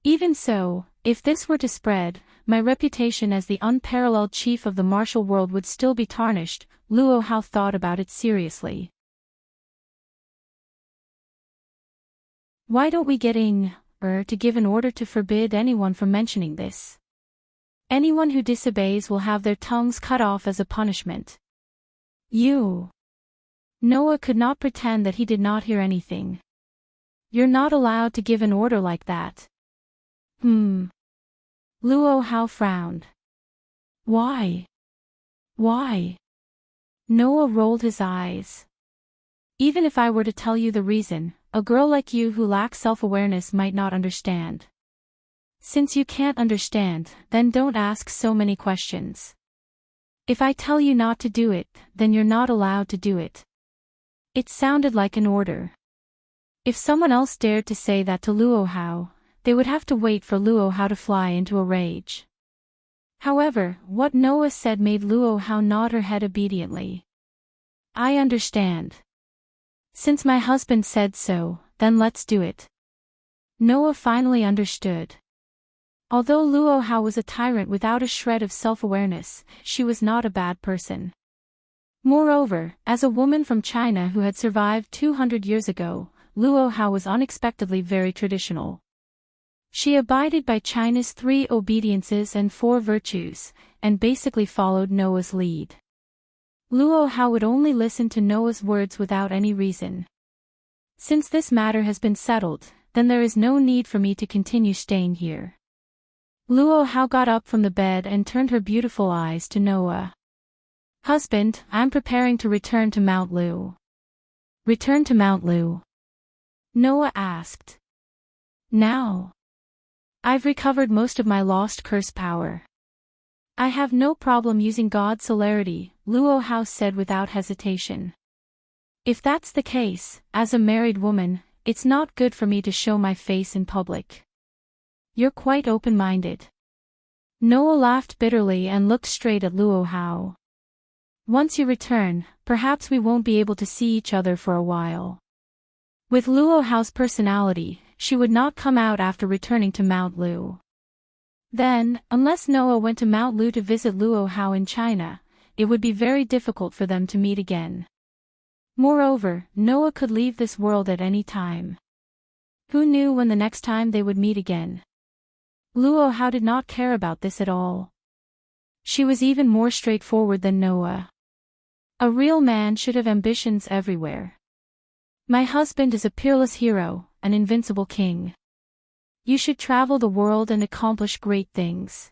Even so, if this were to spread, my reputation as the unparalleled chief of the martial world would still be tarnished. Luo Hao thought about it seriously. Why don't we get to give an order to forbid anyone from mentioning this? Anyone who disobeys will have their tongues cut off as a punishment. You. Noah could not pretend that he did not hear anything. You're not allowed to give an order like that. Luo Hao frowned. Why? Why? Noah rolled his eyes. Even if I were to tell you the reason, a girl like you who lacks self-awareness might not understand. Since you can't understand, then don't ask so many questions. If I tell you not to do it, then you're not allowed to do it. It sounded like an order. If someone else dared to say that to Luo Hao, they would have to wait for Luo Hao to fly into a rage. However, what Noah said made Luo Hao nod her head obediently. I understand. Since my husband said so, then let's do it. Noah finally understood. Although Luo Hao was a tyrant without a shred of self-awareness, she was not a bad person. Moreover, as a woman from China who had survived 200 years ago, Luo Hao was unexpectedly very traditional. She abided by China's 3 obediences and 4 virtues, and basically followed Noah's lead. Luo Hao would only listen to Noah's words without any reason. Since this matter has been settled, then there is no need for me to continue staying here. Luo Hao got up from the bed and turned her beautiful eyes to Noah. Husband, I'm preparing to return to Mount Lu. Return to Mount Lu. Noah asked. Now. I've recovered most of my lost curse power. I have no problem using God's celerity, Luo Hao said without hesitation. If that's the case, as a married woman, it's not good for me to show my face in public. You're quite open-minded. Noah laughed bitterly and looked straight at Luo Hao. Once you return, perhaps we won't be able to see each other for a while. With Luo Hao's personality, she would not come out after returning to Mount Lu. Then, unless Noah went to Mount Lu to visit Luo Hao in China, it would be very difficult for them to meet again. Moreover, Noah could leave this world at any time. Who knew when the next time they would meet again? Luo Hao did not care about this at all. She was even more straightforward than Noah. A real man should have ambitions everywhere. My husband is a peerless hero, an invincible king. You should travel the world and accomplish great things.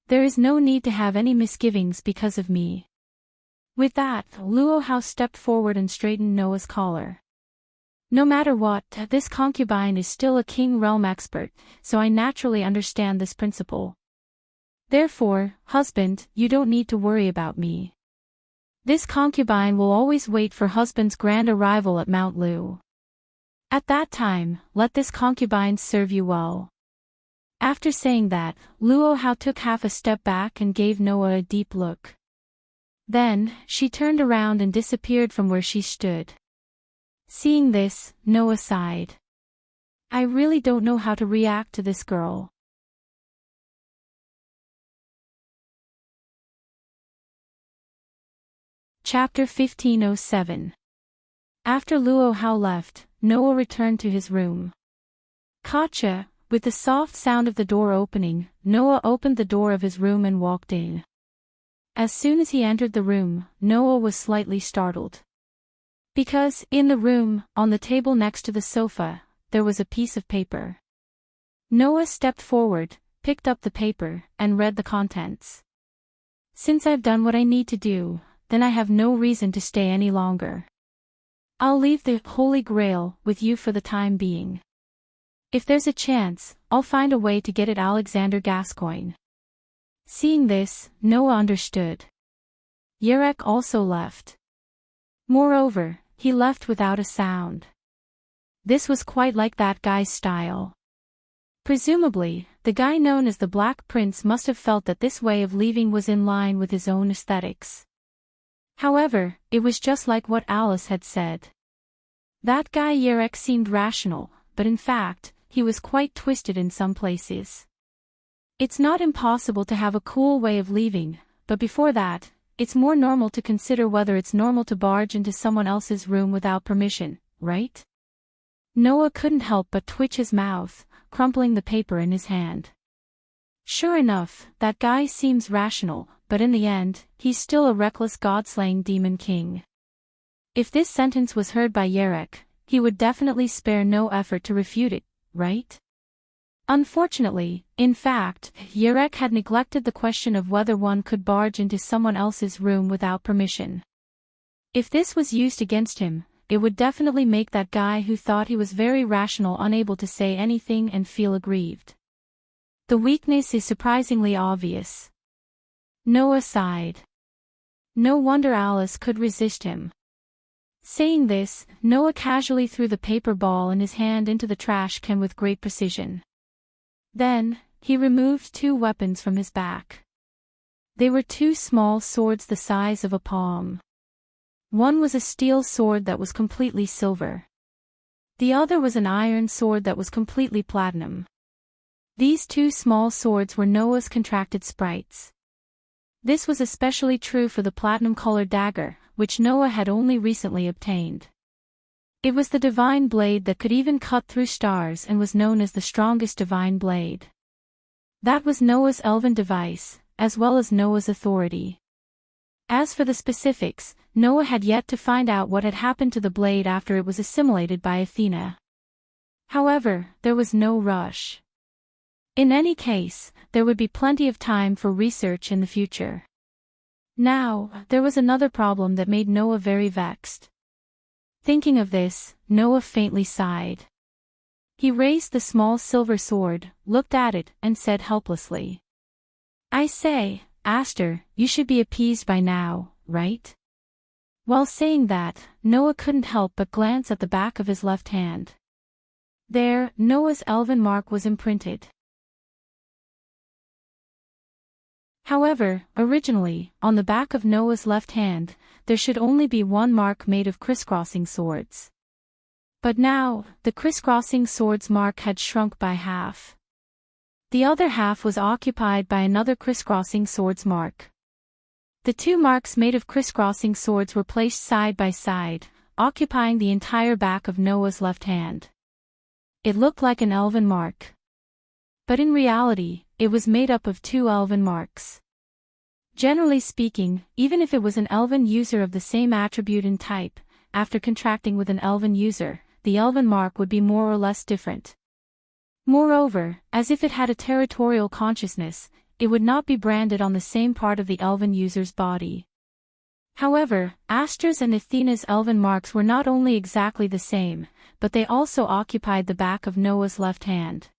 There is no need to have any misgivings because of me. With that, Luo Hao stepped forward and straightened Noah's collar. No matter what, this concubine is still a king realm expert, so I naturally understand this principle. Therefore, husband, you don't need to worry about me. This concubine will always wait for husband's grand arrival at Mount Lu. At that time, let this concubine serve you well. After saying that, Luo Hao took half a step back and gave Noah a deep look. Then, she turned around and disappeared from where she stood. Seeing this, Noah sighed. I really don't know how to react to this girl. Chapter 1507. After Luo Hao left, Noah returned to his room. Gotcha! With the soft sound of the door opening, Noah opened the door of his room and walked in. As soon as he entered the room, Noah was slightly startled. Because, in the room, on the table next to the sofa, there was a piece of paper. Noah stepped forward, picked up the paper, and read the contents. Since I've done what I need to do, then I have no reason to stay any longer. I'll leave the Holy Grail with you for the time being. If there's a chance, I'll find a way to get it Alexander Gascoigne. Seeing this, Noah understood. Yerek also left. Moreover, he left without a sound. This was quite like that guy's style. Presumably, the guy known as the Black Prince must have felt that this way of leaving was in line with his own aesthetics. However, it was just like what Alice had said. That guy Yerek seemed rational, but in fact, he was quite twisted in some places. It's not impossible to have a cool way of leaving, but before that, it's more normal to consider whether it's normal to barge into someone else's room without permission, right? Noah couldn't help but twitch his mouth, crumpling the paper in his hand. Sure enough, that guy seems rational, but in the end, he's still a reckless god-slaying demon king. If this sentence was heard by Yerek, he would definitely spare no effort to refute it, right? Unfortunately, in fact, Yerek had neglected the question of whether one could barge into someone else's room without permission. If this was used against him, it would definitely make that guy who thought he was very rational unable to say anything and feel aggrieved. The weakness is surprisingly obvious. Noah sighed. No wonder Alice could resist him. Saying this, Noah casually threw the paper ball in his hand into the trash can with great precision. Then, he removed two weapons from his back. They were two small swords the size of a palm. One was a steel sword that was completely silver. The other was an iron sword that was completely platinum. These two small swords were Noah's contracted sprites. This was especially true for the platinum-colored dagger, which Noah had only recently obtained. It was the divine blade that could even cut through stars and was known as the strongest divine blade. That was Noah's elven device, as well as Noah's authority. As for the specifics, Noah had yet to find out what had happened to the blade after it was assimilated by Athena. However, there was no rush. In any case, there would be plenty of time for research in the future. Now, there was another problem that made Noah very vexed. Thinking of this, Noah faintly sighed. He raised the small silver sword, looked at it, and said helplessly, "I say, Aster, you should be appeased by now, right?" While saying that, Noah couldn't help but glance at the back of his left hand. There, Noah's elven mark was imprinted. However, originally, on the back of Noah's left hand, there should only be one mark made of crisscrossing swords. But now, the crisscrossing swords mark had shrunk by half. The other half was occupied by another crisscrossing swords mark. The two marks made of crisscrossing swords were placed side by side, occupying the entire back of Noah's left hand. It looked like an elven mark. But in reality, it was made up of two elven marks. Generally speaking, even if it was an elven user of the same attribute and type, after contracting with an elven user, the elven mark would be more or less different. Moreover, as if it had a territorial consciousness, it would not be branded on the same part of the elven user's body. However, Aster's and Athena's elven marks were not only exactly the same, but they also occupied the back of Noah's left hand.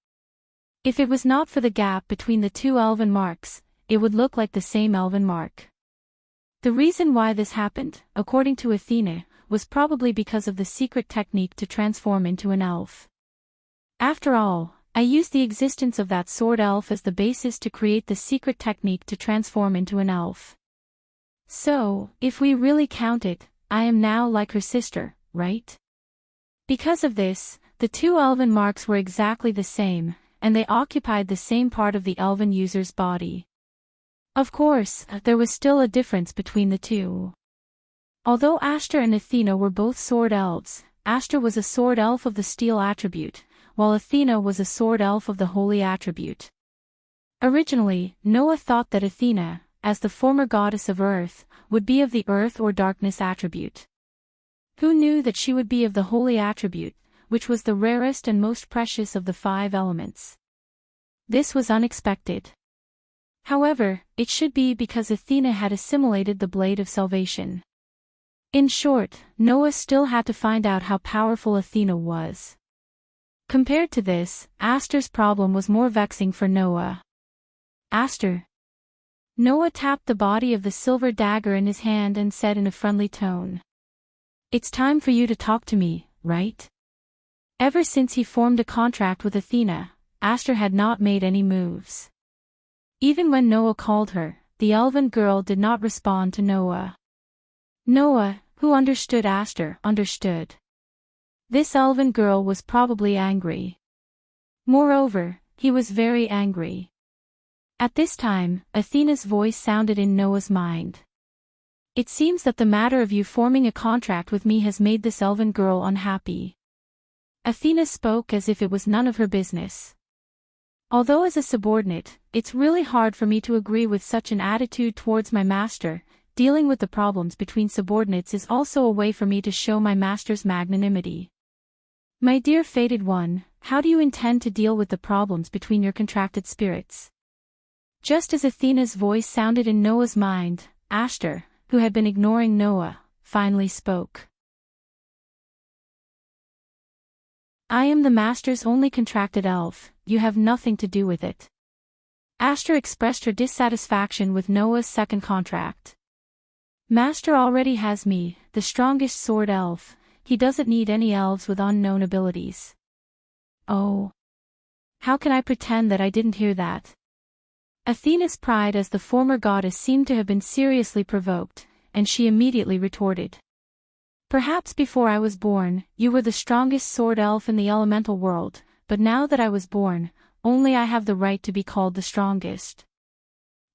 If it was not for the gap between the two elven marks, it would look like the same elven mark. The reason why this happened, according to Athena, was probably because of the secret technique to transform into an elf. After all, I used the existence of that sword elf as the basis to create the secret technique to transform into an elf. So, if we really count it, I am now like her sister, right? Because of this, the two elven marks were exactly the same, and they occupied the same part of the elven user's body. Of course, there was still a difference between the two. Although Aster and Athena were both sword elves, Aster was a sword elf of the steel attribute, while Athena was a sword elf of the holy attribute. Originally, Noah thought that Athena, as the former goddess of earth, would be of the earth or darkness attribute. Who knew that she would be of the holy attribute, which was the rarest and most precious of the 5 elements? This was unexpected. However, it should be because Athena had assimilated the blade of salvation. In short, Noah still had to find out how powerful Athena was. Compared to this, Aster's problem was more vexing for Noah. "Aster." Noah tapped the body of the silver dagger in his hand and said in a friendly tone, "It's time for you to talk to me, right?" Ever since he formed a contract with Athena, Aster had not made any moves. Even when Noah called her, the elven girl did not respond to Noah. Noah, who understood Aster, understood. This elven girl was probably angry. Moreover, he was very angry. At this time, Athena's voice sounded in Noah's mind. "It seems that the matter of you forming a contract with me has made this elven girl unhappy." Athena spoke as if it was none of her business. "Although as a subordinate, it's really hard for me to agree with such an attitude towards my master. Dealing with the problems between subordinates is also a way for me to show my master's magnanimity. My dear fated one, how do you intend to deal with the problems between your contracted spirits?" Just as Athena's voice sounded in Noah's mind, Aster, who had been ignoring Noah, finally spoke. "I am the master's only contracted elf, you have nothing to do with it." Aster expressed her dissatisfaction with Noah's second contract. "Master already has me, the strongest sword elf, he doesn't need any elves with unknown abilities." "Oh. How can I pretend that I didn't hear that?" Athena's pride as the former goddess seemed to have been seriously provoked, and she immediately retorted. "Perhaps before I was born, you were the strongest sword elf in the elemental world, but now that I was born, only I have the right to be called the strongest."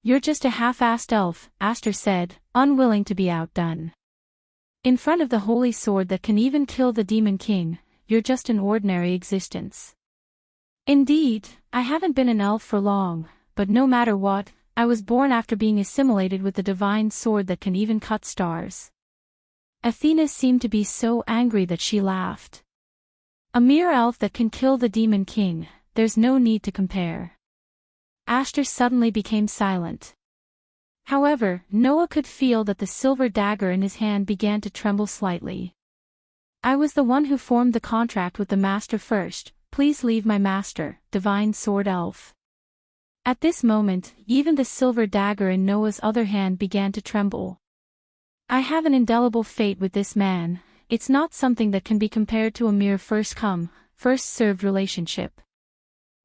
"You're just a half-assed elf," Aster said, unwilling to be outdone. "In front of the holy sword that can even kill the demon king, you're just an ordinary existence." "Indeed, I haven't been an elf for long, but no matter what, I was born after being assimilated with the divine sword that can even cut stars." Athena seemed to be so angry that she laughed. "A mere elf that can kill the demon king, there's no need to compare." Aster suddenly became silent. However, Noah could feel that the silver dagger in his hand began to tremble slightly. I was the one who formed the contract with the master first. Please leave my master, divine sword elf. At this moment, even the silver dagger in Noah's other hand began to tremble. I have an indelible fate with this man. It's not something that can be compared to a mere first-come, first-served relationship.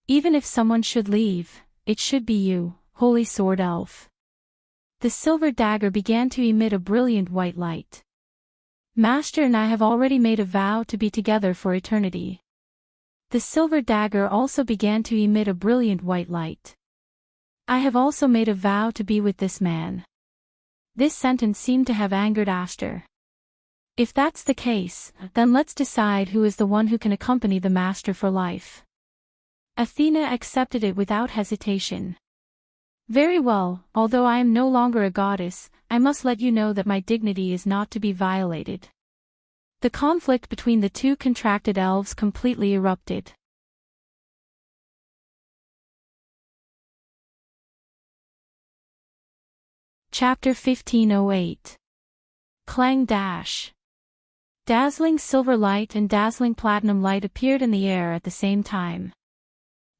Even if someone should leave, it should be you, holy sword elf. The silver dagger began to emit a brilliant white light. Master and I have already made a vow to be together for eternity. The silver dagger also began to emit a brilliant white light. I have also made a vow to be with this man. This sentence seemed to have angered Aster. If that's the case, then let's decide who is the one who can accompany the master for life. Athena accepted it without hesitation. Very well, although I am no longer a goddess, I must let you know that my dignity is not to be violated. The conflict between the two contracted elves completely erupted. Chapter 1508. Clang Dash. Dazzling silver light and dazzling platinum light appeared in the air at the same time.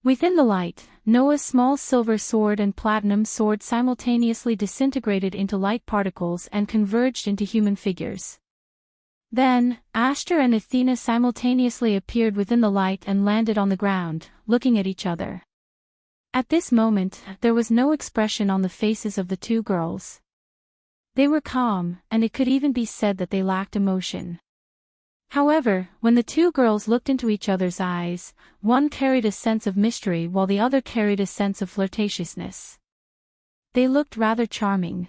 Within the light, Noah's small silver sword and platinum sword simultaneously disintegrated into light particles and converged into human figures. Then, Aster and Athena simultaneously appeared within the light and landed on the ground, looking at each other. At this moment, there was no expression on the faces of the two girls. They were calm, and it could even be said that they lacked emotion. However, when the two girls looked into each other's eyes, one carried a sense of mystery while the other carried a sense of flirtatiousness. They looked rather charming.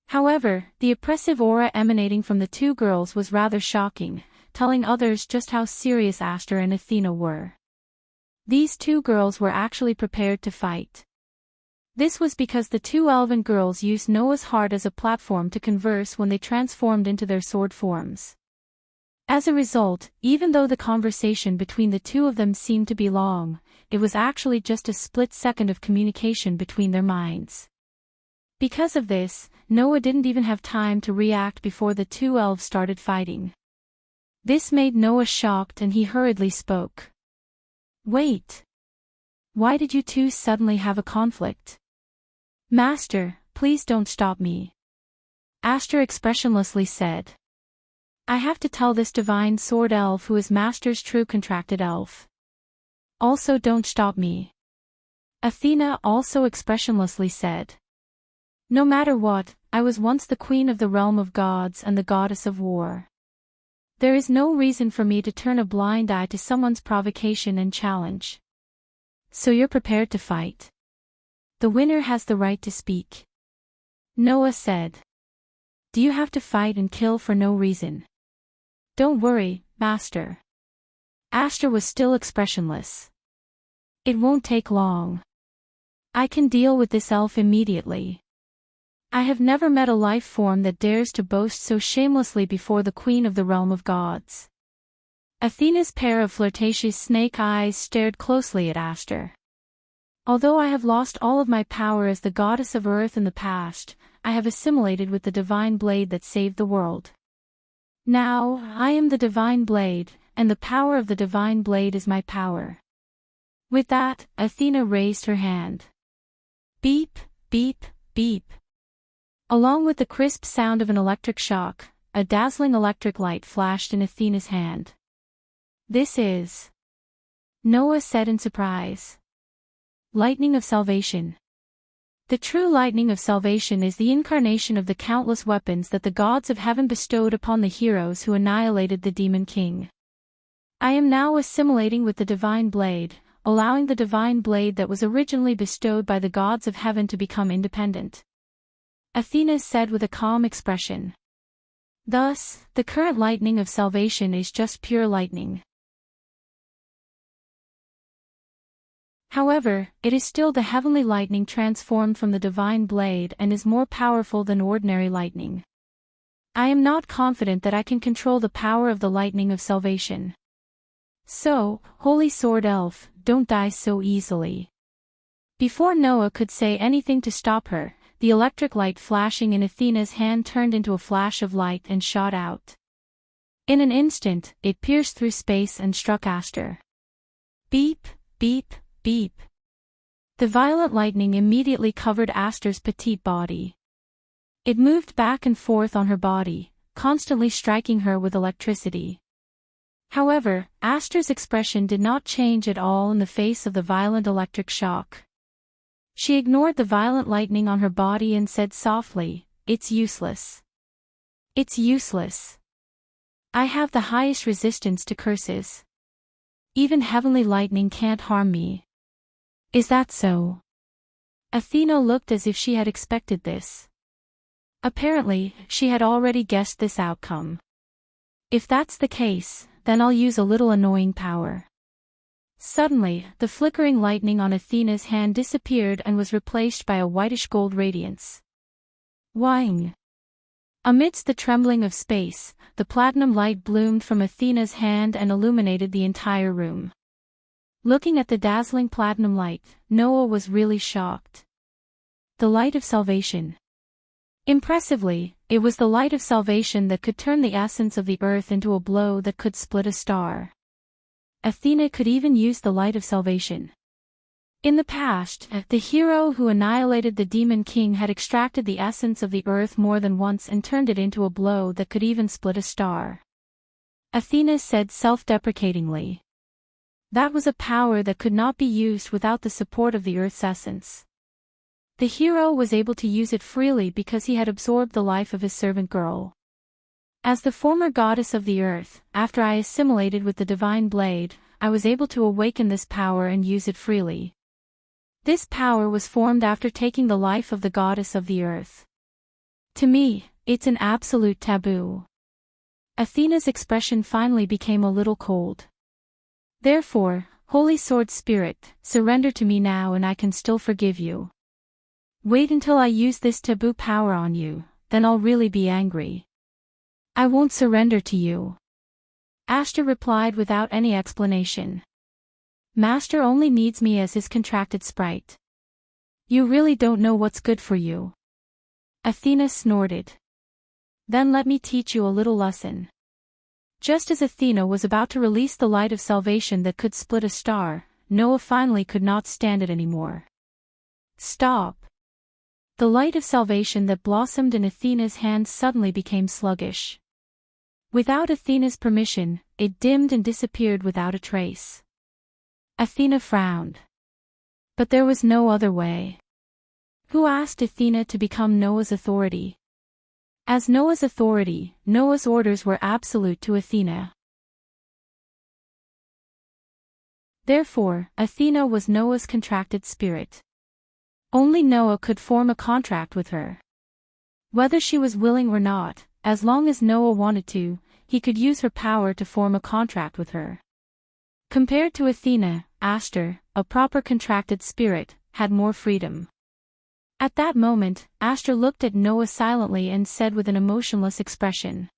However, the oppressive aura emanating from the two girls was rather shocking, telling others just how serious Aster and Athena were. These two girls were actually prepared to fight. This was because the two elven girls used Noah's heart as a platform to converse when they transformed into their sword forms. As a result, even though the conversation between the two of them seemed to be long, it was actually just a split second of communication between their minds. Because of this, Noah didn't even have time to react before the two elves started fighting. This made Noah shocked and he hurriedly spoke. Wait. Why did you two suddenly have a conflict? Master, please don't stop me. Aster expressionlessly said. I have to tell this divine sword elf who is Master's true contracted elf. Also don't stop me. Athena also expressionlessly said. No matter what, I was once the queen of the realm of gods and the goddess of war. There is no reason for me to turn a blind eye to someone's provocation and challenge. So you're prepared to fight? The winner has the right to speak. Noah said. Do you have to fight and kill for no reason? Don't worry, Master. Aster was still expressionless. It won't take long. I can deal with this elf immediately. I have never met a life form that dares to boast so shamelessly before the queen of the realm of gods. Athena's pair of flirtatious snake eyes stared closely at Aster. Although I have lost all of my power as the goddess of earth in the past, I have assimilated with the divine blade that saved the world. Now, I am the divine blade, and the power of the divine blade is my power. With that, Athena raised her hand. Beep, beep, beep. Along with the crisp sound of an electric shock, a dazzling electric light flashed in Athena's hand. This is... Noah said in surprise. Lightning of Salvation. The true lightning of salvation is the incarnation of the countless weapons that the gods of heaven bestowed upon the heroes who annihilated the Demon King. I am now assimilating with the divine blade, allowing the divine blade that was originally bestowed by the gods of heaven to become independent. Athena said with a calm expression. Thus, the current lightning of salvation is just pure lightning. However, it is still the heavenly lightning transformed from the divine blade and is more powerful than ordinary lightning. I am not confident that I can control the power of the lightning of salvation. So, Holy Sword Elf, don't die so easily. Before Noah could say anything to stop her, the electric light flashing in Athena's hand turned into a flash of light and shot out. In an instant, it pierced through space and struck Aster. Beep, beep, beep. The violent lightning immediately covered Aster's petite body. It moved back and forth on her body, constantly striking her with electricity. However, Aster's expression did not change at all in the face of the violent electric shock. She ignored the violent lightning on her body and said softly, "It's useless. It's useless. I have the highest resistance to curses. Even heavenly lightning can't harm me." "Is that so?" Athena looked as if she had expected this. Apparently, she had already guessed this outcome. "If that's the case, then I'll use a little annoying power." Suddenly, the flickering lightning on Athena's hand disappeared and was replaced by a whitish-gold radiance. Whing! Amidst the trembling of space, the platinum light bloomed from Athena's hand and illuminated the entire room. Looking at the dazzling platinum light, Noah was really shocked. The light of salvation. Impressively, it was the light of salvation that could turn the essence of the earth into a blow that could split a star. Athena could even use the light of salvation. In the past, the hero who annihilated the demon king had extracted the essence of the earth more than once and turned it into a blow that could even split a star. Athena said self-deprecatingly. That was a power that could not be used without the support of the earth's essence. The hero was able to use it freely because he had absorbed the life of his servant girl. As the former goddess of the earth, after I assimilated with the divine blade, I was able to awaken this power and use it freely. This power was formed after taking the life of the goddess of the earth. To me, it's an absolute taboo. Athena's expression finally became a little cold. Therefore, Holy Sword Spirit, surrender to me now and I can still forgive you. Wait until I use this taboo power on you, then I'll really be angry. I won't surrender to you. Aster replied without any explanation. Master only needs me as his contracted sprite. You really don't know what's good for you. Athena snorted. Then let me teach you a little lesson. Just as Athena was about to release the light of salvation that could split a star, Noah finally could not stand it anymore. Stop. The light of salvation that blossomed in Athena's hand suddenly became sluggish. Without Athena's permission, it dimmed and disappeared without a trace. Athena frowned. But there was no other way. Who asked Athena to become Noah's authority? As Noah's authority, Noah's orders were absolute to Athena. Therefore, Athena was Noah's contracted spirit. Only Noah could form a contract with her. Whether she was willing or not, as long as Noah wanted to, he could use her power to form a contract with her. Compared to Athena, Aster, a proper contracted spirit, had more freedom. At that moment, Aster looked at Noah silently and said with an emotionless expression.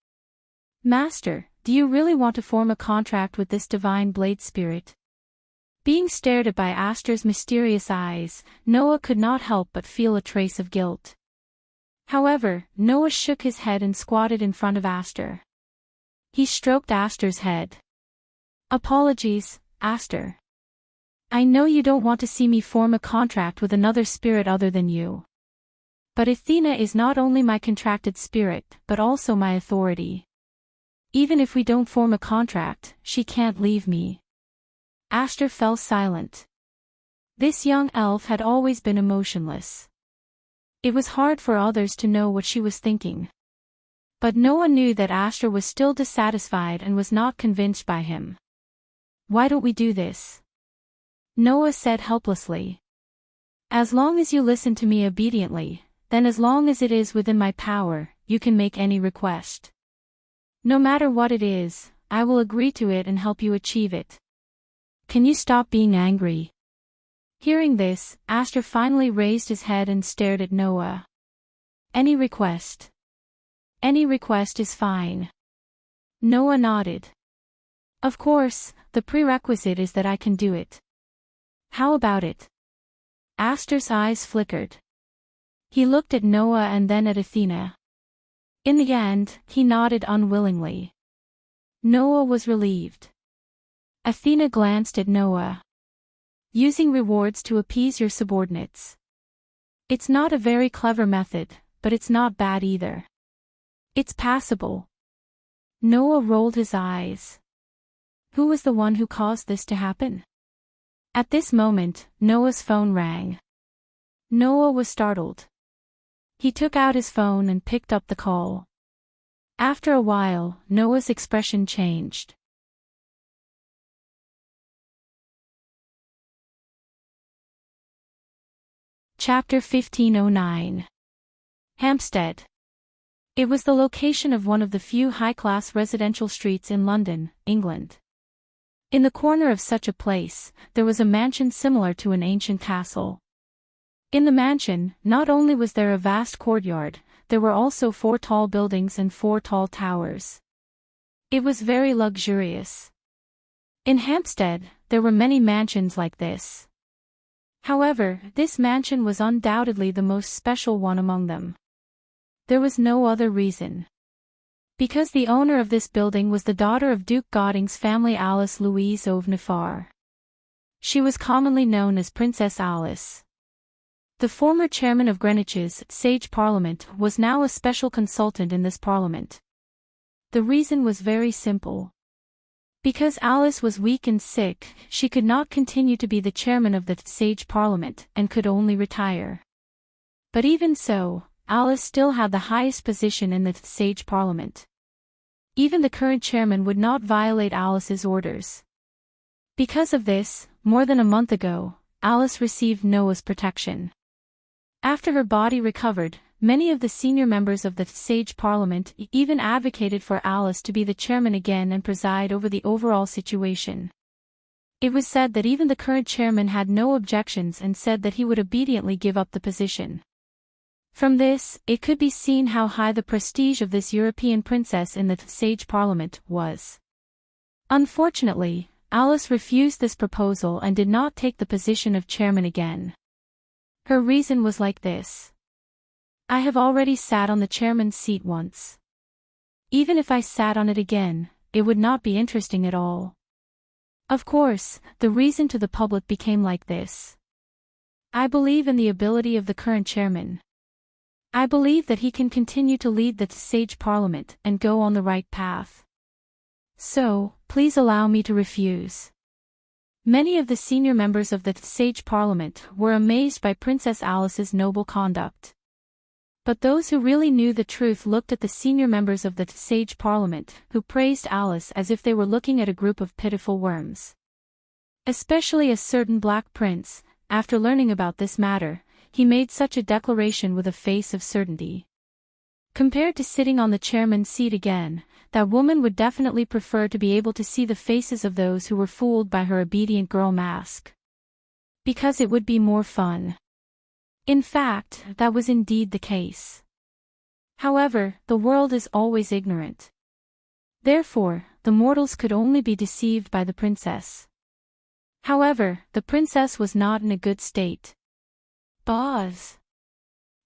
Master, do you really want to form a contract with this divine blade spirit? Being stared at by Aster's mysterious eyes, Noah could not help but feel a trace of guilt. However, Noah shook his head and squatted in front of Aster. He stroked Aster's head. Apologies, Aster. I know you don't want to see me form a contract with another spirit other than you. But Athena is not only my contracted spirit, but also my authority. Even if we don't form a contract, she can't leave me. Aster fell silent. This young elf had always been emotionless. It was hard for others to know what she was thinking. But Noah knew that Aster was still dissatisfied and was not convinced by him. Why don't we do this? Noah said helplessly. As long as you listen to me obediently, then as long as it is within my power, you can make any request. No matter what it is, I will agree to it and help you achieve it. Can you stop being angry? Hearing this, Aster finally raised his head and stared at Noah. Any request? Any request is fine. Noah nodded. Of course, the prerequisite is that I can do it. How about it? Aster's eyes flickered. He looked at Noah and then at Athena. In the end, he nodded unwillingly. Noah was relieved. Athena glanced at Noah. Using rewards to appease your subordinates. It's not a very clever method, but it's not bad either. It's passable. Noah rolled his eyes. Who was the one who caused this to happen? At this moment, Noah's phone rang. Noah was startled. He took out his phone and picked up the call. After a while, Noah's expression changed. Chapter 1509. Hampstead. It was the location of one of the few high-class residential streets in London, England. In the corner of such a place, there was a mansion similar to an ancient castle. In the mansion, not only was there a vast courtyard, there were also 4 tall buildings and 4 tall towers. It was very luxurious. In Hampstead, there were many mansions like this. However, this mansion was undoubtedly the most special one among them. There was no other reason. Because the owner of this building was the daughter of Duke Goding's family, Alice Louise of Navarre. She was commonly known as Princess Alice. The former chairman of Greenwich's Sage Parliament was now a special consultant in this parliament. The reason was very simple. Because Alice was weak and sick, she could not continue to be the chairman of the Sage Parliament and could only retire. But even so, Alice still had the highest position in the Sage Parliament. Even the current chairman would not violate Alice's orders. Because of this, more than a month ago, Alice received Noah's protection. After her body recovered, many of the senior members of the Sage Parliament even advocated for Alice to be the chairman again and preside over the overall situation. It was said that even the current chairman had no objections and said that he would obediently give up the position. From this, it could be seen how high the prestige of this European princess in the Sage Parliament was. Unfortunately, Alice refused this proposal and did not take the position of chairman again. Her reason was like this. I have already sat on the chairman's seat once. Even if I sat on it again, it would not be interesting at all. Of course, the reason to the public became like this. I believe in the ability of the current chairman. I believe that he can continue to lead the Sage Parliament and go on the right path. So, please allow me to refuse. Many of the senior members of the Sage Parliament were amazed by Princess Alice's noble conduct. But those who really knew the truth looked at the senior members of the Sage Parliament, who praised Alice as if they were looking at a group of pitiful worms. Especially a certain Black Prince, after learning about this matter, he made such a declaration with a face of certainty. Compared to sitting on the chairman's seat again, that woman would definitely prefer to be able to see the faces of those who were fooled by her obedient girl mask. Because it would be more fun. In fact, that was indeed the case. However, the world is always ignorant. Therefore, the mortals could only be deceived by the princess. However, the princess was not in a good state. Buzz!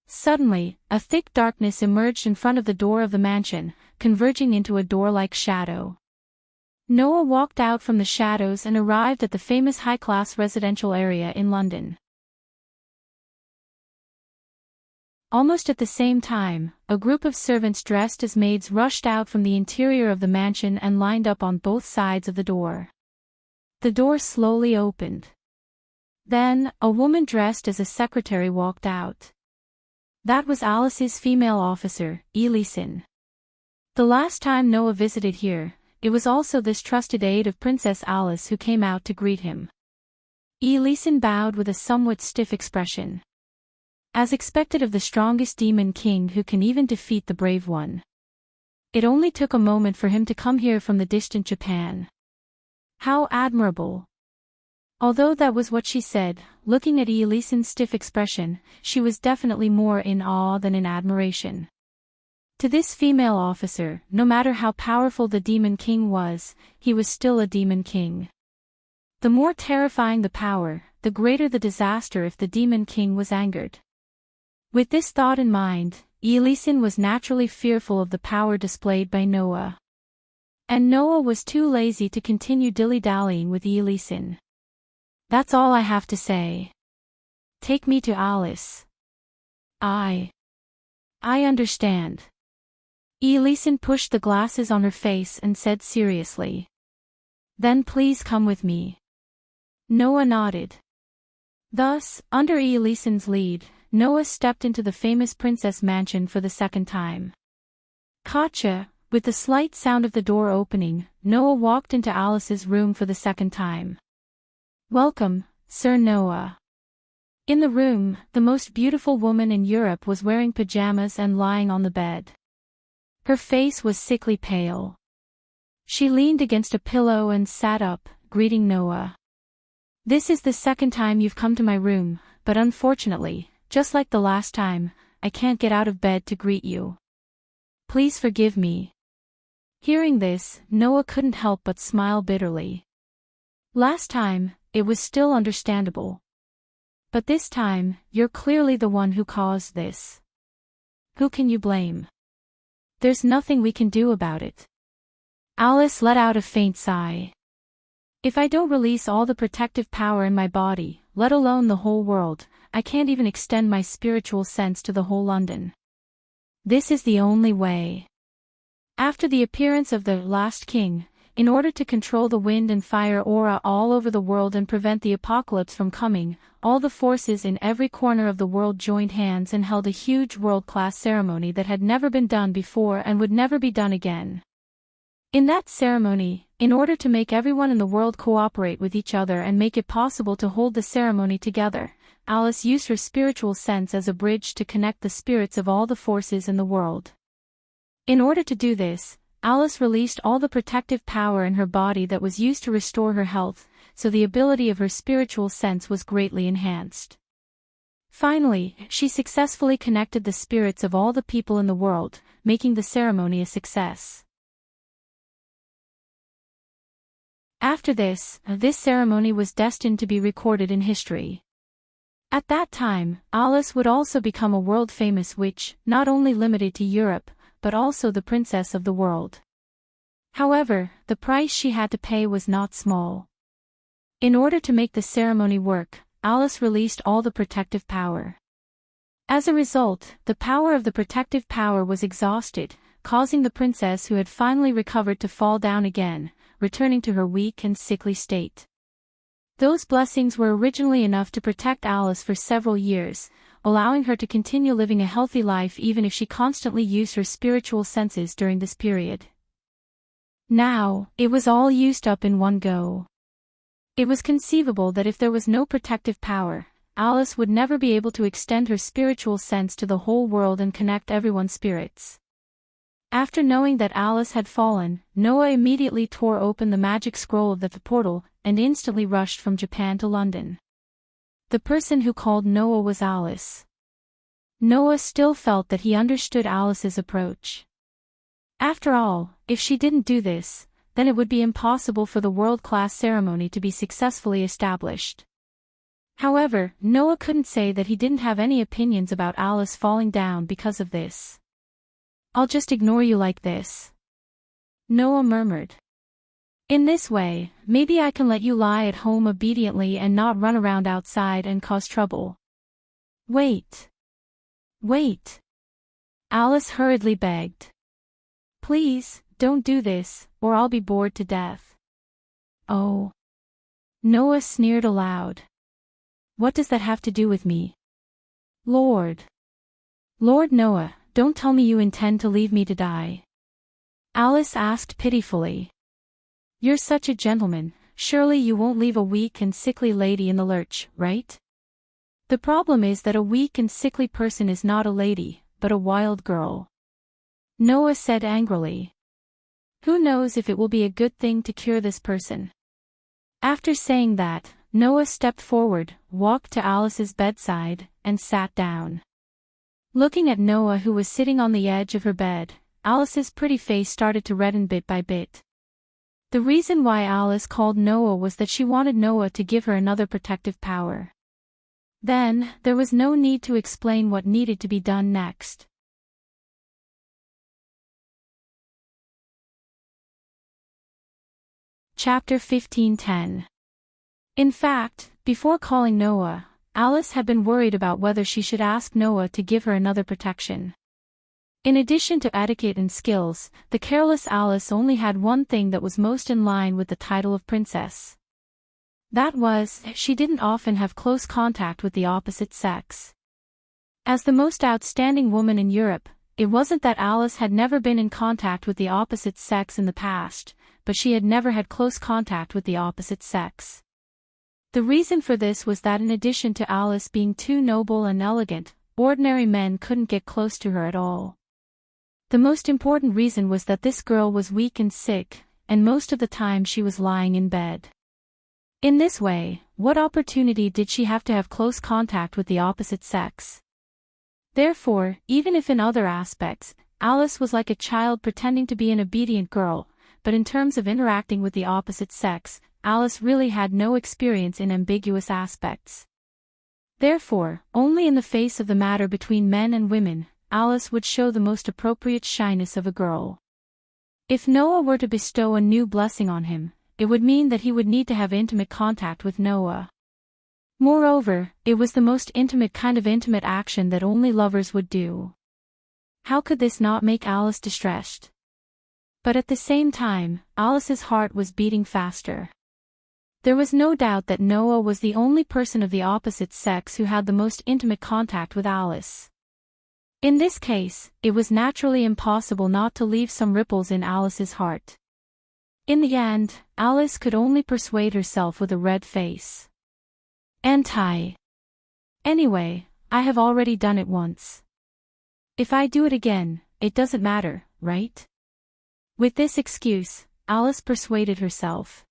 Suddenly, a thick darkness emerged in front of the door of the mansion, converging into a door-like shadow. Noah walked out from the shadows and arrived at the famous high-class residential area in London. Almost at the same time, a group of servants dressed as maids rushed out from the interior of the mansion and lined up on both sides of the door. The door slowly opened. Then, a woman dressed as a secretary walked out. That was Alice's female officer, Elison. The last time Noah visited here, it was also this trusted aide of Princess Alice who came out to greet him. Elison bowed with a somewhat stiff expression. As expected of the strongest demon king who can even defeat the brave one. It only took a moment for him to come here from the distant Japan. How admirable! Although that was what she said, looking at Elison's stiff expression, she was definitely more in awe than in admiration. To this female officer, no matter how powerful the demon king was, he was still a demon king. The more terrifying the power, the greater the disaster if the demon king was angered. With this thought in mind, Elison was naturally fearful of the power displayed by Noah. And Noah was too lazy to continue dilly-dallying with Elisen. "That's all I have to say. Take me to Alice." I understand." Elisen pushed the glasses on her face and said seriously. "Then please come with me." Noah nodded. Thus, under Elisen's lead, Noah stepped into the famous princess mansion for the second time. Gotcha. With the slight sound of the door opening, Noah walked into Alice's room for the second time. "Welcome, Sir Noah." In the room, the most beautiful woman in Europe was wearing pajamas and lying on the bed. Her face was sickly pale. She leaned against a pillow and sat up, greeting Noah. "This is the second time you've come to my room, but unfortunately, just like the last time, I can't get out of bed to greet you. Please forgive me." Hearing this, Noah couldn't help but smile bitterly. Last time, it was still understandable. But this time, you're clearly the one who caused this. Who can you blame? There's nothing we can do about it. Alice let out a faint sigh. "If I don't release all the protective power in my body, let alone the whole world, I can't even extend my spiritual sense to the whole London. This is the only way." After the appearance of the last king, in order to control the wind and fire aura all over the world and prevent the apocalypse from coming, all the forces in every corner of the world joined hands and held a huge world-class ceremony that had never been done before and would never be done again. In that ceremony, in order to make everyone in the world cooperate with each other and make it possible to hold the ceremony together, Alice used her spiritual sense as a bridge to connect the spirits of all the forces in the world. In order to do this, Alice released all the protective power in her body that was used to restore her health, so the ability of her spiritual sense was greatly enhanced. Finally, she successfully connected the spirits of all the people in the world, making the ceremony a success. After this ceremony was destined to be recorded in history. At that time, Alice would also become a world-famous witch, not only limited to Europe, but also the princess of the world. However, the price she had to pay was not small. In order to make the ceremony work, Alice released all the protective power. As a result, the power of the protective power was exhausted, causing the princess who had finally recovered to fall down again, returning to her weak and sickly state. Those blessings were originally enough to protect Alice for several years, allowing her to continue living a healthy life even if she constantly used her spiritual senses during this period. Now, it was all used up in one go. It was conceivable that if there was no protective power, Alice would never be able to extend her spiritual sense to the whole world and connect everyone's spirits. After knowing that Alice had fallen, Noah immediately tore open the magic scroll of the portal, and instantly rushed from Japan to London. The person who called Noah was Alice. Noah still felt that he understood Alice's approach. After all, if she didn't do this, then it would be impossible for the world-class ceremony to be successfully established. However, Noah couldn't say that he didn't have any opinions about Alice falling down because of this. "I'll just ignore you like this," Noah murmured. "In this way, maybe I can let you lie at home obediently and not run around outside and cause trouble." Wait. Alice hurriedly begged. "Please, don't do this, or I'll be bored to death." "Oh." Noah sneered aloud. "What does that have to do with me?" Lord Noah, don't tell me you intend to leave me to die," Alice asked pitifully. "You're such a gentleman, surely you won't leave a weak and sickly lady in the lurch, right?" "The problem is that a weak and sickly person is not a lady, but a wild girl," Noah said angrily. "Who knows if it will be a good thing to cure this person?" After saying that, Noah stepped forward, walked to Alice's bedside, and sat down. Looking at Noah who was sitting on the edge of her bed, Alice's pretty face started to redden bit by bit. The reason why Alice called Noah was that she wanted Noah to give her another protective power. Then, there was no need to explain what needed to be done next. Chapter 15:10. In fact, before calling Noah, Alice had been worried about whether she should ask Noah to give her another protection. In addition to etiquette and skills, the careless Alice only had one thing that was most in line with the title of princess. That was, she didn't often have close contact with the opposite sex. As the most outstanding woman in Europe, it wasn't that Alice had never been in contact with the opposite sex in the past, but she had never had close contact with the opposite sex. The reason for this was that in addition to Alice being too noble and elegant, ordinary men couldn't get close to her at all. The most important reason was that this girl was weak and sick, and most of the time she was lying in bed. In this way, what opportunity did she have to have close contact with the opposite sex? Therefore, even if in other aspects, Alice was like a child pretending to be an obedient girl, but in terms of interacting with the opposite sex, Alice really had no experience in ambiguous aspects. Therefore, only in the face of the matter between men and women, Alice would show the most appropriate shyness of a girl. If Noah were to bestow a new blessing on him, it would mean that he would need to have intimate contact with Noah. Moreover, it was the most intimate kind of intimate action that only lovers would do. How could this not make Alice distressed? But at the same time, Alice's heart was beating faster. There was no doubt that Noah was the only person of the opposite sex who had the most intimate contact with Alice. In this case, it was naturally impossible not to leave some ripples in Alice's heart. In the end, Alice could only persuade herself with a red face. Anyway, I have already done it once. If I do it again, it doesn't matter, right? With this excuse, Alice persuaded herself.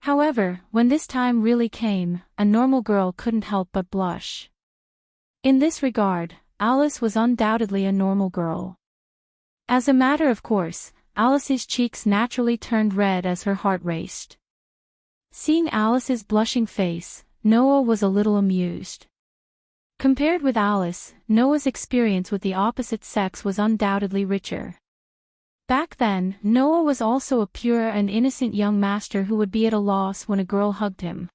However, when this time really came, a normal girl couldn't help but blush. In this regard, Alice was undoubtedly a normal girl. As a matter of course, Alice's cheeks naturally turned red as her heart raced. Seeing Alice's blushing face, Noah was a little amused. Compared with Alice, Noah's experience with the opposite sex was undoubtedly richer. Back then, Noah was also a pure and innocent young master who would be at a loss when a girl hugged him.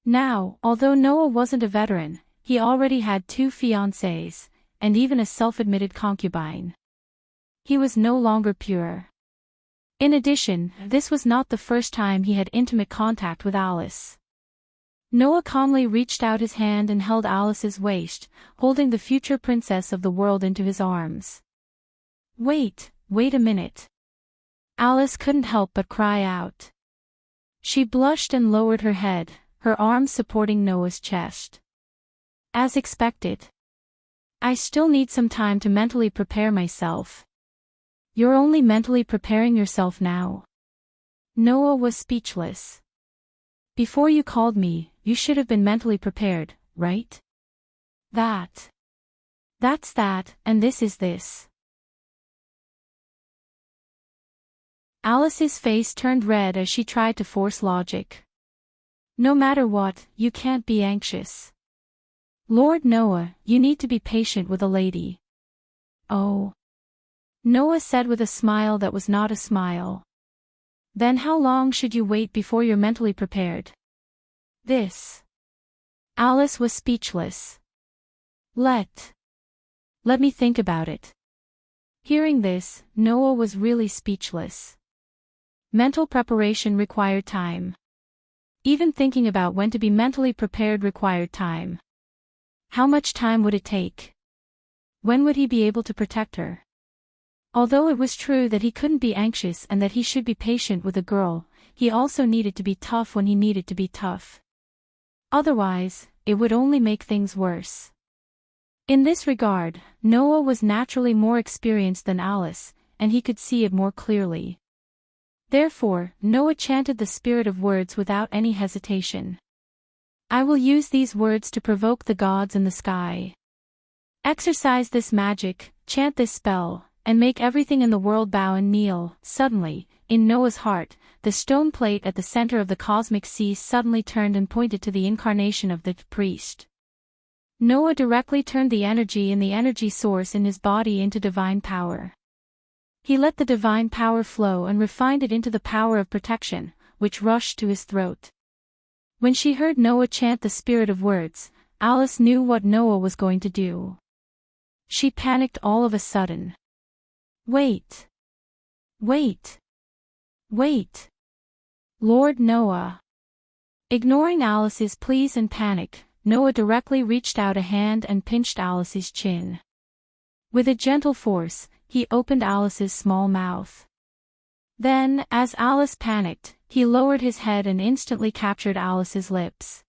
Now, although Noah wasn't a veteran, he already had 2 fiancées, and even a self-admitted concubine. He was no longer pure. In addition, this was not the first time he had intimate contact with Alice. Noah calmly reached out his hand and held Alice's waist, holding the future princess of the world into his arms. Wait a minute. Alice couldn't help but cry out. She blushed and lowered her head, her arms supporting Noah's chest. As expected. I still need some time to mentally prepare myself. You're only mentally preparing yourself now. Noah was speechless. Before you called me, you should have been mentally prepared, right? That's that, and this is this. Alice's face turned red as she tried to force logic. No matter what, you can't be anxious. Lord Noah, you need to be patient with a lady. Oh. Noah said with a smile that was not a smile. Then how long should you wait before you're mentally prepared? Alice was speechless. Let me think about it. Hearing this, Noah was really speechless. Mental preparation required time. Even thinking about when to be mentally prepared required time. How much time would it take? When would he be able to protect her? Although it was true that he couldn't be anxious and that he should be patient with a girl, he also needed to be tough when he needed to be tough. Otherwise, it would only make things worse. In this regard, Noah was naturally more experienced than Alice, and he could see it more clearly. Therefore, Noah chanted the spirit of words without any hesitation. I will use these words to provoke the gods in the sky. Exercise this magic, chant this spell, and make everything in the world bow and kneel. Suddenly, in Noah's heart, the stone plate at the center of the cosmic sea suddenly turned and pointed to the incarnation of the priest. Noah directly turned the energy in the energy source in his body into divine power. He let the divine power flow and refined it into the power of protection, which rushed to his throat. When she heard Noah chant the spirit of words, Alice knew what Noah was going to do. She panicked all of a sudden. Wait! Wait! Wait! Lord Noah! Ignoring Alice's pleas and panic, Noah directly reached out a hand and pinched Alice's chin. With a gentle force, he opened Alice's small mouth. Then, as Alice panicked, he lowered his head and instantly captured Alice's lips.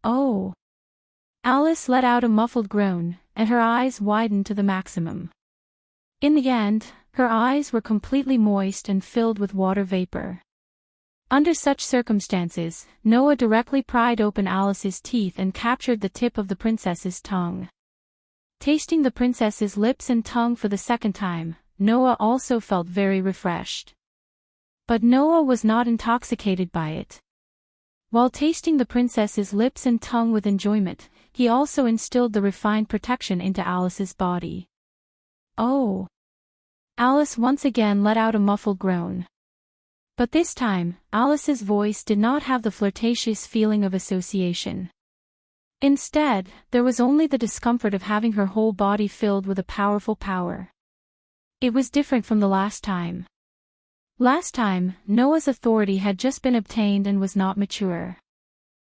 Oh! Alice let out a muffled groan, and her eyes widened to the maximum. In the end, her eyes were completely moist and filled with water vapor. Under such circumstances, Noah directly pried open Alice's teeth and captured the tip of the princess's tongue. Tasting the princess's lips and tongue for the second time, Noah also felt very refreshed. But Noah was not intoxicated by it. While tasting the princess's lips and tongue with enjoyment, he also instilled the refined protection into Alice's body. Oh! Alice once again let out a muffled groan. But this time, Alice's voice did not have the flirtatious feeling of association. Instead, there was only the discomfort of having her whole body filled with a powerful power. It was different from the last time. Last time, Noah's authority had just been obtained and was not mature.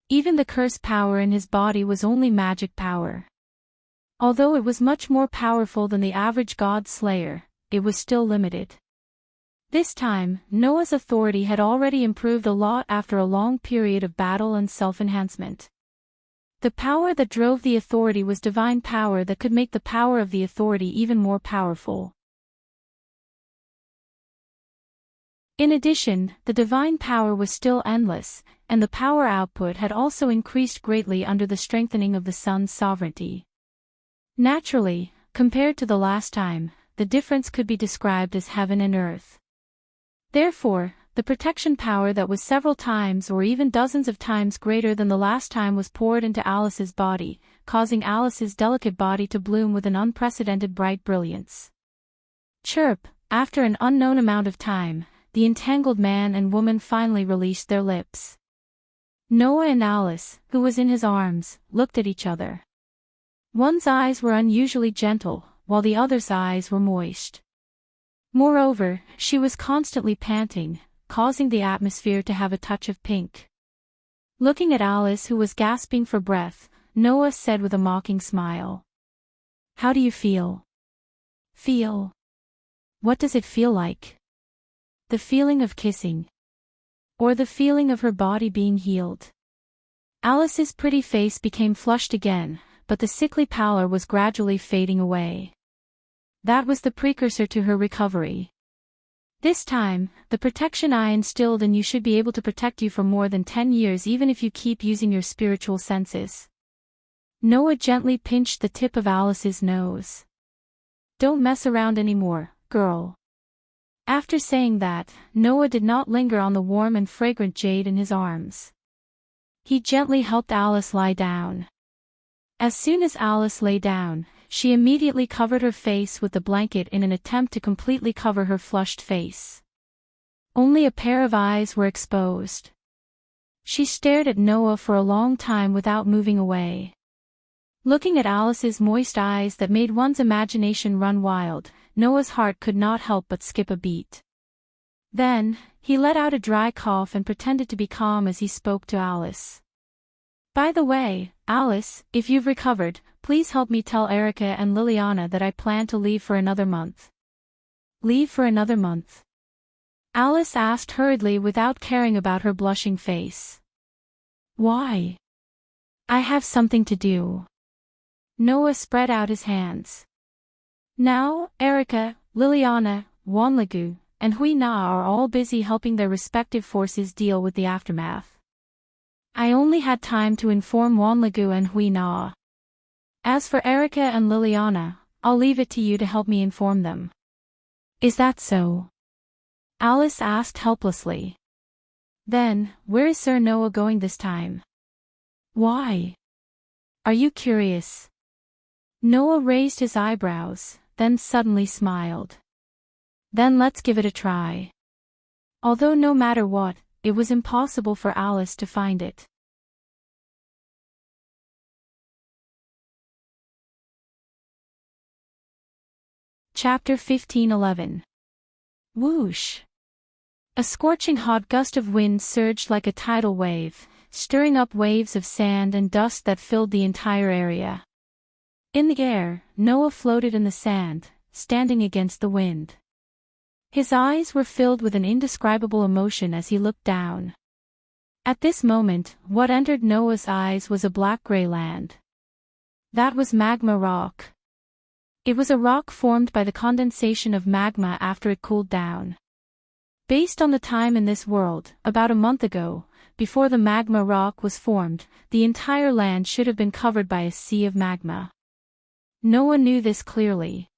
Even the curse power in his body was only magic power. Although it was much more powerful than the average god slayer, it was still limited. This time, Noah's authority had already improved a lot after a long period of battle and self-enhancement. The power that drove the authority was divine power that could make the power of the authority even more powerful. In addition, the divine power was still endless, and the power output had also increased greatly under the strengthening of the sun's sovereignty. Naturally, compared to the last time, the difference could be described as heaven and earth. Therefore, the protection power that was several times or even dozens of times greater than the last time was poured into Alice's body, causing Alice's delicate body to bloom with an unprecedented bright brilliance. Chirp! After an unknown amount of time, the entangled man and woman finally released their lips. Noah and Alice, who was in his arms, looked at each other. One's eyes were unusually gentle, while the other's eyes were moist. Moreover, she was constantly panting, causing the atmosphere to have a touch of pink. Looking at Alice, who was gasping for breath, Noah said with a mocking smile. "How do you feel?" "Feel? What does it feel like? The feeling of kissing? Or the feeling of her body being healed?" Alice's pretty face became flushed again, but the sickly pallor was gradually fading away. That was the precursor to her recovery. This time, the protection I instilled in you should be able to protect you for more than 10 years even if you keep using your spiritual senses. Noah gently pinched the tip of Alice's nose. "Don't mess around anymore, girl." After saying that, Noah did not linger on the warm and fragrant jade in his arms. He gently helped Alice lie down. As soon as Alice lay down, she immediately covered her face with the blanket in an attempt to completely cover her flushed face. Only a pair of eyes were exposed. She stared at Noah for a long time without moving away. Looking at Alice's moist eyes that made one's imagination run wild, Noah's heart could not help but skip a beat. Then, he let out a dry cough and pretended to be calm as he spoke to Alice. "By the way, Alice, if you've recovered, please help me tell Erica and Liliana that I plan to leave for another month." "Leave for another month?" Alice asked hurriedly without caring about her blushing face. "Why?" "I have something to do." Noah spread out his hands. "Now, Erica, Liliana, Wanlagu, and Hui Na are all busy helping their respective forces deal with the aftermath. I only had time to inform Wanlagu and Hui Na. As for Erica and Liliana, I'll leave it to you to help me inform them." "Is that so?" Alice asked helplessly. "Then, where is Sir Noah going this time?" "Why? Are you curious?" Noah raised his eyebrows, then suddenly smiled. "Then let's give it a try. Although no matter what, it was impossible for Alice to find it. Chapter 15:11. Whoosh! A scorching hot gust of wind surged like a tidal wave, stirring up waves of sand and dust that filled the entire area. In the air, Noah floated in the sand, standing against the wind. His eyes were filled with an indescribable emotion as he looked down. At this moment, what entered Noah's eyes was a black-gray land. That was magma rock. It was a rock formed by the condensation of magma after it cooled down. Based on the time in this world, about a month ago, before the magma rock was formed, the entire land should have been covered by a sea of magma. Noah knew this clearly.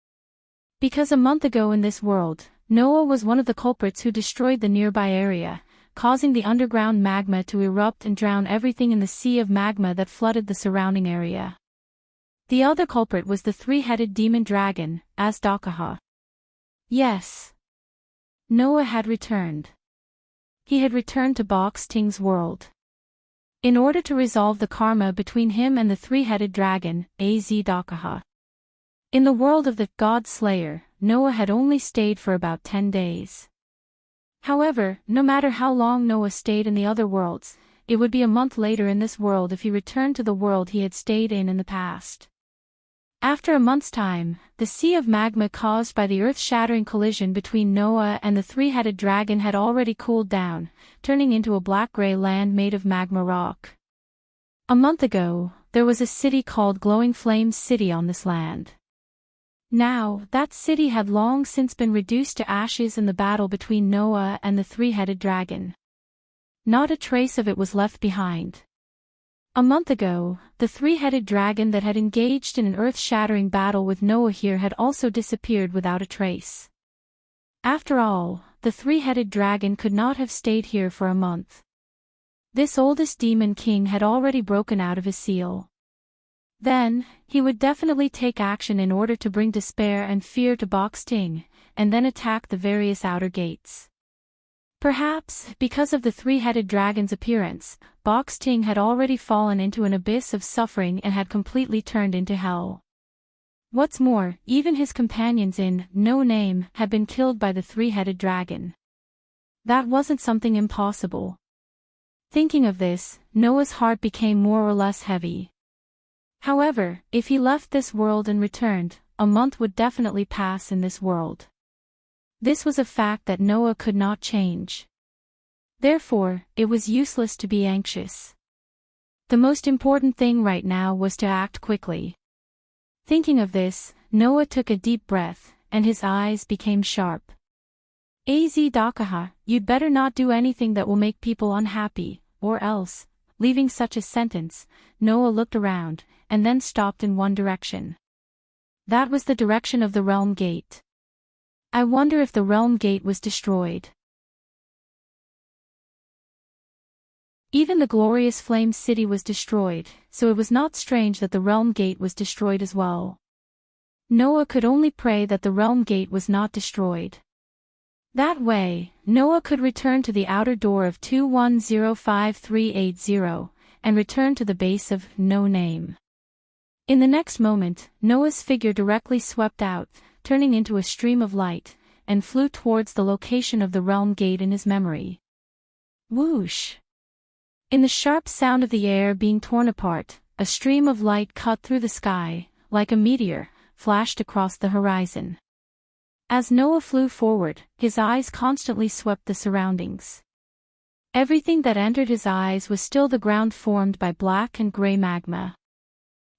Because a month ago in this world, Noah was one of the culprits who destroyed the nearby area, causing the underground magma to erupt and drown everything in the sea of magma that flooded the surrounding area. The other culprit was the three-headed demon dragon, Asdakaha. Yes. Noah had returned. He had returned to Box Ting's world. In order to resolve the karma between him and the three-headed dragon, Asdakaha. In the world of the God Slayer, Noah had only stayed for about 10 days. However, no matter how long Noah stayed in the other worlds, it would be a month later in this world if he returned to the world he had stayed in the past. After a month's time, the sea of magma caused by the earth-shattering collision between Noah and the three-headed dragon had already cooled down, turning into a black-gray land made of magma rock. A month ago, there was a city called Glowing Flames City on this land. Now, that city had long since been reduced to ashes in the battle between Noah and the three-headed dragon. Not a trace of it was left behind. A month ago, the three-headed dragon that had engaged in an earth-shattering battle with Noah here had also disappeared without a trace. After all, the three-headed dragon could not have stayed here for a month. This oldest demon king had already broken out of his seal. Then, he would definitely take action in order to bring despair and fear to Box Ting, and then attack the various outer gates. Perhaps, because of the three-headed dragon's appearance, Box Ting had already fallen into an abyss of suffering and had completely turned into hell. What's more, even his companions in No Name had been killed by the three-headed dragon. That wasn't something impossible. Thinking of this, Noah's heart became more or less heavy. However, if he left this world and returned, a month would definitely pass in this world. This was a fact that Noah could not change. Therefore, it was useless to be anxious. The most important thing right now was to act quickly. Thinking of this, Noah took a deep breath, and his eyes became sharp. Asdakaha, you'd better not do anything that will make people unhappy, or else, leaving such a sentence, Noah looked around, and then stopped in one direction. That was the direction of the realm gate. I wonder if the realm gate was destroyed. Even the glorious flame city was destroyed, so it was not strange that the realm gate was destroyed as well. Noah could only pray that the realm gate was not destroyed. That way, Noah could return to the outer door of 2105380, and return to the base of No Name. In the next moment, Noah's figure directly swept out, turning into a stream of light, and flew towards the location of the realm gate in his memory. Whoosh! In the sharp sound of the air being torn apart, a stream of light cut through the sky, like a meteor, flashed across the horizon. As Noah flew forward, his eyes constantly swept the surroundings. Everything that entered his eyes was still the ground formed by black and gray magma.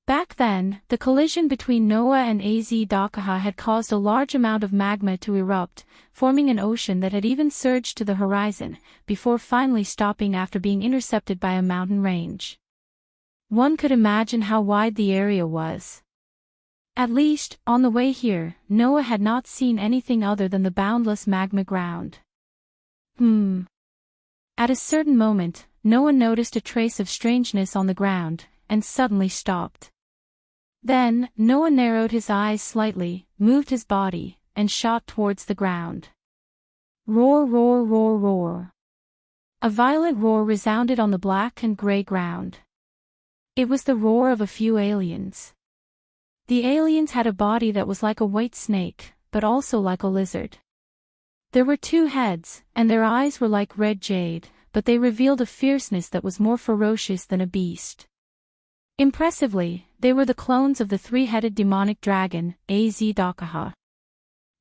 Back then, the collision between Noah and Asdakaha had caused a large amount of magma to erupt, forming an ocean that had even surged to the horizon, before finally stopping after being intercepted by a mountain range. One could imagine how wide the area was. At least, on the way here, Noah had not seen anything other than the boundless magma ground. At a certain moment, Noah noticed a trace of strangeness on the ground, and suddenly stopped. Then, Noah narrowed his eyes slightly, moved his body, and shot towards the ground. Roar, roar, roar, roar. A violent roar resounded on the black and gray ground. It was the roar of a few aliens. The aliens had a body that was like a white snake, but also like a lizard. There were 2 heads, and their eyes were like red jade, but they revealed a fierceness that was more ferocious than a beast. Impressively, they were the clones of the 3-headed demonic dragon, Az-Dakaha.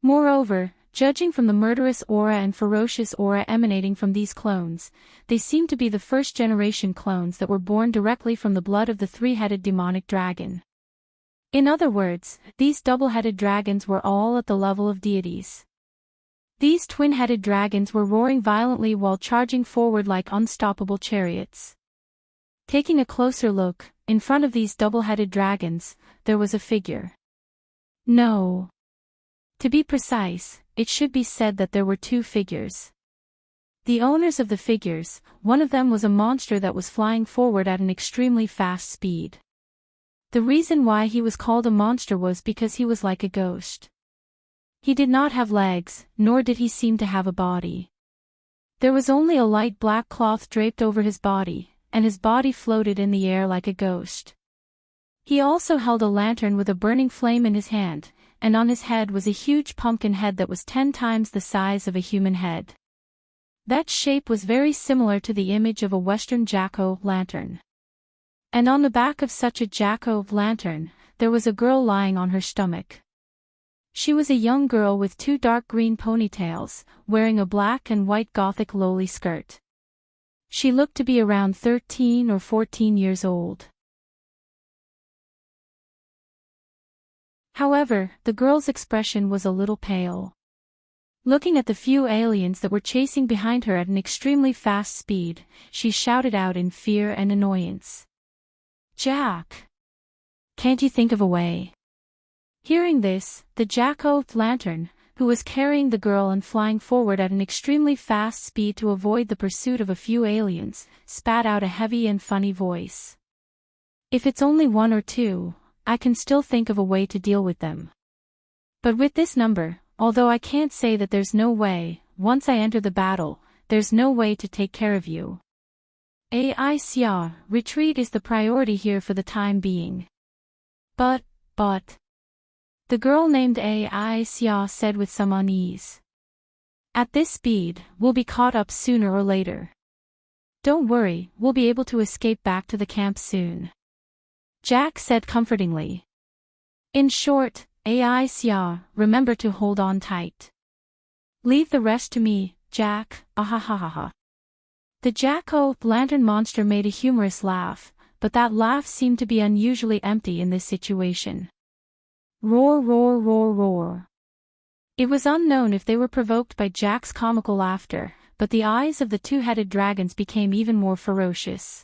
Moreover, judging from the murderous aura and ferocious aura emanating from these clones, they seemed to be the first-generation clones that were born directly from the blood of the 3-headed demonic dragon. In other words, these double-headed dragons were all at the level of deities. These twin-headed dragons were roaring violently while charging forward like unstoppable chariots. Taking a closer look, in front of these double-headed dragons, there was a figure. No. To be precise, it should be said that there were 2 figures. The owners of the figures, one of them was a monster that was flying forward at an extremely fast speed. The reason why he was called a monster was because he was like a ghost. He did not have legs, nor did he seem to have a body. There was only a light black cloth draped over his body, and his body floated in the air like a ghost. He also held a lantern with a burning flame in his hand, and on his head was a huge pumpkin head that was 10 times the size of a human head. That shape was very similar to the image of a Western jack-o'-lantern. And on the back of such a jack-o'-lantern, there was a girl lying on her stomach. She was a young girl with 2 dark green ponytails, wearing a black and white gothic lowly skirt. She looked to be around 13 or 14 years old. However, the girl's expression was a little pale. Looking at the few aliens that were chasing behind her at an extremely fast speed, she shouted out in fear and annoyance. "Jack! Can't you think of a way?" Hearing this, the jack-o'-lantern, who was carrying the girl and flying forward at an extremely fast speed to avoid the pursuit of a few aliens, spat out a heavy and funny voice. "If it's only 1 or 2, I can still think of a way to deal with them. But with this number, although I can't say that there's no way, once I enter the battle, there's no way to take care of you. Aicia, retreat is the priority here for the time being." But. The girl named Aicia said with some unease. "At this speed, we'll be caught up sooner or later. Don't worry, we'll be able to escape back to the camp soon," Jack said comfortingly. "In short, Aicia, remember to hold on tight. Leave the rest to me, Jack, ahahaha." The jack-o'-lantern monster made a humorous laugh, but that laugh seemed to be unusually empty in this situation. Roar, roar, roar, roar. It was unknown if they were provoked by Jack's comical laughter, but the eyes of the 2-headed dragons became even more ferocious.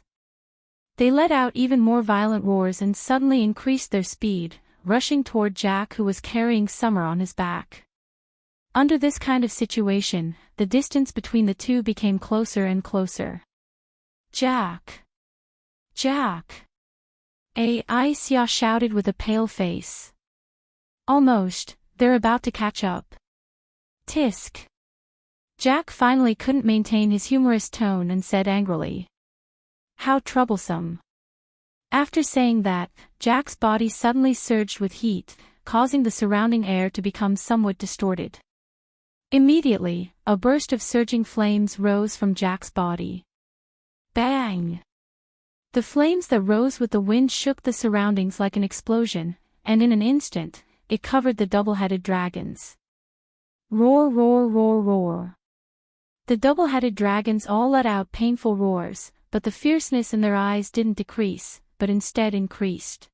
They let out even more violent roars and suddenly increased their speed, rushing toward Jack, who was carrying Summer on his back. Under this kind of situation, the distance between the 2 became closer and closer. "Jack! Jack!" Aicia shouted with a pale face. "Almost, they're about to catch up." Tisk. Jack finally couldn't maintain his humorous tone and said angrily, "How troublesome." After saying that, Jack's body suddenly surged with heat, causing the surrounding air to become somewhat distorted. Immediately, a burst of surging flames rose from Jack's body. Bang! The flames that rose with the wind shook the surroundings like an explosion, and in an instant, it covered the double-headed dragons. Roar, roar, roar, roar. The double-headed dragons all let out painful roars, but the fierceness in their eyes didn't decrease, but instead increased.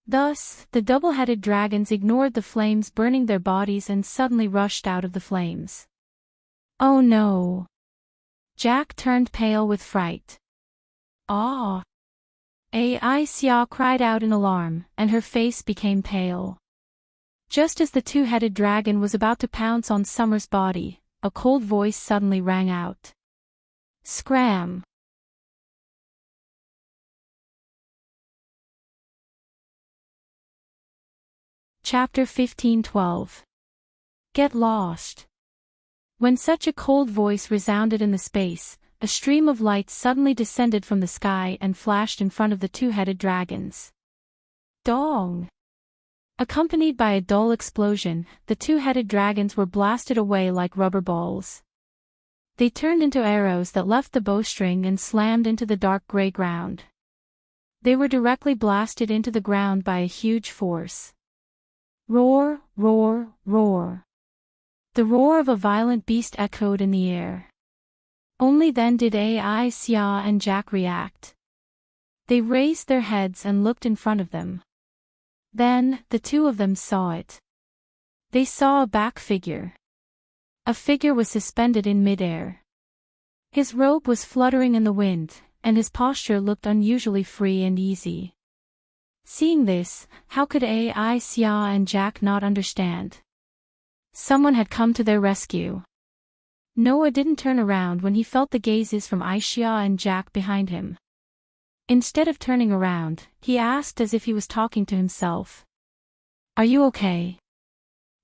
Thus, the double-headed dragons ignored the flames burning their bodies and suddenly rushed out of the flames. "Oh no!" Jack turned pale with fright. "Ah!" Aicia cried out in alarm, and her face became pale. Just as the 2-headed dragon was about to pounce on Summer's body, a cold voice suddenly rang out. Scram! Chapter 15:12. Get lost. When such a cold voice resounded in the space, a stream of light suddenly descended from the sky and flashed in front of the two-headed dragons. Dong! Accompanied by a dull explosion, the two-headed dragons were blasted away like rubber balls. They turned into arrows that left the bowstring and slammed into the dark gray ground. They were directly blasted into the ground by a huge force. Roar, roar, roar. The roar of a violent beast echoed in the air. Only then did Xia and Jack react. They raised their heads and looked in front of them. Then, the two of them saw it. They saw a back figure. A figure was suspended in midair. His robe was fluttering in the wind, and his posture looked unusually free and easy. Seeing this, how could Xia and Jack not understand? Someone had come to their rescue. Noah didn't turn around when he felt the gazes from Xia and Jack behind him. Instead of turning around, he asked as if he was talking to himself. "Are you okay?"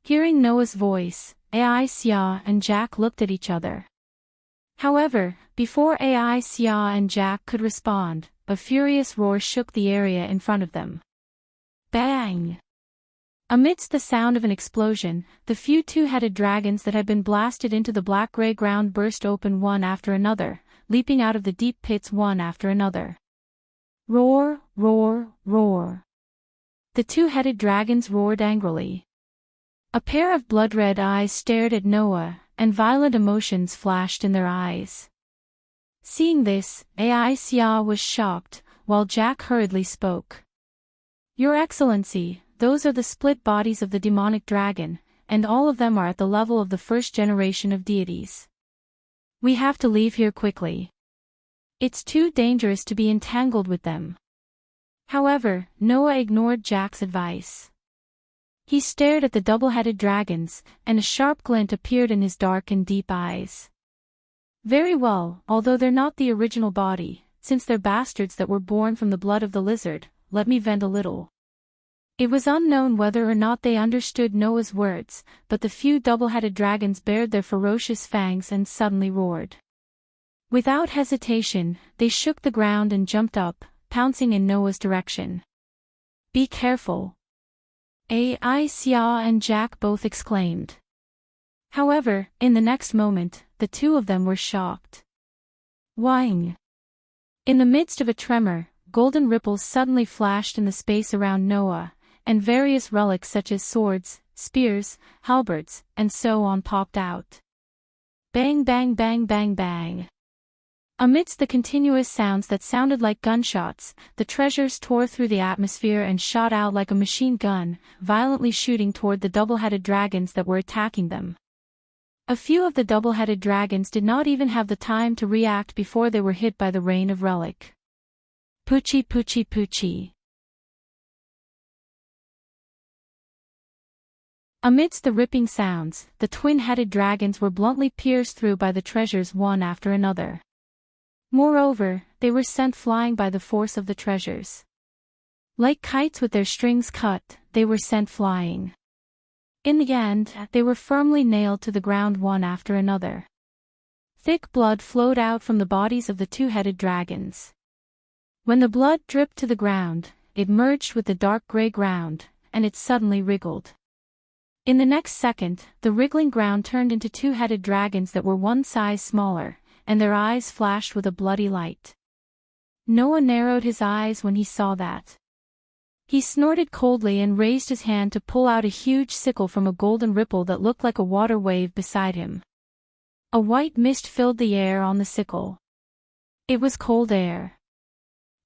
Hearing Noah's voice, Xia and Jack looked at each other. However, before Xia and Jack could respond, a furious roar shook the area in front of them. Bang! Amidst the sound of an explosion, the few two-headed dragons that had been blasted into the black-gray ground burst open one after another, leaping out of the deep pits one after another. Roar, roar, roar. The two-headed dragons roared angrily. A pair of blood-red eyes stared at Noah, and violent emotions flashed in their eyes. Seeing this, Xia was shocked, while Jack hurriedly spoke. "Your Excellency, those are the split bodies of the demonic dragon, and all of them are at the level of the first generation of deities. We have to leave here quickly. It's too dangerous to be entangled with them." However, Noah ignored Jack's advice. He stared at the double-headed dragons, and a sharp glint appeared in his dark and deep eyes. "Very well, although they're not the original body, since they're bastards that were born from the blood of the lizard, let me vent a little." It was unknown whether or not they understood Noah's words, but the few double-headed dragons bared their ferocious fangs and suddenly roared. Without hesitation, they shook the ground and jumped up, pouncing in Noah's direction. "Be careful!" Xia and Jack both exclaimed. However, in the next moment, the two of them were shocked. Whing! In the midst of a tremor, golden ripples suddenly flashed in the space around Noah, and various relics such as swords, spears, halberds, and so on popped out. Bang bang bang bang bang. Amidst the continuous sounds that sounded like gunshots, the treasures tore through the atmosphere and shot out like a machine gun, violently shooting toward the double-headed dragons that were attacking them. A few of the double-headed dragons did not even have the time to react before they were hit by the rain of relic. Poochie poochie poochie. Amidst the ripping sounds, the twin-headed dragons were bluntly pierced through by the treasures one after another. Moreover, they were sent flying by the force of the treasures. Like kites with their strings cut, they were sent flying. In the end, they were firmly nailed to the ground one after another. Thick blood flowed out from the bodies of the two-headed dragons. When the blood dripped to the ground, it merged with the dark gray ground, and it suddenly wriggled. In the next second, the wriggling ground turned into two-headed dragons that were one size smaller, and their eyes flashed with a bloody light. Noah narrowed his eyes when he saw that. He snorted coldly and raised his hand to pull out a huge sickle from a golden ripple that looked like a water wave beside him. A white mist filled the air on the sickle. It was cold air.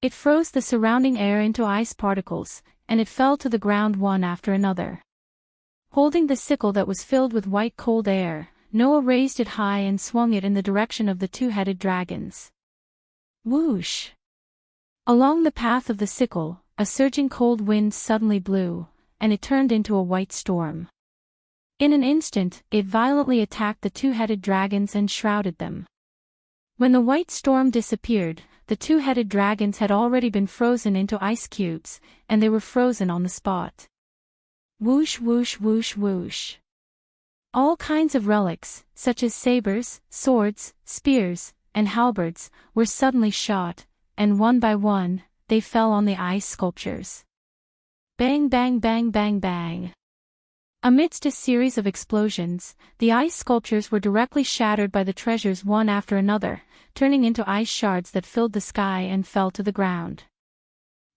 It froze the surrounding air into ice particles, and it fell to the ground one after another. Holding the sickle that was filled with white cold air, Noah raised it high and swung it in the direction of the two-headed dragons. Whoosh! Along the path of the sickle, a surging cold wind suddenly blew, and it turned into a white storm. In an instant, it violently attacked the two-headed dragons and shrouded them. When the white storm disappeared, the two-headed dragons had already been frozen into ice cubes, and they were frozen on the spot. Whoosh whoosh whoosh whoosh. All kinds of relics, such as sabers, swords, spears, and halberds, were suddenly shot, and one by one, they fell on the ice sculptures. Bang bang bang bang bang. Amidst a series of explosions, the ice sculptures were directly shattered by the treasures one after another, turning into ice shards that filled the sky and fell to the ground.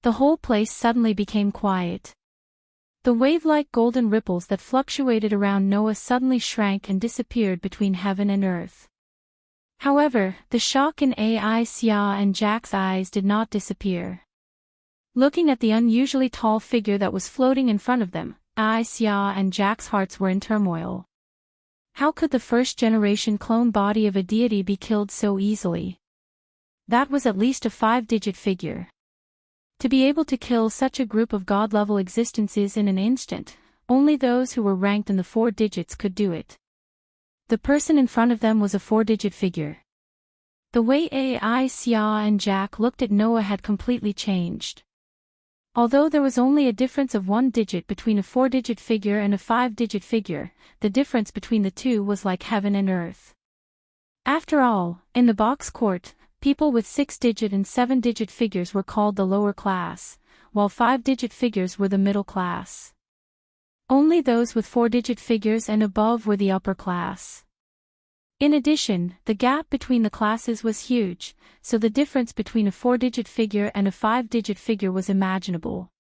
The whole place suddenly became quiet. The wave-like golden ripples that fluctuated around Noah suddenly shrank and disappeared between heaven and earth. However, the shock in Aisha and Jack's eyes did not disappear. Looking at the unusually tall figure that was floating in front of them, Aisha and Jack's hearts were in turmoil. How could the first-generation clone body of a deity be killed so easily? That was at least a 5-digit figure. To be able to kill such a group of god-level existences in an instant, only those who were ranked in the 4 digits could do it. The person in front of them was a 4-digit figure. The way Aisha and Jack looked at Noah had completely changed. Although there was only a difference of 1 digit between a 4-digit figure and a 5-digit figure, the difference between the two was like heaven and earth. After all, in the box court, people with 6-digit and 7-digit figures were called the lower class, while 5-digit figures were the middle class. Only those with 4-digit figures and above were the upper class. In addition, the gap between the classes was huge, so the difference between a 4-digit figure and a 5-digit figure was imaginable.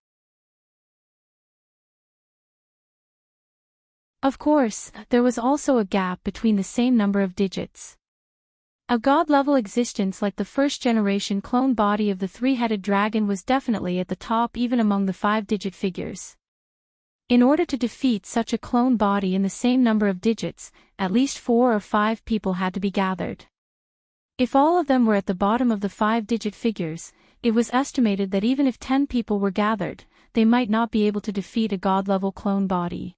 Of course, there was also a gap between the same number of digits. A god-level existence like the first-generation clone body of the 3-headed dragon was definitely at the top even among the 5-digit figures. In order to defeat such a clone body in the same number of digits, at least 4 or 5 people had to be gathered. If all of them were at the bottom of the 5-digit figures, it was estimated that even if 10 people were gathered, they might not be able to defeat a god-level clone body.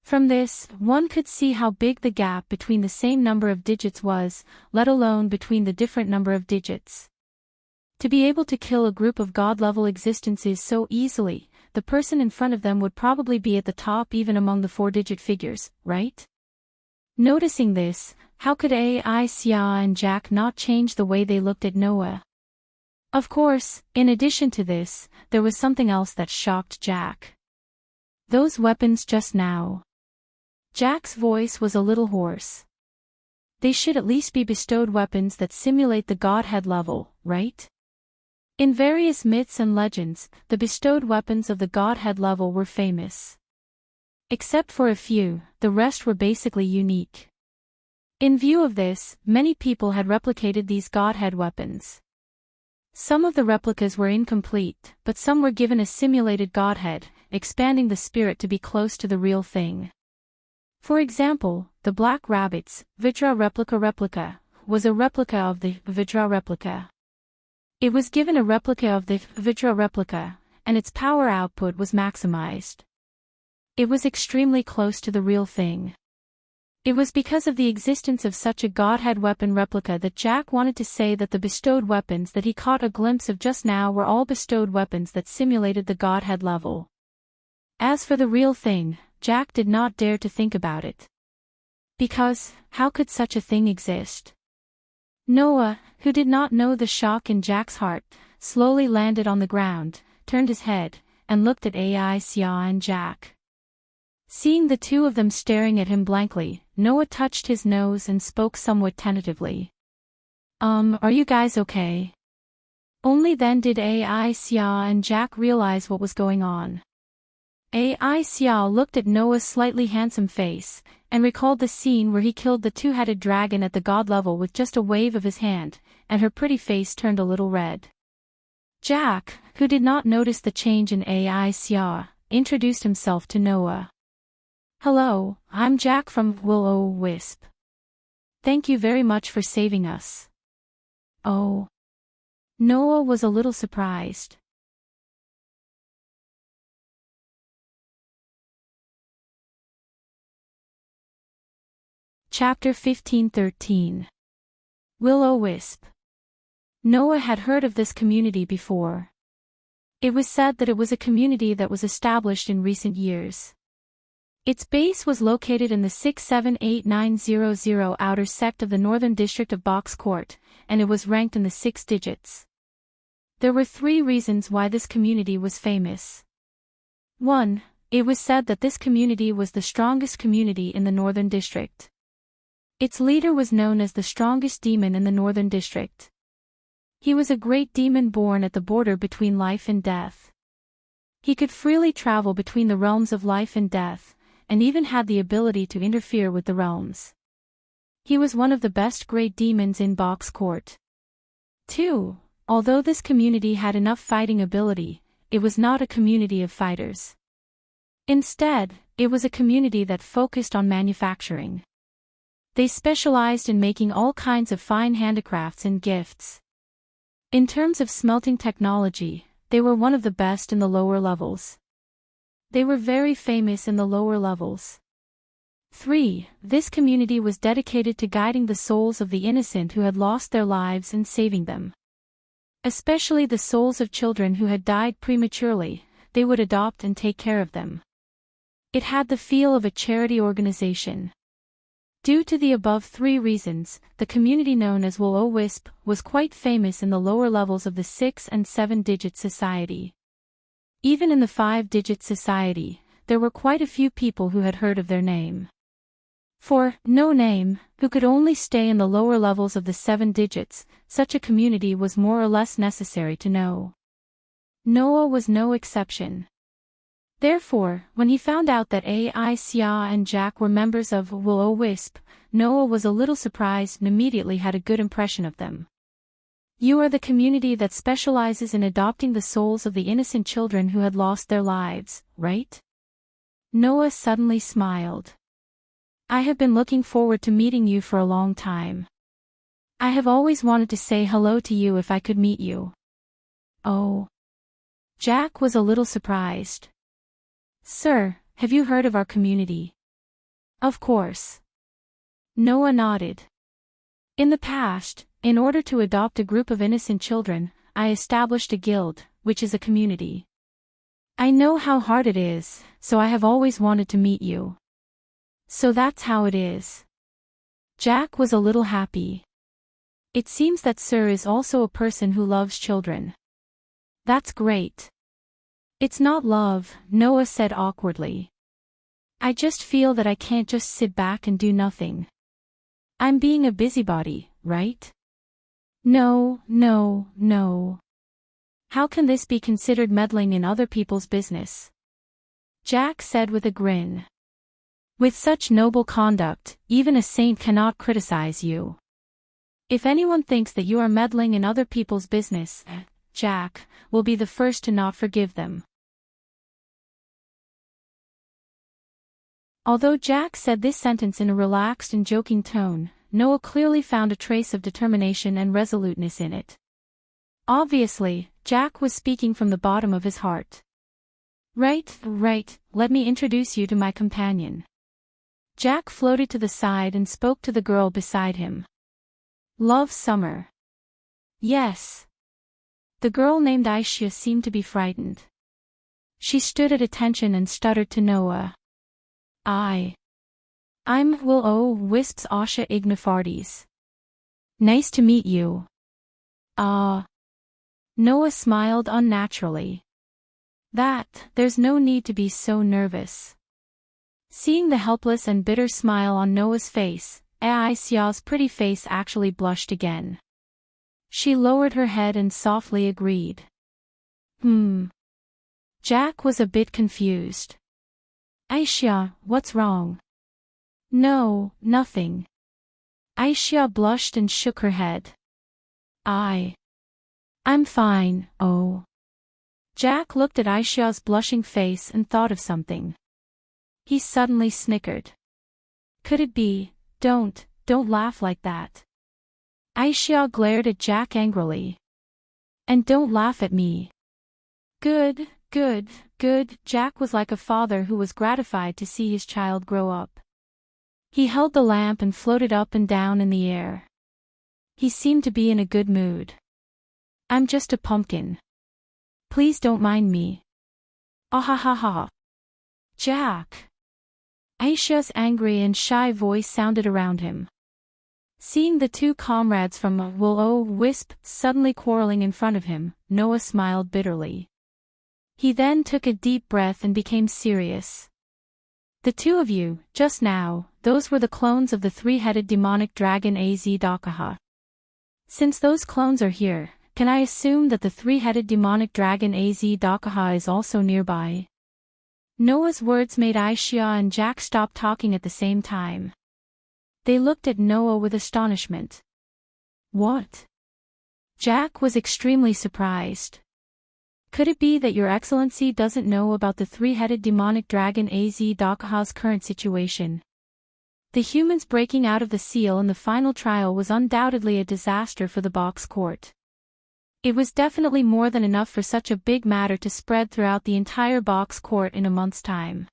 From this, one could see how big the gap between the same number of digits was, let alone between the different number of digits. To be able to kill a group of god-level existences so easily, the person in front of them would probably be at the top even among the 4-digit figures, right? Noticing this, how could Aisha and Jack not change the way they looked at Noah? Of course, in addition to this, there was something else that shocked Jack. Those weapons just now. Jack's voice was a little hoarse. They should at least be bestowed weapons that simulate the godhead level, right? In various myths and legends, the bestowed weapons of the godhead level were famous. Except for a few, the rest were basically unique. In view of this, many people had replicated these godhead weapons. Some of the replicas were incomplete, but some were given a simulated godhead, expanding the spirit to be close to the real thing. For example, the Black Rabbit's Vajra replica was a replica of the Vajra replica. It was given a replica of the Vajra replica, and its power output was maximized. It was extremely close to the real thing. It was because of the existence of such a godhead weapon replica that Jack wanted to say that the bestowed weapons that he caught a glimpse of just now were all bestowed weapons that simulated the godhead level. As for the real thing, Jack did not dare to think about it. Because, how could such a thing exist? Noah, who did not know the shock in Jack's heart, slowly landed on the ground, turned his head, and looked at Aisha and Jack. Seeing the two of them staring at him blankly, Noah touched his nose and spoke somewhat tentatively. Are you guys okay? Only then did Aisha and Jack realize what was going on. Aisha looked at Noah's slightly handsome face, and recalled the scene where he killed the 2-headed dragon at the god level with just a wave of his hand, and her pretty face turned a little red. Jack, who did not notice the change in Aisha, introduced himself to Noah. Hello, I'm Jack from Will-O-Wisp. Thank you very much for saving us. Oh. Noah was a little surprised. Chapter 15-13. Will-O-Wisp. Noah had heard of this community before. It was said that it was a community that was established in recent years. Its base was located in the 678-900 outer sect of the northern district of Box Court, and it was ranked in the 6 digits. There were 3 reasons why this community was famous. 1. It was said that this community was the strongest community in the Northern District. Its leader was known as the strongest demon in the Northern District. He was a great demon born at the border between life and death. He could freely travel between the realms of life and death, and even had the ability to interfere with the realms. He was one of the best great demons in Box Court. 2. Although this community had enough fighting ability, it was not a community of fighters. Instead, it was a community that focused on manufacturing. They specialized in making all kinds of fine handicrafts and gifts. In terms of smelting technology, they were one of the best in the lower levels. They were very famous in the lower levels. 3. This community was dedicated to guiding the souls of the innocent who had lost their lives and saving them. Especially the souls of children who had died prematurely, they would adopt and take care of them. It had the feel of a charity organization. Due to the above 3 reasons, the community known as Will-O-Wisp was quite famous in the lower levels of the 6 and 7-digit society. Even in the 5-digit society, there were quite a few people who had heard of their name. For no name, who could only stay in the lower levels of the 7 digits, such a community was more or less necessary to know. Noah was no exception. Therefore, when he found out that Aisha and Jack were members of Will-O-Wisp, Noah was a little surprised and immediately had a good impression of them. You are the community that specializes in adopting the souls of the innocent children who had lost their lives, right? Noah suddenly smiled. I have been looking forward to meeting you for a long time. I have always wanted to say hello to you if I could meet you. Oh. Jack was a little surprised. Sir, have you heard of our community? Of course. Noah nodded. In the past, in order to adopt a group of innocent children, I established a guild, which is a community. I know how hard it is, so I have always wanted to meet you. So that's how it is. Jack was a little happy. It seems that Sir is also a person who loves children. That's great. It's not love, Noah said awkwardly. I just feel that I can't just sit back and do nothing. I'm being a busybody, right? No. How can this be considered meddling in other people's business? Jack said with a grin. With such noble conduct, even a saint cannot criticize you. If anyone thinks that you are meddling in other people's business, Jack will be the first to not forgive them. Although Jack said this sentence in a relaxed and joking tone, Noah clearly found a trace of determination and resoluteness in it. Obviously, Jack was speaking from the bottom of his heart. Right, let me introduce you to my companion. Jack floated to the side and spoke to the girl beside him. Love Summer. Yes. The girl named Aisha seemed to be frightened. She stood at attention and stuttered to Noah. I'm Will-O-Wisp's Asha Ignafardes. Nice to meet you. Noah smiled unnaturally. There's no need to be so nervous. Seeing the helpless and bitter smile on Noah's face, Aisha's pretty face actually blushed again. She lowered her head and softly agreed. Jack was a bit confused. Aisha, what's wrong? No, nothing. Aisha blushed and shook her head. I'm fine, oh. Jack looked at Aisha's blushing face and thought of something. He suddenly snickered. Could it be, don't laugh like that. Aisha glared at Jack angrily. And don't laugh at me. Good. Jack was like a father who was gratified to see his child grow up. He held the lamp and floated up and down in the air. He seemed to be in a good mood. I'm just a pumpkin. Please don't mind me. Ah. Jack. Aisha's angry and shy voice sounded around him. Seeing the two comrades from Will-O-Wisp suddenly quarreling in front of him, Noah smiled bitterly. He then took a deep breath and became serious. The two of you, just now, those were the clones of the three-headed demonic dragon Az-Dakaha. Since those clones are here, can I assume that the three-headed demonic dragon Az-Dakaha is also nearby? Noah's words made Aishia and Jack stop talking at the same time. They looked at Noah with astonishment. What? Jack was extremely surprised. Could it be that Your Excellency doesn't know about the three-headed demonic dragon Az-Dakaha's current situation? The humans breaking out of the seal in the final trial was undoubtedly a disaster for the box court. It was definitely more than enough for such a big matter to spread throughout the entire box court in a month's time.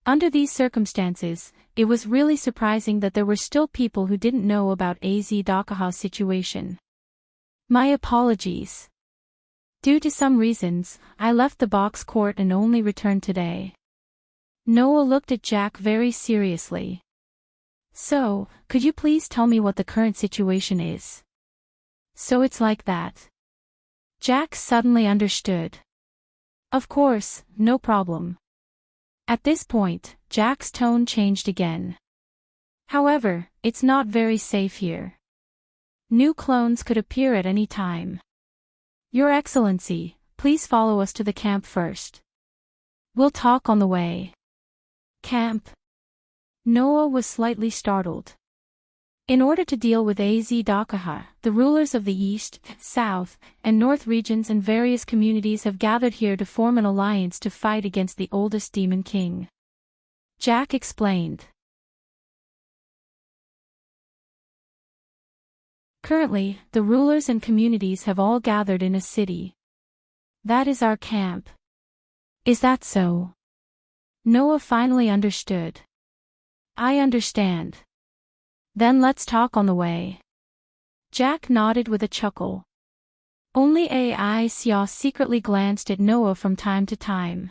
Under these circumstances, it was really surprising that there were still people who didn't know about Az-Dakaha's situation. My apologies. Due to some reasons, I left the box court and only returned today. Noah looked at Jack very seriously. So, could you please tell me what the current situation is? So it's like that. Jack suddenly understood. Of course, no problem. At this point, Jack's tone changed again. However, it's not very safe here. New clones could appear at any time. Your Excellency, please follow us to the camp first. We'll talk on the way. Camp? Noah was slightly startled. In order to deal with Az-Dakaha, the rulers of the East, South, and North regions and various communities have gathered here to form an alliance to fight against the oldest demon king. Jack explained. Currently, the rulers and communities have all gathered in a city. That is our camp. Is that so? Noah finally understood. I understand. Then let's talk on the way. Jack nodded with a chuckle. Only Aishia secretly glanced at Noah from time to time.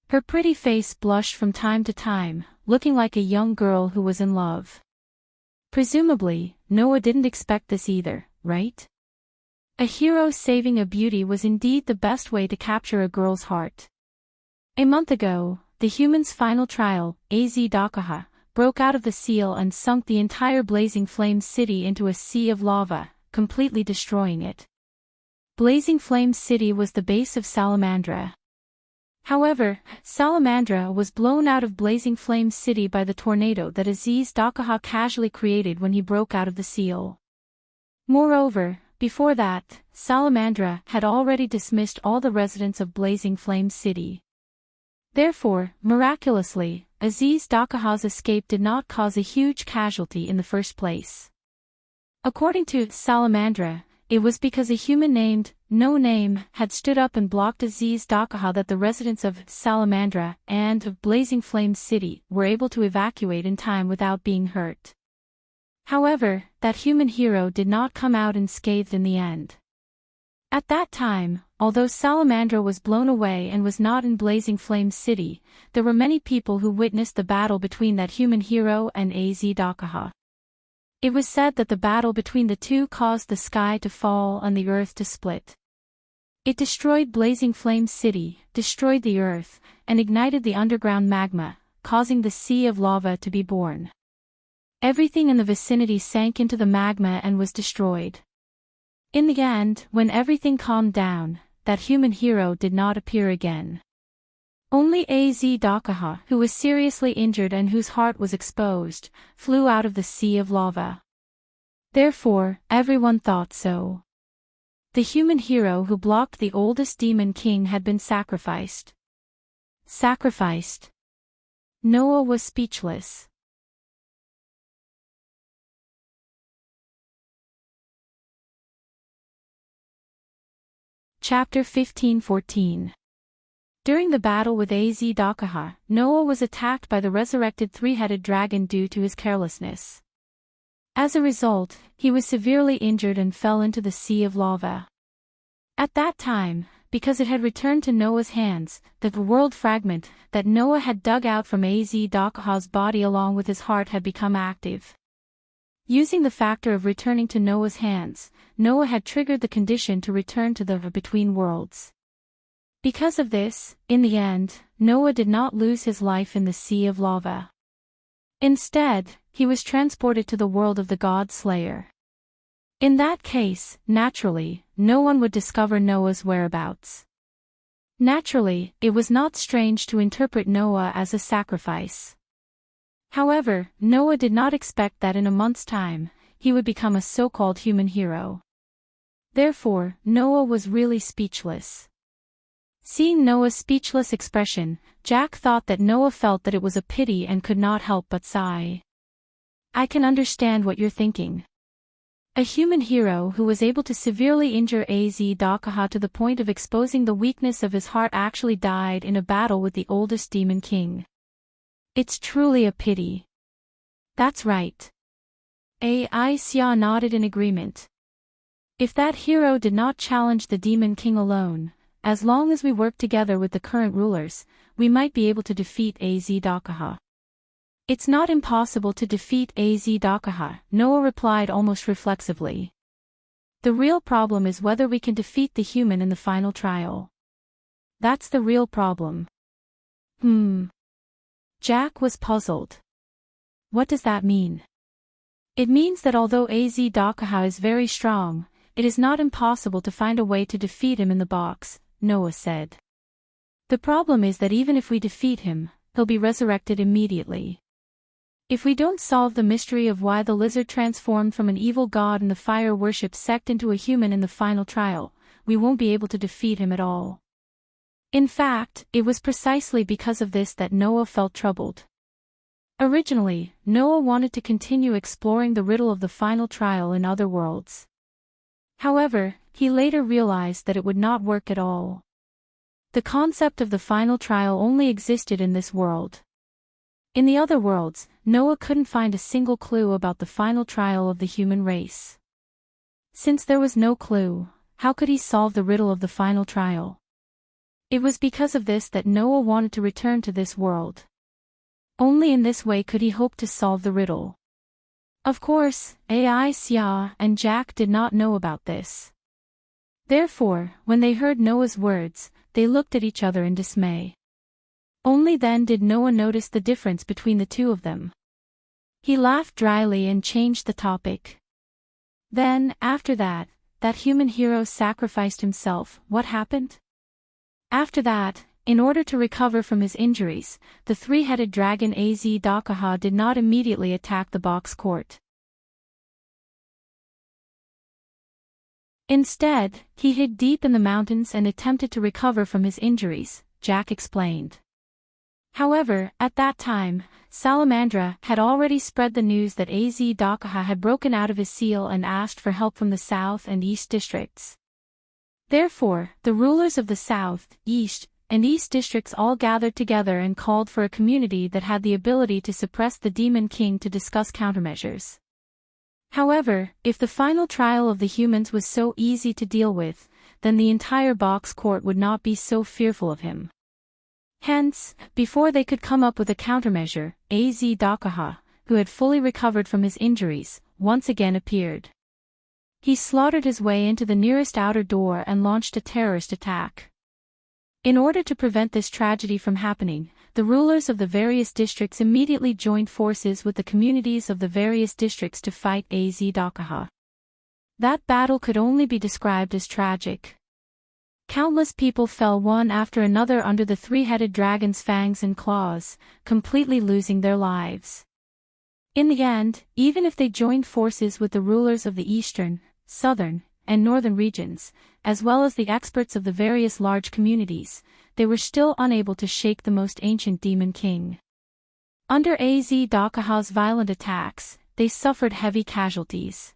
Her pretty face blushed from time to time, looking like a young girl who was in love. Presumably, Noah didn't expect this either, right? A hero saving a beauty was indeed the best way to capture a girl's heart. A month ago, the human's final trial, Az-Dakaha, broke out of the seal and sunk the entire Blazing Flame City into a sea of lava, completely destroying it. Blazing Flame City was the base of Salamandra. However, Salamandra was blown out of Blazing Flame City by the tornado that Az-Dakaha casually created when he broke out of the seal. Moreover, before that, Salamandra had already dismissed all the residents of Blazing Flame City. Therefore, miraculously, Az-Dakaha's escape did not cause a huge casualty in the first place. According to Salamandra, it was because a human named No Name had stood up and blocked Az-Dakaha that the residents of Salamandra and of Blazing Flame City were able to evacuate in time without being hurt. However, that human hero did not come out unscathed in the end. At that time, although Salamandra was blown away and was not in Blazing Flame City, there were many people who witnessed the battle between that human hero and Az-Dakaha. It was said that the battle between the two caused the sky to fall and the earth to split. It destroyed Blazing Flame City, destroyed the earth, and ignited the underground magma, causing the sea of lava to be born. Everything in the vicinity sank into the magma and was destroyed. In the end, when everything calmed down, that human hero did not appear again. Only Az-Dakaha, who was seriously injured and whose heart was exposed, flew out of the sea of lava. Therefore, everyone thought so. The human hero who blocked the oldest demon king had been sacrificed. Sacrificed. Noah was speechless. Chapter 15-14. During the battle with Az-Dakaha, Noah was attacked by the resurrected three-headed dragon due to his carelessness. As a result, he was severely injured and fell into the sea of lava. At that time, because it had returned to Noah's hands, the world fragment that Noah had dug out from Az-Dakaha's body along with his heart had become active. Using the factor of returning to Noah's hands, Noah had triggered the condition to return to the between worlds. Because of this, in the end, Noah did not lose his life in the sea of lava. Instead, he was transported to the world of the God Slayer. In that case, naturally, no one would discover Noah's whereabouts. Naturally, it was not strange to interpret Noah as a sacrifice. However, Noah did not expect that in a month's time, he would become a so-called human hero. Therefore, Noah was really speechless. Seeing Noah's speechless expression, Jack thought that Noah felt that it was a pity and could not help but sigh. I can understand what you're thinking. A human hero who was able to severely injure Az-Dakaha to the point of exposing the weakness of his heart actually died in a battle with the oldest demon king. It's truly a pity. That's right. Aisha nodded in agreement. If that hero did not challenge the demon king alone, as long as we work together with the current rulers, we might be able to defeat Az-Dakaha. It's not impossible to defeat Az-Dakaha, Noah replied almost reflexively. The real problem is whether we can defeat the human in the final trial. That's the real problem. Jack was puzzled. What does that mean? It means that although Az-Dakaha is very strong, it is not impossible to find a way to defeat him in the box, Noah said. The problem is that even if we defeat him, he'll be resurrected immediately. If we don't solve the mystery of why the lizard transformed from an evil god in the fire worship sect into a human in the final trial, we won't be able to defeat him at all. In fact, it was precisely because of this that Noah felt troubled. Originally, Noah wanted to continue exploring the riddle of the final trial in other worlds. However, he later realized that it would not work at all. The concept of the final trial only existed in this world. In the other worlds, Noah couldn't find a single clue about the final trial of the human race. Since there was no clue, how could he solve the riddle of the final trial? It was because of this that Noah wanted to return to this world. Only in this way could he hope to solve the riddle. Of course, Aisha and Jack did not know about this. Therefore, when they heard Noah's words, they looked at each other in dismay. Only then did Noah notice the difference between the two of them. He laughed dryly and changed the topic. Then, after that human hero sacrificed himself, what happened? After that, in order to recover from his injuries, the three-headed dragon Az-Dakaha did not immediately attack the box court. Instead, he hid deep in the mountains and attempted to recover from his injuries, Jack explained. However, at that time, Salamandra had already spread the news that Az-Dakaha had broken out of his seal and asked for help from the South and East districts. Therefore, the rulers of the South, East, and East districts all gathered together and called for a community that had the ability to suppress the Demon King to discuss countermeasures. However, if the final trial of the humans was so easy to deal with, then the entire box court would not be so fearful of him. Hence, before they could come up with a countermeasure, Az-Dakaha, who had fully recovered from his injuries, once again appeared. He slaughtered his way into the nearest outer door and launched a terrorist attack. In order to prevent this tragedy from happening, the rulers of the various districts immediately joined forces with the communities of the various districts to fight Az-Dakaha. That battle could only be described as tragic. Countless people fell one after another under the three-headed dragon's fangs and claws, completely losing their lives. In the end, even if they joined forces with the rulers of the eastern, southern, and northern regions, as well as the experts of the various large communities, they were still unable to shake the most ancient demon king. Under Az-Dakaha's violent attacks, they suffered heavy casualties.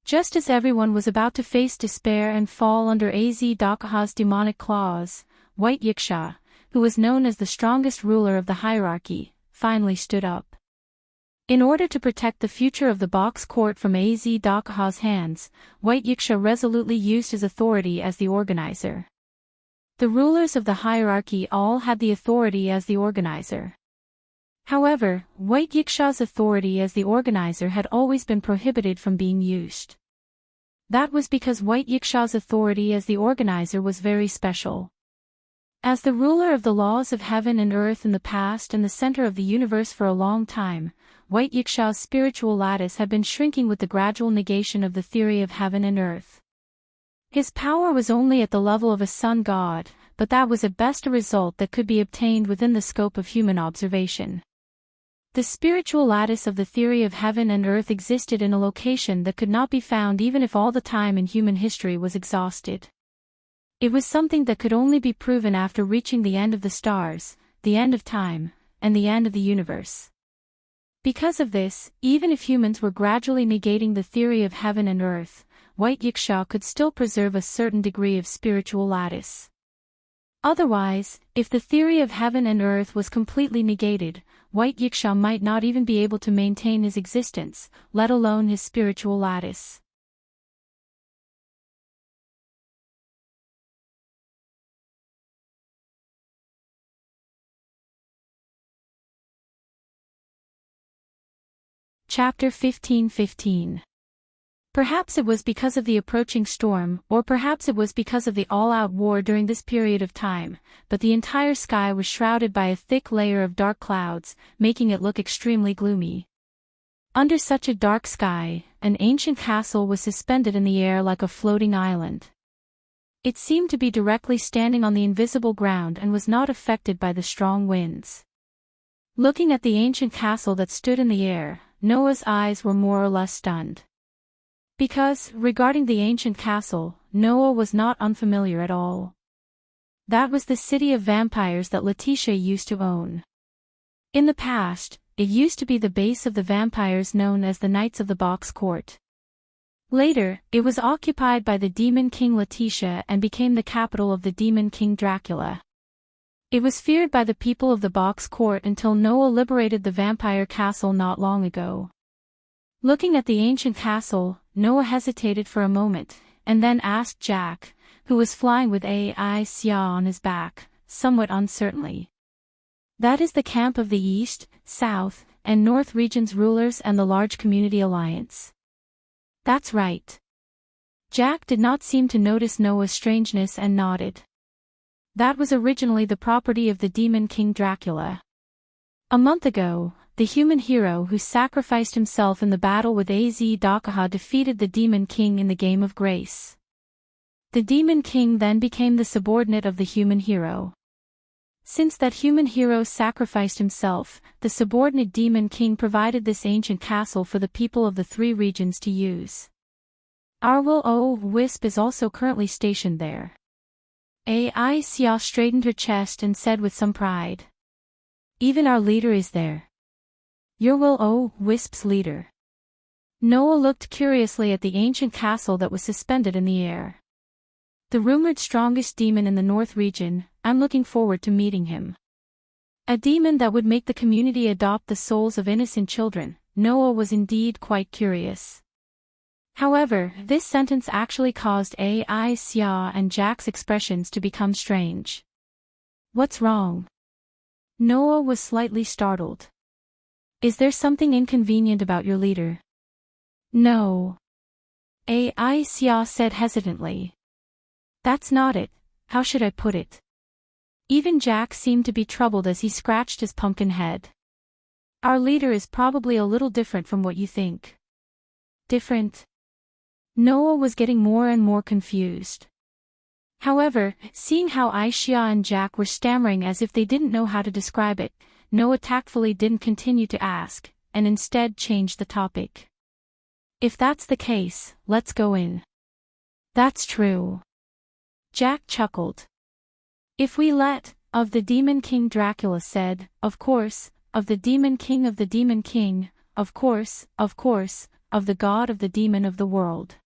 Just as everyone was about to face despair and fall under Az-Dakaha's demonic claws, White Yiksha, who was known as the strongest ruler of the hierarchy, finally stood up. In order to protect the future of the box court from Az-Dakaha's hands, White Yiksha resolutely used his authority as the organizer. The rulers of the hierarchy all had the authority as the organizer. However, White Yiksha's authority as the organizer had always been prohibited from being used. That was because White Yiksha's authority as the organizer was very special. As the ruler of the laws of heaven and earth in the past and the center of the universe for a long time, White Yiksha's spiritual lattice had been shrinking with the gradual negation of the theory of heaven and earth. His power was only at the level of a sun god, but that was at best a result that could be obtained within the scope of human observation. The spiritual lattice of the theory of heaven and earth existed in a location that could not be found even if all the time in human history was exhausted. It was something that could only be proven after reaching the end of the stars, the end of time, and the end of the universe. Because of this, even if humans were gradually negating the theory of heaven and earth, White Yiksha could still preserve a certain degree of spiritual lattice. Otherwise, if the theory of heaven and earth was completely negated, White Yiksha might not even be able to maintain his existence, let alone his spiritual lattice. Chapter 15:15. Perhaps it was because of the approaching storm, or perhaps it was because of the all-out war during this period of time, but the entire sky was shrouded by a thick layer of dark clouds, making it look extremely gloomy. Under such a dark sky, an ancient castle was suspended in the air like a floating island. It seemed to be directly standing on the invisible ground and was not affected by the strong winds. Looking at the ancient castle that stood in the air, Noah's eyes were more or less stunned. Because, regarding the ancient castle, Noah was not unfamiliar at all. That was the city of vampires that Letitia used to own. In the past, it used to be the base of the vampires known as the Knights of the Box Court. Later, it was occupied by the Demon King Letitia and became the capital of the Demon King Dracula. It was feared by the people of the Box Court until Noah liberated the vampire castle not long ago. Looking at the ancient castle, Noah hesitated for a moment, and then asked Jack, who was flying with Aisha on his back, somewhat uncertainly. "That is the camp of the East, South, and North regions' rulers and the large community alliance." "That's right." Jack did not seem to notice Noah's strangeness and nodded. That was originally the property of the Demon King Dracula. A month ago, the human hero who sacrificed himself in the battle with Dakaha defeated the Demon King in the Game of Grace. The Demon King then became the subordinate of the human hero. Since that human hero sacrificed himself, the subordinate Demon King provided this ancient castle for the people of the three regions to use. Our will-o-wisp is also currently stationed there. Aisha straightened her chest and said with some pride. "Even our leader is there." "Your will-o-wisp's leader." Noah looked curiously at the ancient castle that was suspended in the air. "The rumored strongest demon in the North region, I'm looking forward to meeting him." A demon that would make the community adopt the souls of innocent children, Noah was indeed quite curious. However, this sentence actually caused Aisha and Jack's expressions to become strange. "What's wrong?" Noah was slightly startled. "Is there something inconvenient about your leader?" "No." Aisha said hesitantly. "That's not it, how should I put it?" Even Jack seemed to be troubled as he scratched his pumpkin head. "Our leader is probably a little different from what you think." "Different?" Noah was getting more and more confused. However, seeing how Aisha and Jack were stammering as if they didn't know how to describe it, Noah tactfully didn't continue to ask, and instead changed the topic. "If that's the case, let's go in." "That's true." Jack chuckled. "If we let, of the Demon King Dracula said, of course, of the Demon King of the Demon King, of course, of the God of the Demon of the world."